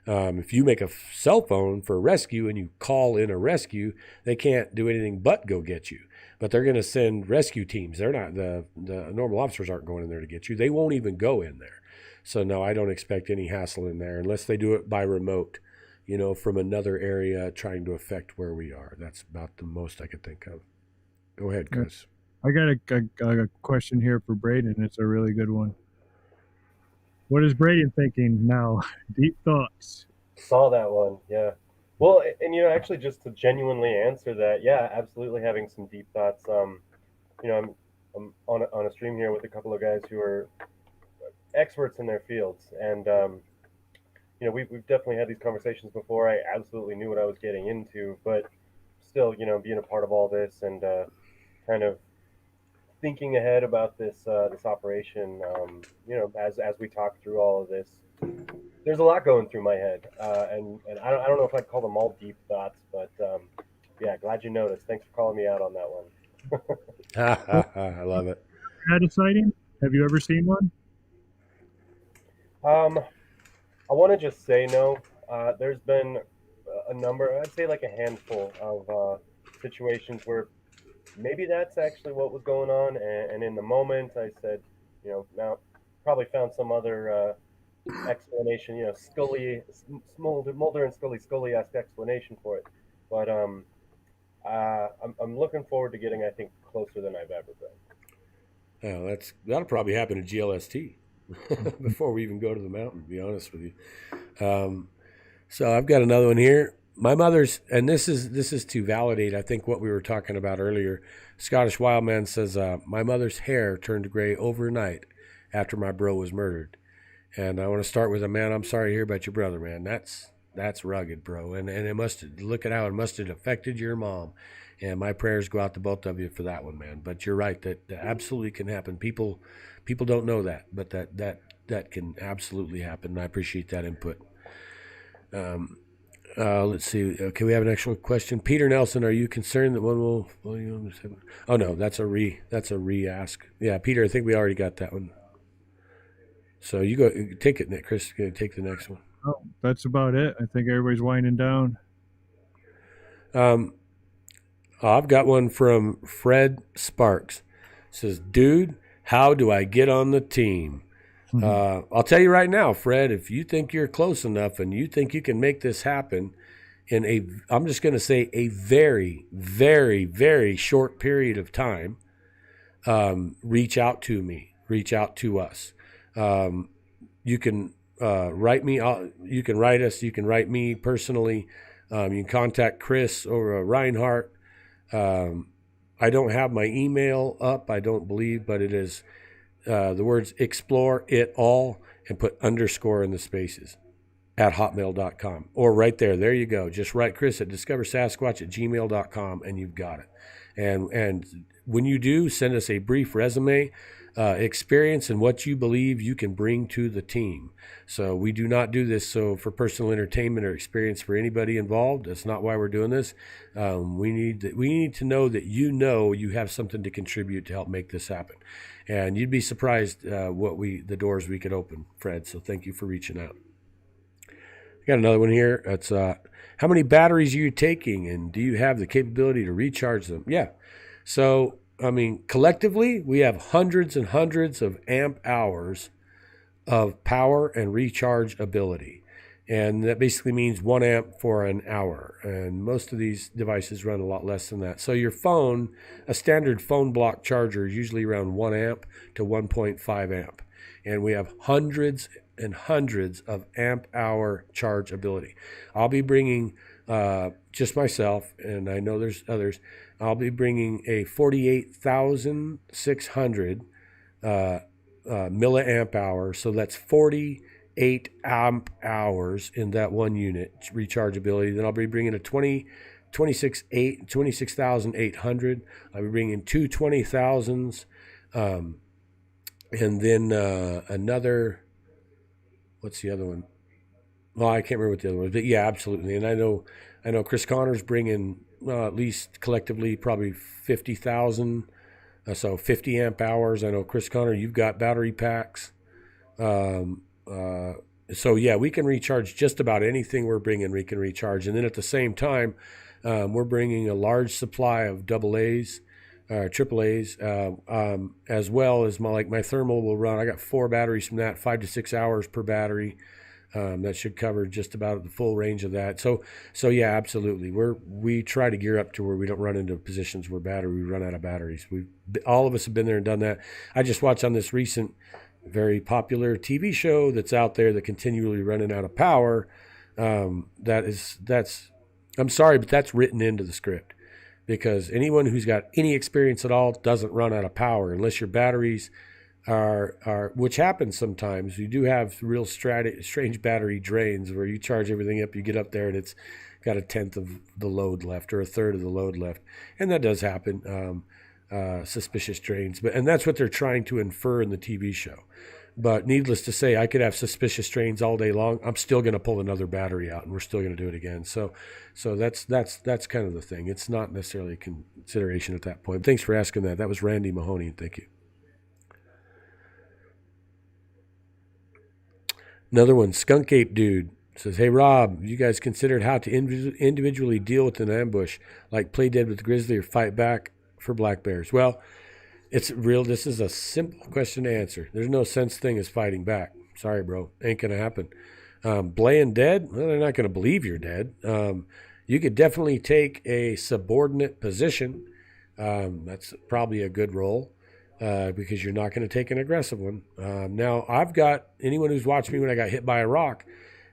If you make a cell phone for a rescue and you call in a rescue, they can't do anything but go get you. But they're going to send rescue teams. They're not the normal officers aren't going in there to get you. They won't even go in there. So no, I don't expect any hassle in there unless they do it by remote, you know, from another area trying to affect where we are. That's about the most I could think of. Go ahead, Chris. I got a question here for Braden. It's a really good one. What is Braden thinking now? Deep thoughts. Saw that one, yeah. Well, and you know, actually, just to genuinely answer that, yeah, absolutely having some deep thoughts. You know, I'm on a stream here with a couple of guys who are experts in their fields, and you know, we've definitely had these conversations before. I absolutely knew what I was getting into, but still, you know, being a part of all this and kind of thinking ahead about this operation, you know, as we talk through all of this, there's a lot going through my head, and I don't know if I'd call them all deep thoughts, but yeah, glad you noticed. Thanks for calling me out on that one. I love it. Had a sighting? Have you ever seen one? I want to just say no. There's been a number, I'd say like a handful of situations where maybe that's actually what was going on, and in the moment I said, you know, now probably found some other explanation, you know, Mulder and Scully-esque explanation for it. But I'm looking forward to getting, I think, closer than I've ever been. Oh, that'll probably happen at GLST before we even go to the mountain, to be honest with you. So I've got another one here. My mother's, and this is to validate, I think, what we were talking about earlier. Scottish Wildman says, my mother's hair turned gray overnight after my bro was murdered. And I want to start with man, I'm sorry to hear about your brother, man. That's rugged, bro. And it look at how it must have affected your mom. And my prayers go out to both of you for that one, man. But you're right, that absolutely can happen. People don't know that, but that can absolutely happen. And I appreciate that input. Let's see. Okay, we have an actual question. Peter Nelson, are you concerned that one will? Oh no, that's a re-ask. Yeah, Peter, I think we already got that one. So you go take it, Nick. Chris, take the next one. Oh, that's about it. I think everybody's winding down. I've got one from Fred Sparks. It says, dude, how do I get on the team? I'll tell you right now, Fred, if you think you're close enough and you think you can make this happen in I'm just going to say a very, very, very short period of time, reach out to me, reach out to us. You can write me, you can write us, you can write me personally. You can contact Chris or Reinhardt. I don't have my email up, I don't believe, but it is the words explore it all and put underscore in the spaces at hotmail.com or right there you go. Just write Chris at discoversasquatch@gmail.com and you've got it. And when you do, send us a brief resume, experience, and what you believe you can bring to the team. So we do not do this for personal entertainment or experience for anybody involved. That's not why we're doing this. We need to know that you have something to contribute to help make this happen. And you'd be surprised the doors we could open, Fred. So thank you for reaching out. I got another one here. It's how many batteries are you taking, and do you have the capability to recharge them? Yeah. So I mean, collectively, we have hundreds and hundreds of amp hours of power and recharge ability. And that basically means 1 amp for an hour. And most of these devices run a lot less than that. So your phone, a standard phone block charger is usually around 1 amp to 1.5 amp. And we have hundreds and hundreds of amp hour charge ability. I'll be bringing, just myself, and I know there's others, I'll be bringing a 48,600 milliamp hour. So that's 48 amp hours in that one unit rechargeability. Then I'll be bringing a 26,800. I'll be bringing two 20,000s. And then another, what's the other one? Well, I can't remember what the other one was, but yeah, absolutely. And I know Chris Connor's bringing at least collectively probably 50,000, so 50 amp hours. I know Chris Connor, you've got battery packs. So yeah, we can recharge just about anything we're bringing. We can recharge, and then at the same time, we're bringing a large supply of AA's. AAA's, as well as my thermal will run. I got 4 batteries from that, 5 to 6 hours per battery. That should cover just about the full range of that. So yeah, absolutely. We try to gear up to where we don't run into positions where we run out of batteries. All of us have been there and done that. I just watched on this recent, very popular TV show that's out there that continually running out of power. I'm sorry, but that's written into the script. Because anyone who's got any experience at all doesn't run out of power unless your batteries are which happens sometimes. You do have real strange battery drains where you charge everything up, you get up there and it's got a tenth of the load left or a third of the load left. And that does happen, suspicious drains. And that's what they're trying to infer in the TV show. But needless to say, I could have suspicious drains all day long. I'm still going to pull another battery out, and we're still going to do it again. So that's kind of the thing. It's not necessarily a consideration at that point. Thanks for asking that. That was Randy Mahoney. Thank you. Another one, Skunk Ape Dude says, "Hey Rob, you guys considered how to individually deal with an ambush, like play dead with grizzly or fight back for black bears?" Well, this is a simple question to answer. There's no such thing as fighting back. Sorry, bro. Ain't going to happen. Playing dead? Well, they're not going to believe you're dead. You could definitely take a subordinate position. That's probably a good role because you're not going to take an aggressive one. Now, I've got anyone who's watched me when I got hit by a rock,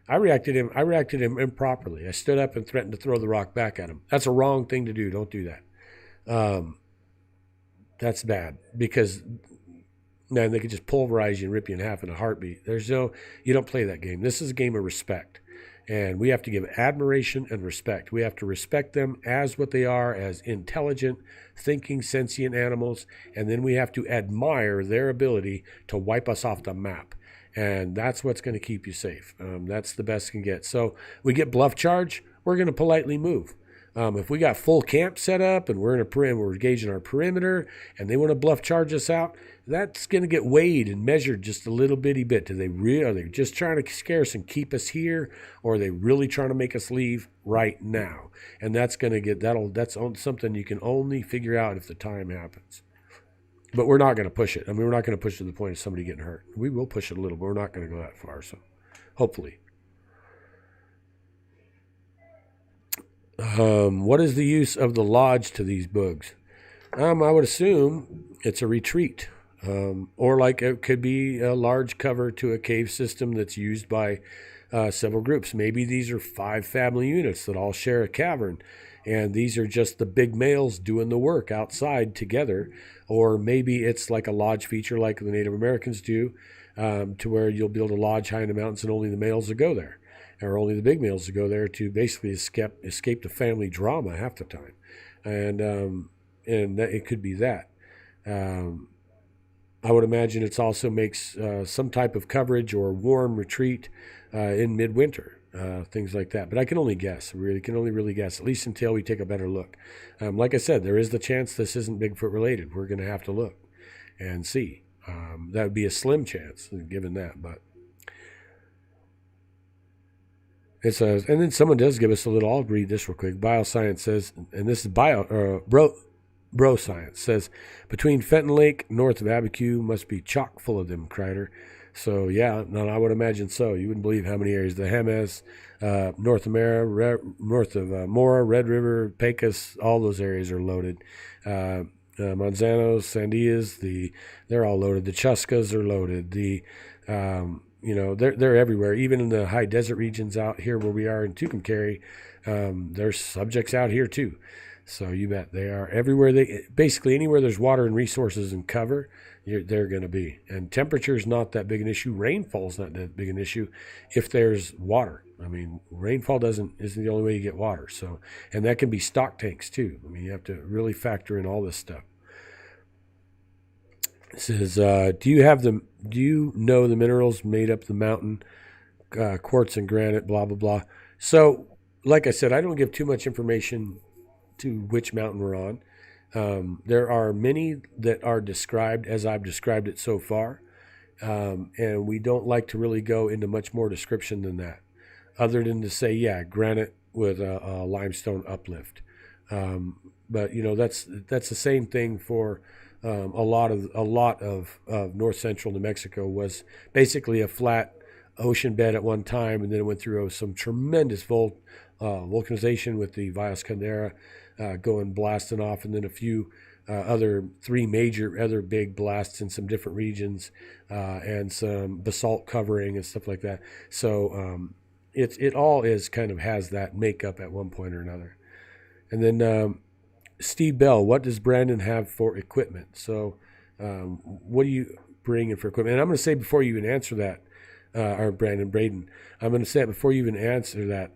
I reacted him improperly. I stood up and threatened to throw the rock back at him. That's a wrong thing to do. Don't do that. That's bad because, man, they could just pulverize you and rip you in half in a heartbeat. You don't play that game. This is a game of respect. And we have to give admiration and respect. We have to respect them as what they are, as intelligent, thinking, sentient animals. And then we have to admire their ability to wipe us off the map. And that's what's going to keep you safe. That's the best you can get. So we get bluff charge, we're going to politely move. If we got full camp set up and we're engaging our perimeter and they want to bluff charge us out, that's going to get weighed and measured just a little bitty bit. Are they just trying to scare us and keep us here, or are they really trying to make us leave right now? And that's something you can only figure out if the time happens. But we're not going to push it. I mean, we're not going to push it to the point of somebody getting hurt. We will push it a little, but we're not going to go that far. So hopefully. What is the use of the lodge to these bugs? I would assume it's a retreat, or like it could be a large cover to a cave system that's used by several groups. Maybe these are 5 family units that all share a cavern, and these are just the big males doing the work outside together. Or maybe it's like a lodge feature like the Native Americans do, to where you'll build a lodge high in the mountains and only the males will go there. Or only the big males to go there to basically escape the family drama half the time, and that it could be that. I would imagine it also makes some type of coverage or warm retreat in midwinter, things like that. But I can only guess. Really, can only really guess, at least until we take a better look. Like I said, there is the chance this isn't Bigfoot related. We're going to have to look and see. That would be a slim chance, given that, but. And then someone does give us a little. I'll read this real quick. Bioscience says, and this is Bro Science says, between Fenton Lake, north of Abiquiu, must be chock full of them, Kreider. So yeah, no, I would imagine so. You wouldn't believe how many areas: the Jemez, North America, north of Mora, Red River, Pecos, all those areas are loaded. Manzanos, Sandias, they're all loaded. The Chuscas are loaded. They're everywhere. Even in the high desert regions out here where we are in Tucumcari, there's subjects out here too. So you bet they are everywhere. They basically anywhere there's water and resources and cover, they're going to be. And temperature is not that big an issue. Rainfall is not that big an issue if there's water. I mean, rainfall isn't the only way you get water. So, and that can be stock tanks too. I mean, you have to really factor in all this stuff. It says, do you know the minerals made up the mountain, quartz and granite, blah blah blah. So, like I said, I don't give too much information to which mountain we're on. There are many that are described as I've described it so far, and we don't like to really go into much more description than that, other than to say, yeah, granite with a limestone uplift. But that's the same thing for a lot of north central New Mexico was basically a flat ocean bed at one time, and then it went through some tremendous vulcanization with the Valles Caldera going blasting off, and then a few three major other big blasts in some different regions, and some basalt covering and stuff like that. So it all is kind of has that makeup at one point or another. And then Steve Bell, what does Brandon have for equipment? So what are you bringing for equipment? And I'm going to say before you even answer that, or Braden, I'm going to say it before you even answer that.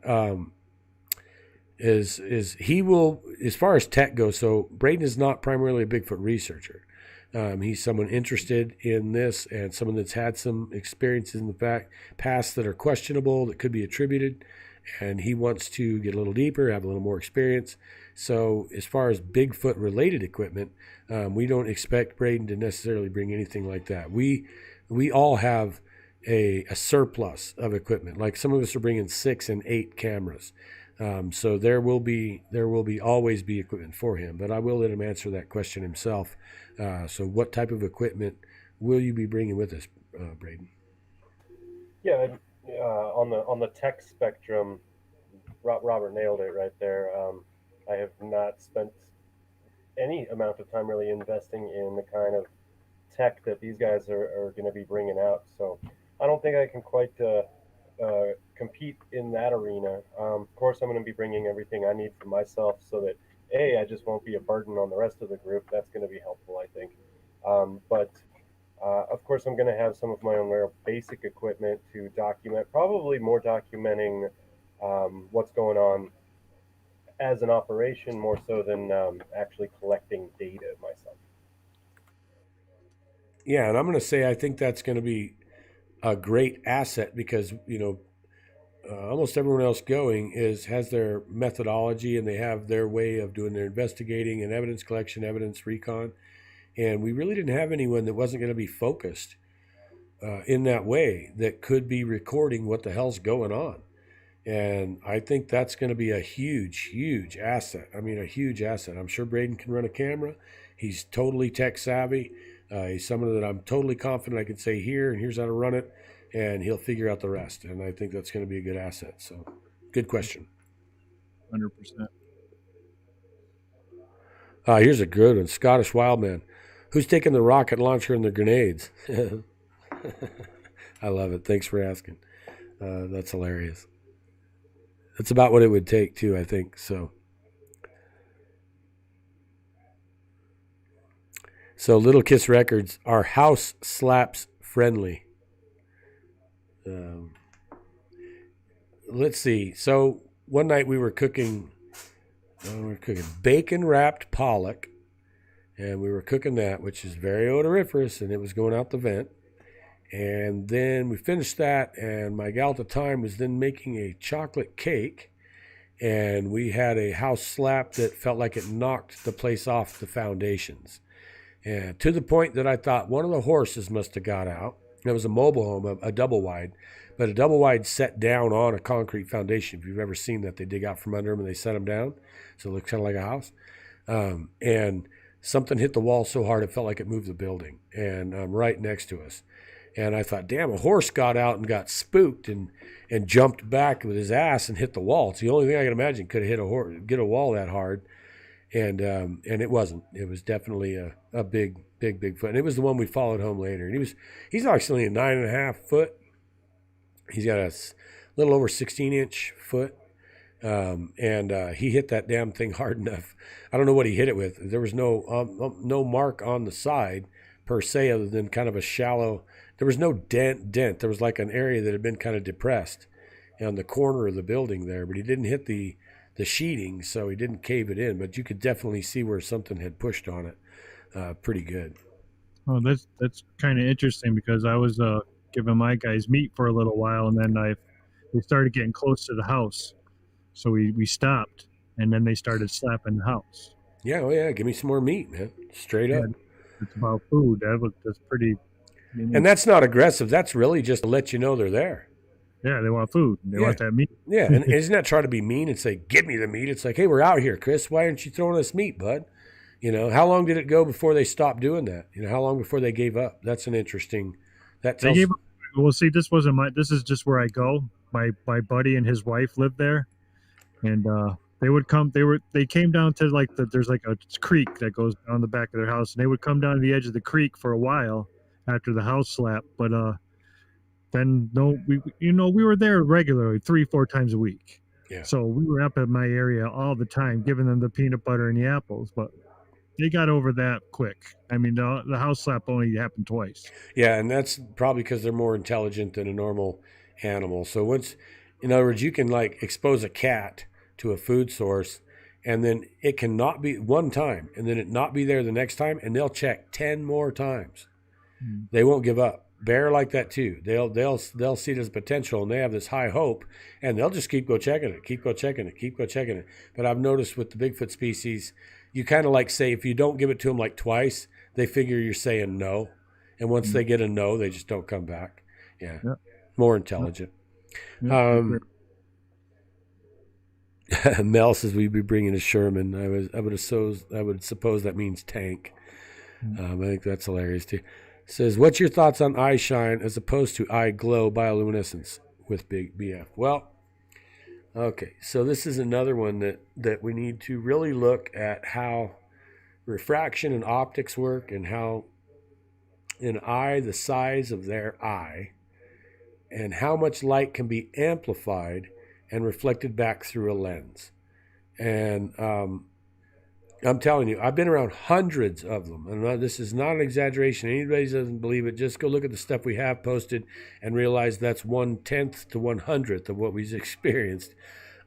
Is he will, as far as tech goes, so Braden is not primarily a Bigfoot researcher. He's someone interested in this and someone that's had some experiences in the past that are questionable, that could be attributed, and he wants to get a little deeper, have a little more experience. So as far as Bigfoot related equipment, we don't expect Braden to necessarily bring anything like that. We all have a surplus of equipment. Like some of us are bringing 6 and 8 cameras. So there will always be equipment for him, but I will let him answer that question himself. So what type of equipment will you be bringing with us, Braden? Yeah, on the tech spectrum, Robert nailed it right there. I have not spent any amount of time really investing in the kind of tech that these guys are going to be bringing out. So I don't think I can quite compete in that arena. Of course, I'm going to be bringing everything I need for myself so that I just won't be a burden on the rest of the group. That's going to be helpful, I think. But of course, I'm going to have some of my own real basic equipment to document, probably more documenting what's going on as an operation more so than actually collecting data myself. Yeah, and I'm going to say I think that's going to be a great asset because almost everyone else going has their methodology and they have their way of doing their investigating and evidence collection, evidence recon, and we really didn't have anyone that wasn't going to be focused in that way that could be recording what the hell's going on. And I think that's going to be a huge, huge asset. I mean, a huge asset. I'm sure Braden can run a camera. He's totally tech savvy. He's someone that I'm totally confident I can say here and here's how to run it, and he'll figure out the rest. And I think that's going to be a good asset. So, good question. 100%. Here's a good one. Scottish Wildman. Who's taking the rocket launcher and the grenades? I love it. Thanks for asking. That's hilarious. That's about what it would take, too, I think. So Little Kiss Records, are house slaps friendly? Let's see. So one night we were cooking bacon wrapped pollock, and we were cooking that, which is very odoriferous, and it was going out the vent. And then we finished that, and my gal at the time was then making a chocolate cake, and we had a house slap that felt like it knocked the place off the foundations. And to the point that I thought one of the horses must have got out. It was a mobile home, a double wide, but a double wide set down on a concrete foundation. If you've ever seen that, they dig out from under them and they set them down. So it looks kind of like a house. And something hit the wall so hard it felt like it moved the building, and right next to us. And I thought, damn, a horse got out and got spooked and jumped back with his ass and hit the wall. It's the only thing I can imagine could have hit a horse, get a wall that hard. And it wasn't. It was definitely a big Bigfoot. And it was the one we followed home later. And he's actually a 9.5 foot. He's got a little over 16-inch foot. He hit that damn thing hard enough. I don't know what he hit it with. There was no mark on the side per se, other than kind of a shallow. There was no dent. There was like an area that had been kind of depressed on the corner of the building there, but he didn't hit the sheeting, so he didn't cave it in. But you could definitely see where something had pushed on it. Pretty good. Oh, that's kind of interesting, because I was giving my guys meat for a little while, and then they started getting close to the house, so we stopped, and then they started slapping the house. Yeah, oh yeah, give me some more meat, man. Straight up. It's about food. That's pretty. And that's not aggressive. That's really just to let you know they're there. Yeah, they want food. They want that meat. Yeah, and isn't that trying to be mean and say, give me the meat? It's like, hey, we're out here, Chris. Why aren't you throwing us meat, bud? How long did it go before they stopped doing that? How long before they gave up? That's an interesting. That tells. They gave up. Well, see, this wasn't my. This is just where I go. My buddy and his wife lived there, and they would come. They came down to there's like a creek that goes down the back of their house, and they would come down to the edge of the creek for a while after the house slap. But then we were there regularly 3-4 times a week. Yeah. So we were up at my area all the time, giving them the peanut butter and the apples, but they got over that quick. I mean, the house slap only happened twice. Yeah, and that's probably because they're more intelligent than a normal animal. So in other words, you can expose a cat to a food source, and then it can not be one time, and then it not be there the next time, and they'll check 10 more times. They won't give up. Bear like that too. They'll see it as potential, and they have this high hope, and they'll just keep checking it. But I've noticed with the Bigfoot species, you kind of say, if you don't give it to them twice, they figure you're saying no, and once they get a no, they just don't come back. Yeah, more intelligent. Mel says we'd be bringing a Sherman. I would suppose that means tank. I think that's hilarious too. Says, what's your thoughts on eye shine as opposed to eye glow bioluminescence with Big BF? Well, okay, so this is another one that we need to really look at how refraction and optics work, and how an eye, the size of their eye, and how much light can be amplified and reflected back through a lens. And I'm telling you, I've been around hundreds of them, and this is not an exaggeration. Anybody doesn't believe it, just go look at the stuff we have posted and realize that's 1/10 to 1/100th of what we've experienced,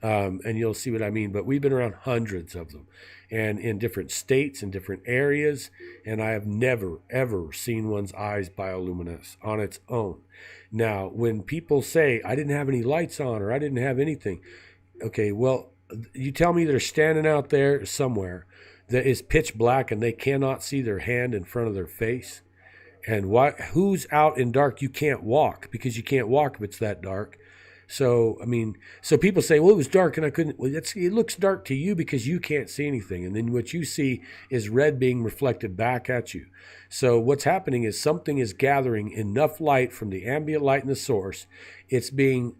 and you'll see what I mean. But we've been around hundreds of them, and in different states and different areas, and I have never, ever seen one's eyes bioluminesce on its own. Now, when people say, I didn't have any lights on, or I didn't have anything, okay, well, you tell me they're standing out there somewhere that is pitch black and they cannot see their hand in front of their face. And who's out in dark? You can't walk, because you can't walk if it's that dark. So, so people say, well, it was dark and I couldn't. Well, it looks dark to you because you can't see anything. And then what you see is red being reflected back at you. So what's happening is something is gathering enough light from the ambient light in the source. It's being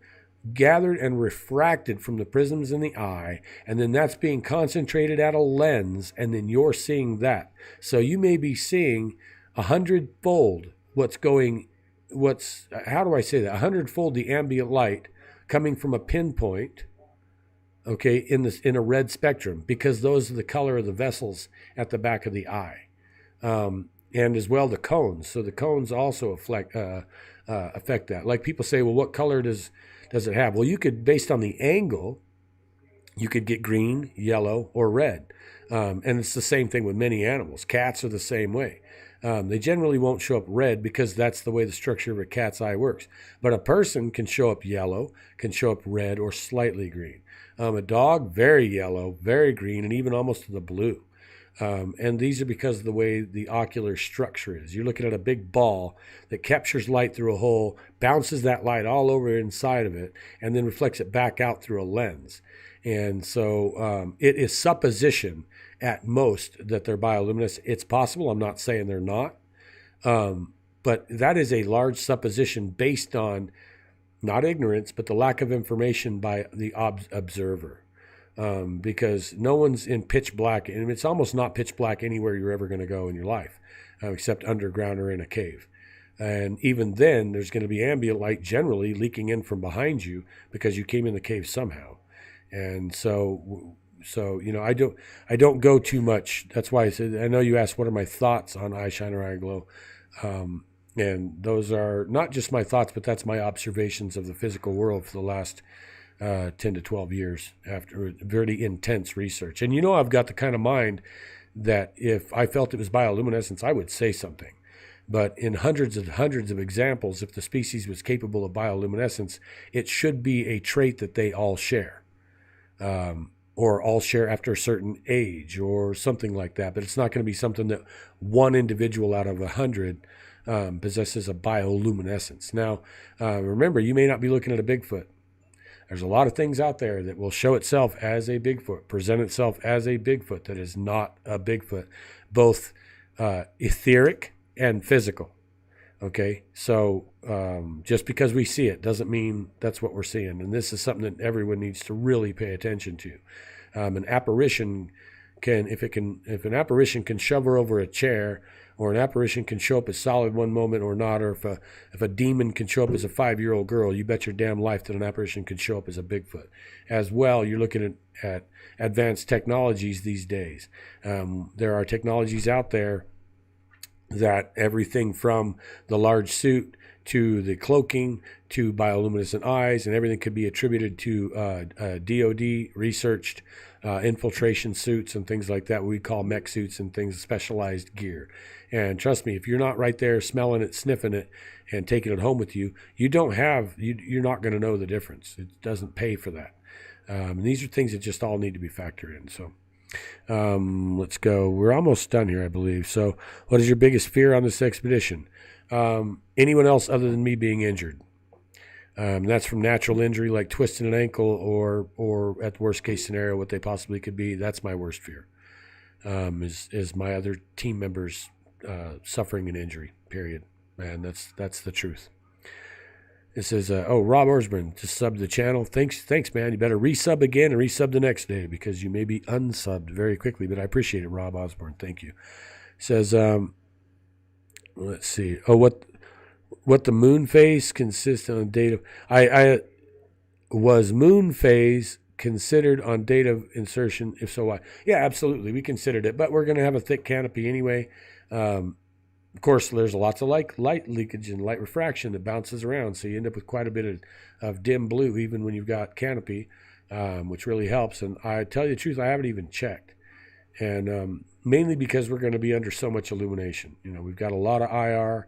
gathered and refracted from the prisms in the eye, and then that's being concentrated at a lens, and then you're seeing that. So you may be seeing 100-fold how do I say that? 100-fold the ambient light coming from a pinpoint, okay, in a red spectrum, because those are the color of the vessels at the back of the eye, and as well the cones. So the cones also affect that. Like people say, well, what color does it have? Well, you could, based on the angle, you could get green, yellow, or red. And it's the same thing with many animals. Cats are the same way. They generally won't show up red because that's the way the structure of a cat's eye works. But a person can show up yellow, can show up red, or slightly green. A dog, very yellow, very green, and even almost to the blue. And these are because of the way the ocular structure is. You're looking at a big ball that captures light through a hole, bounces that light all over inside of it, and then reflects it back out through a lens. And so it is supposition at most that they're bioluminescent. It's possible. I'm not saying they're not. But that is a large supposition based on not ignorance, but the lack of information by the observer. Because no one's in pitch black, and it's almost not pitch black anywhere you're ever going to go in your life, except underground or in a cave. And even then, there's going to be ambient light generally leaking in from behind you because you came in the cave somehow. And so I don't go too much. That's why I said, I know you asked what are my thoughts on eye shine or eye glow. And those are not just my thoughts, but that's my observations of the physical world for the last 10 to 12 years after very intense research. And I've got the kind of mind that if I felt it was bioluminescence, I would say something. But in hundreds and hundreds of examples, if the species was capable of bioluminescence, it should be a trait that they all share. Or all share after a certain age or something like that. But it's not going to be something that one individual out of 100 possesses a bioluminescence. Now, remember, you may not be looking at a Bigfoot. There's a lot of things out there that will show itself as a Bigfoot, present itself as a Bigfoot that is not a Bigfoot, both etheric and physical. Okay, so just because we see it doesn't mean that's what we're seeing. And this is something that everyone needs to really pay attention to. An apparition if an apparition can shove her over a chair, or an apparition can show up as solid one moment or not, or if a demon can show up as a 5-year-old girl, you bet your damn life that an apparition can show up as a Bigfoot. As well, you're looking at advanced technologies these days. There are technologies out there that everything from the large suit to the cloaking to bioluminescent eyes and everything could be attributed to DOD researched infiltration suits and things like that, what we call mech suits and things, specialized gear. And trust me, if you're not right there smelling it, sniffing it, and taking it home with you, you're not going to know the difference. It doesn't pay for that. And these are things that just all need to be factored in. So let's go. We're almost done here, I believe. So what is your biggest fear on this expedition? Anyone else other than me being injured. That's from natural injury like twisting an ankle or at the worst case scenario, what they possibly could be. That's my worst fear, is my other team members suffering an injury, period. Man, that's the truth. It says, Rob Orsburn just subbed the channel. Thanks, man. You better resub again and resub the next day because you may be unsubbed very quickly, but I appreciate it, Rob Osborne. Thank you. It says, let's see. What the moon phase consists on date of... Was moon phase considered on date of insertion? If so, why? Yeah, absolutely. We considered it, but we're going to have a thick canopy anyway. Of course, there's lots of light leakage and light refraction that bounces around, so you end up with quite a bit of dim blue even when you've got canopy, which really helps. And I tell you the truth, I haven't even checked. And mainly because we're going to be under so much illumination. We've got a lot of IR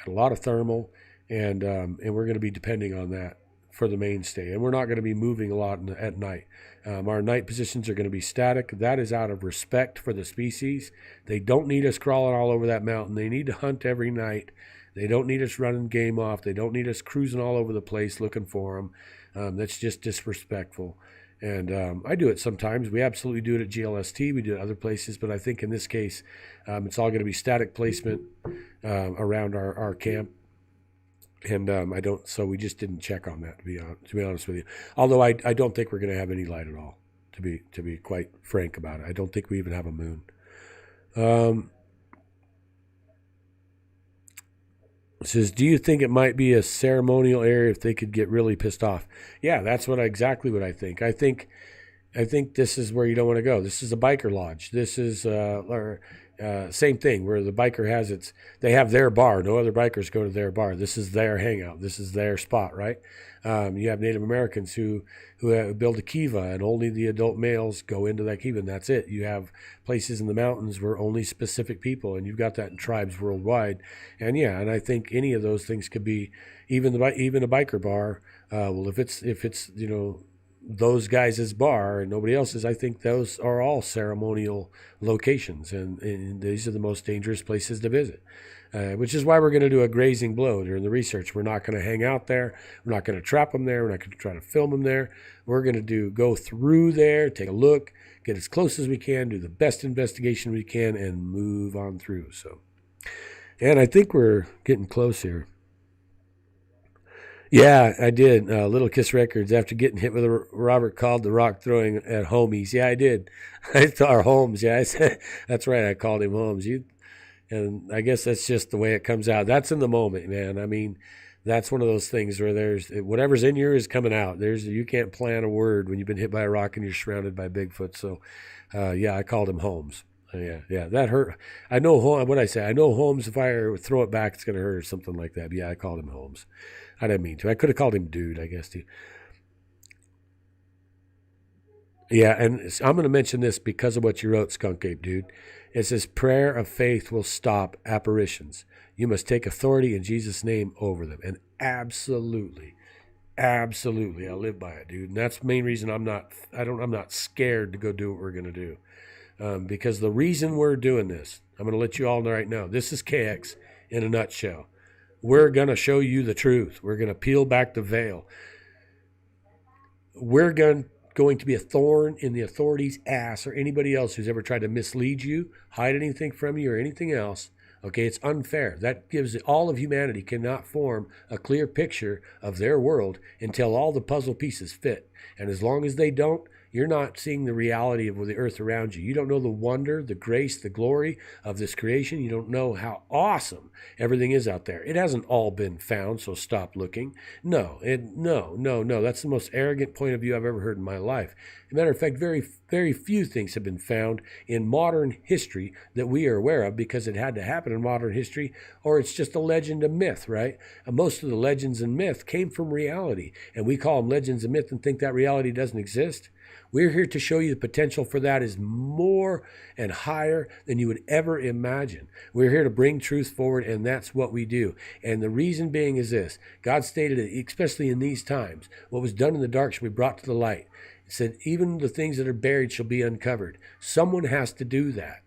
and a lot of thermal, and we're going to be depending on that for the mainstay. And we're not going to be moving a lot at night. Our night positions are going to be static. That is out of respect for the species. They don't need us crawling all over that mountain. They need to hunt every night. They don't need us running game off. They don't need us cruising all over the place looking for them. That's just disrespectful. And I do it sometimes. We absolutely do it at GLST. We do it other places. But I think in this case, it's all going to be static placement around our camp. And so we just didn't check on that, to be honest with you. Although I don't think we're going to have any light at all, to be quite frank about it. I don't think we even have a moon. It says, do you think it might be a ceremonial area if they could get really pissed off? Yeah, that's exactly what I think. I think this is where you don't want to go. This is a biker lodge. This is same thing where the biker they have their bar. No other bikers go to their bar. This is their hangout. This is their spot, right? You have Native Americans who build a kiva, and only the adult males go into that kiva, and that's it. You have places in the mountains where only specific people, and you've got that in tribes worldwide. And yeah, and I think any of those things could be even a biker bar. Well, if it's those guys' bar and nobody else's, I think those are all ceremonial locations, and these are the most dangerous places to visit, which is why we're going to do a grazing blow during the research. We're not going to hang out there. We're not going to trap them there. We're not going to try to film them there. We're going to go through there, take a look, get as close as we can, do the best investigation we can, and move on through. So And I think we're getting close here. Yeah, I did. Little Kiss Records after getting hit with a Robert called the rock throwing at homies. Yeah, I did. I thought Holmes. Yeah, I said that's right. I called him Holmes. And I guess that's just the way it comes out. That's in the moment, man. I mean, that's one of those things where there's whatever's in you is coming out. You can't plan a word when you've been hit by a rock and you're surrounded by Bigfoot. So, yeah, I called him Holmes. Yeah, that hurt. I know what I say. I know Holmes. If I throw it back, it's gonna hurt or something like that. But yeah, I called him Holmes. I didn't mean to. I could have called him Dude, I guess, too. Yeah, and I'm going to mention this because of what you wrote, Skunk Ape Dude. It says, prayer of faith will stop apparitions. You must take authority in Jesus' name over them. And absolutely, absolutely, I live by it, dude. And that's the main reason I'm not scared to go do what we're going to do. Because the reason we're doing this, I'm going to let you all know right now, this is KX in a nutshell. We're going to show you the truth. We're going to peel back the veil. We're going to be a thorn in the authorities' ass or anybody else who's ever tried to mislead you, hide anything from you, or anything else. Okay, it's unfair. That gives all of humanity cannot form a clear picture of their world until all the puzzle pieces fit. And as long as they don't, you're not seeing the reality of the earth around you. You don't know the wonder, the grace, the glory of this creation. You don't know how awesome everything is out there. It hasn't all been found, so stop looking. No. That's the most arrogant point of view I've ever heard in my life. As a matter of fact, very, very few things have been found in modern history that we are aware of because it had to happen in modern history, or it's just a legend, a myth, right? And most of the legends and myth came from reality, and we call them legends and myth and think that reality doesn't exist. We're here to show you the potential for that is more and higher than you would ever imagine. We're here to bring truth forward, and that's what we do. And the reason being is this. God stated, especially in these times, what was done in the dark shall be brought to the light. It said, even the things that are buried shall be uncovered. Someone has to do that.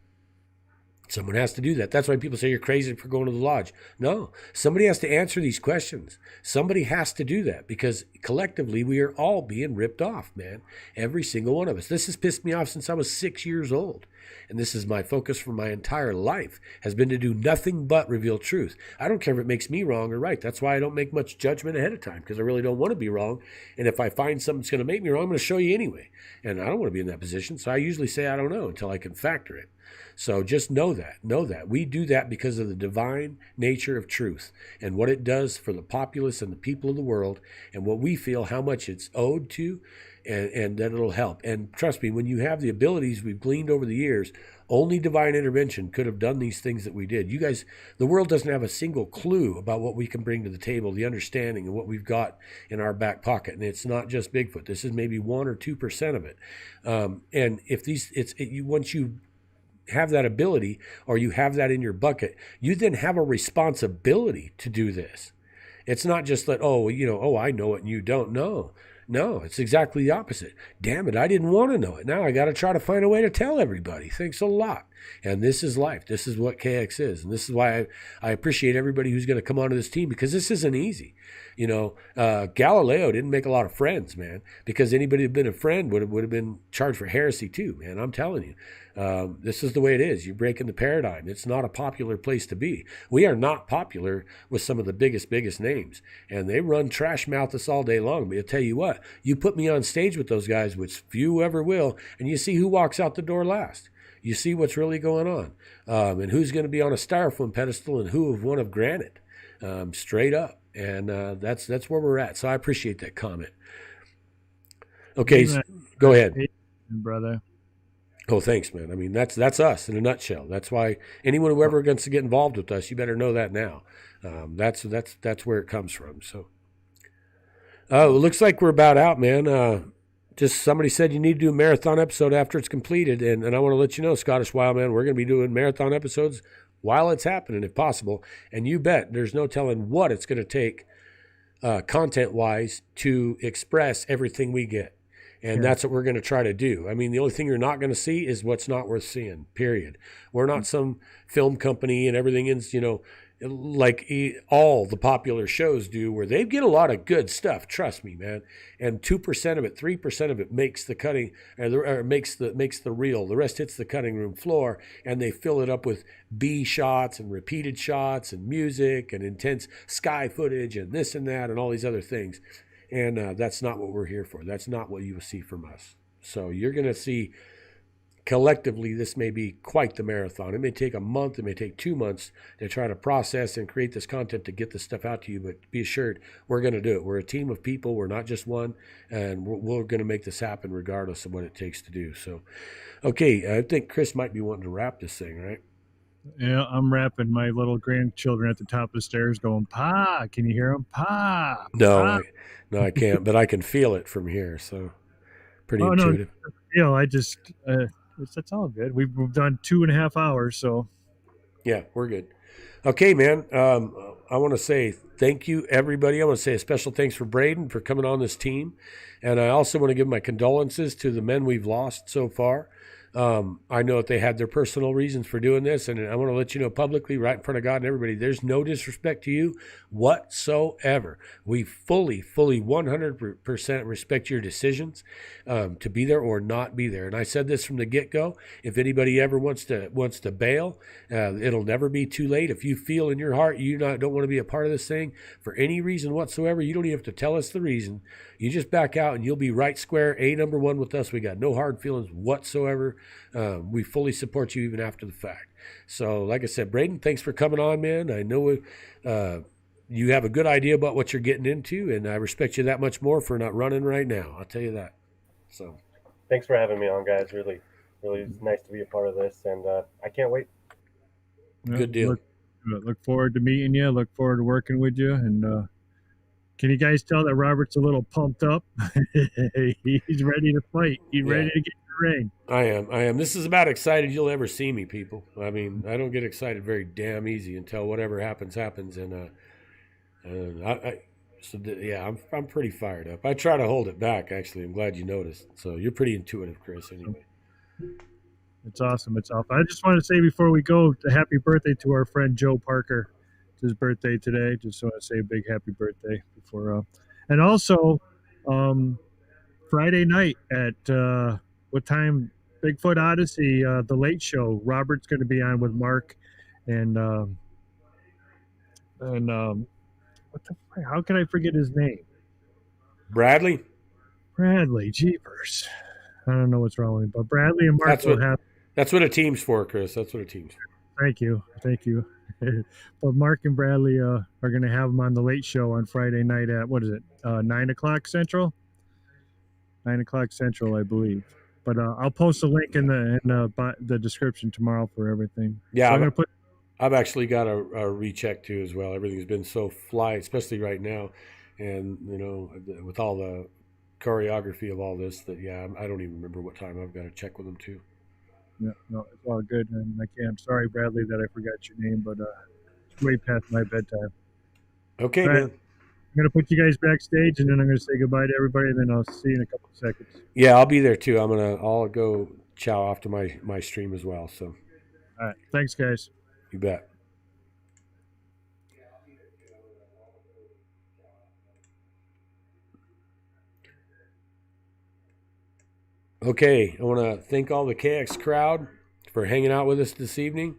Someone has to do that. That's why people say you're crazy for going to the lodge. No, somebody has to answer these questions. Somebody has to do that because collectively we are all being ripped off, man. Every single one of us. This has pissed me off since I was 6 years old. And this is my focus for my entire life, has been to do nothing but reveal truth. I don't care if it makes me wrong or right. That's why I don't make much judgment ahead of time, because I really don't want to be wrong. And if I find something that's going to make me wrong, I'm going to show you anyway. And I don't want to be in that position. So I usually say I don't know until I can factor it. So just know that. We do that because of the divine nature of truth and what it does for the populace and the people of the world and what we feel, how much it's owed to, and that it'll help. And trust me, when you have the abilities we've gleaned over the years, only divine intervention could have done these things that we did. You guys, the world doesn't have a single clue about what we can bring to the table, the understanding of what we've got in our back pocket. And it's not just Bigfoot. This is maybe 1 or 2% of it. And if once you have that ability or you have that in your bucket, you then have a responsibility to do this. It's not just that, I know it and you don't know. No, it's exactly the opposite. Damn it, I didn't want to know it. Now I got to try to find a way to tell everybody. Thanks a lot. And this is life. This is what KX is. And this is why I appreciate everybody who's going to come onto this team, because this isn't easy. Galileo didn't make a lot of friends, man, because anybody who'd been a friend would have been charged for heresy too, man. I'm telling you. This is the way it is. You're breaking the paradigm. It's not a popular place to be. We are not popular with some of the biggest names, and they run trash mouth us all day long. But I'll tell you what, you put me on stage with those guys, which few ever will, and you see who walks out the door last. You see what's really going on, and who's going to be on a styrofoam pedestal and who of one of granite, straight up. And that's where we're at. So I appreciate that comment. Okay, go ahead, brother. Oh, thanks, man. I mean, that's us in a nutshell. That's why anyone who ever wants to get involved with us, you better know that now. That's where it comes from. So, it looks like we're about out, man. Just somebody said you need to do a marathon episode after it's completed, and I want to let you know, Scottish Wild Man, we're going to be doing marathon episodes while it's happening, if possible. And you bet there's no telling what it's going to take, content-wise, to express everything we get. And sure. That's what we're going to try to do. I mean, the only thing you're not going to see is what's not worth seeing, period. We're not some film company and everything is, like all the popular shows do, where they get a lot of good stuff. Trust me, man. And 2% of it, 3% of it makes the cutting, or makes the reel. The rest hits the cutting room floor, and they fill it up with B shots and repeated shots and music and intense sky footage and this and that and all these other things. And that's not what we're here for. That's not what you will see from us. So you're going to see, collectively, this may be quite the marathon. It may take a month, it may take 2 months to try to process and create this content to get this stuff out to you, but be assured we're going to do it. We're a team of people. We're not just one, and we're going to make this happen regardless of what it takes to do. So, okay, I think Chris might be wanting to wrap this thing, right? Yeah, I'm rapping. My little grandchildren at the top of the stairs going, "Pa!" Can you hear them? Pa! Pa! No, I can't, but I can feel it from here. So, pretty Oh no, intuitive. I just that's all good. We've done 2.5 hours, so yeah, we're good. Okay, man. I want to say thank you, everybody. I want to say a special thanks for Braden for coming on this team, and I also want to give my condolences to the men we've lost so far. I know that they had their personal reasons for doing this, and I want to let you know publicly, right in front of God and everybody, there's no disrespect to you whatsoever. We fully 100% respect your decisions to be there or not be there. And I said this from the get-go. If anybody ever wants to bail, it'll never be too late. If you feel in your heart you don't want to be a part of this thing for any reason whatsoever, you don't even have to tell us the reason. You just back out and you'll be right square number one with us. We got no hard feelings whatsoever. We fully support you even after the fact. So like I said, Braden, thanks for coming on, man. I know you have a good idea about what you're getting into, and I respect you that much more for not running right now. I'll tell you that. So thanks for having me on, guys. Really it's nice to be a part of this, and I can't wait. Good deal. Look forward to meeting you. Look forward to working with you. And can you guys tell that Robert's a little pumped up? He's ready to fight. He's ready to get in the ring. I am. This is about excited you'll ever see me, people. I mean, I don't get excited very damn easy until whatever happens. And I'm pretty fired up. I try to hold it back, actually. I'm glad you noticed. So you're pretty intuitive, Chris, anyway. It's awesome. It's awesome. I just want to say before we go, a happy birthday to our friend Joe Parker. It's his birthday today. Just want to say a big happy birthday before. And also, Friday night at what time? Bigfoot Odyssey, the Late Show. Robert's going to be on with Mark, and what the? How can I forget his name? Bradley, jeepers. I don't know what's wrong with him, but Bradley and Mark That's what a team's for, Chris. That's what a team's for. Thank you. But Mark and Bradley are going to have him on the Late Show on Friday night at, 9 o'clock Central? 9 o'clock Central, I believe. But I'll post a link in the description tomorrow for everything. Yeah, so I've actually got a recheck too as well. Everything's been so fly, especially right now, and with all the choreography of all this, that I don't even remember what time. I've got to check with them too. Yeah, no, it's all good, and I'm sorry, Bradley, that I forgot your name, but it's way past my bedtime. Okay, man. I'm going to put you guys backstage, and then I'm going to say goodbye to everybody, and then I'll see you in a couple of seconds. Yeah, I'll be there too. I'll go chow after my stream as well. So, all right, thanks, guys. You bet. Okay, I want to thank all the KX crowd for hanging out with us this evening.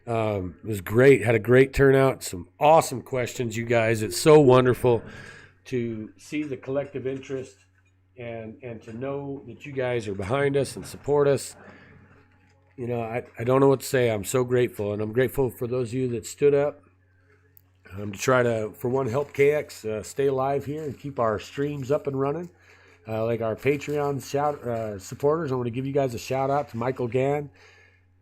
It was great. Had a great turnout. Some awesome questions, you guys. It's so wonderful to see the collective interest and to know that you guys are behind us and support us. I don't know what to say. I'm so grateful, and I'm grateful for those of you that stood up to try to, for one, help KX stay alive here and keep our streams up and running. Like our Patreon supporters, I want to give you guys a shout out to Michael Gann,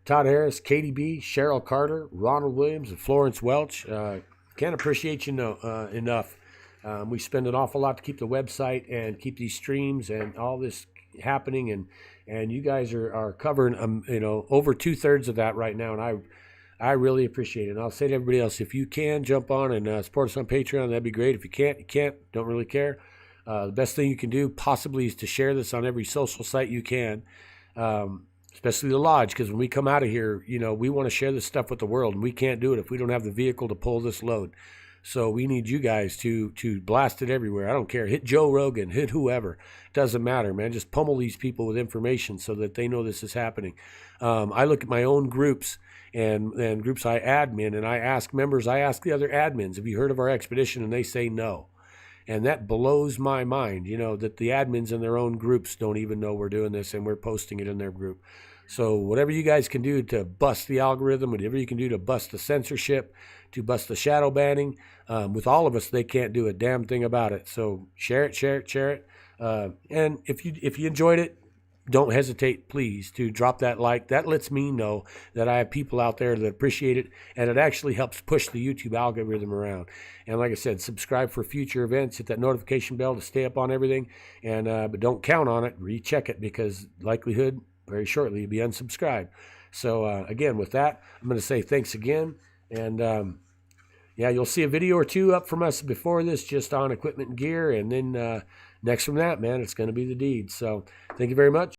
Todd Harris, Katie B, Cheryl Carter, Ronald Williams, and Florence Welch. Can't appreciate you enough. We spend an awful lot to keep the website and keep these streams and all this happening, and you guys are covering over 2/3 of that right now, and I really appreciate it. And I'll say to everybody else, if you can jump on and support us on Patreon, that'd be great. If you can't, you can't. Don't really care. The best thing you can do possibly is to share this on every social site you can. especially the lodge, because when we come out of here, you know, we want to share this stuff with the world, and we can't do it if we don't have the vehicle to pull this load. So we need you guys to blast it everywhere. I don't care. Hit Joe Rogan, hit whoever. Doesn't matter, man. Just pummel these people with information so that they know this is happening. I look at my own groups and groups I admin, and I ask members, I ask the other admins, have you heard of our expedition? And they say no. And that blows my mind, you know, that the admins in their own groups don't even know we're doing this and we're posting it in their group. So whatever you guys can do to bust the algorithm, whatever you can do to bust the censorship, to bust the shadow banning, with all of us, they can't do a damn thing about it. So share it, share it, share it. And if you enjoyed it, don't hesitate, please, to drop that like. That lets me know that I have people out there that appreciate it, and it actually helps push the YouTube algorithm around. And like I said, subscribe for future events. Hit that notification bell to stay up on everything. And but don't count on it. Recheck it, because likelihood very shortly you'll be unsubscribed. So again, with that, I'm going to say thanks again. And yeah, you'll see a video or two up from us before this, just on equipment and gear. And then next from that, man, it's going to be the deed. So thank you very much.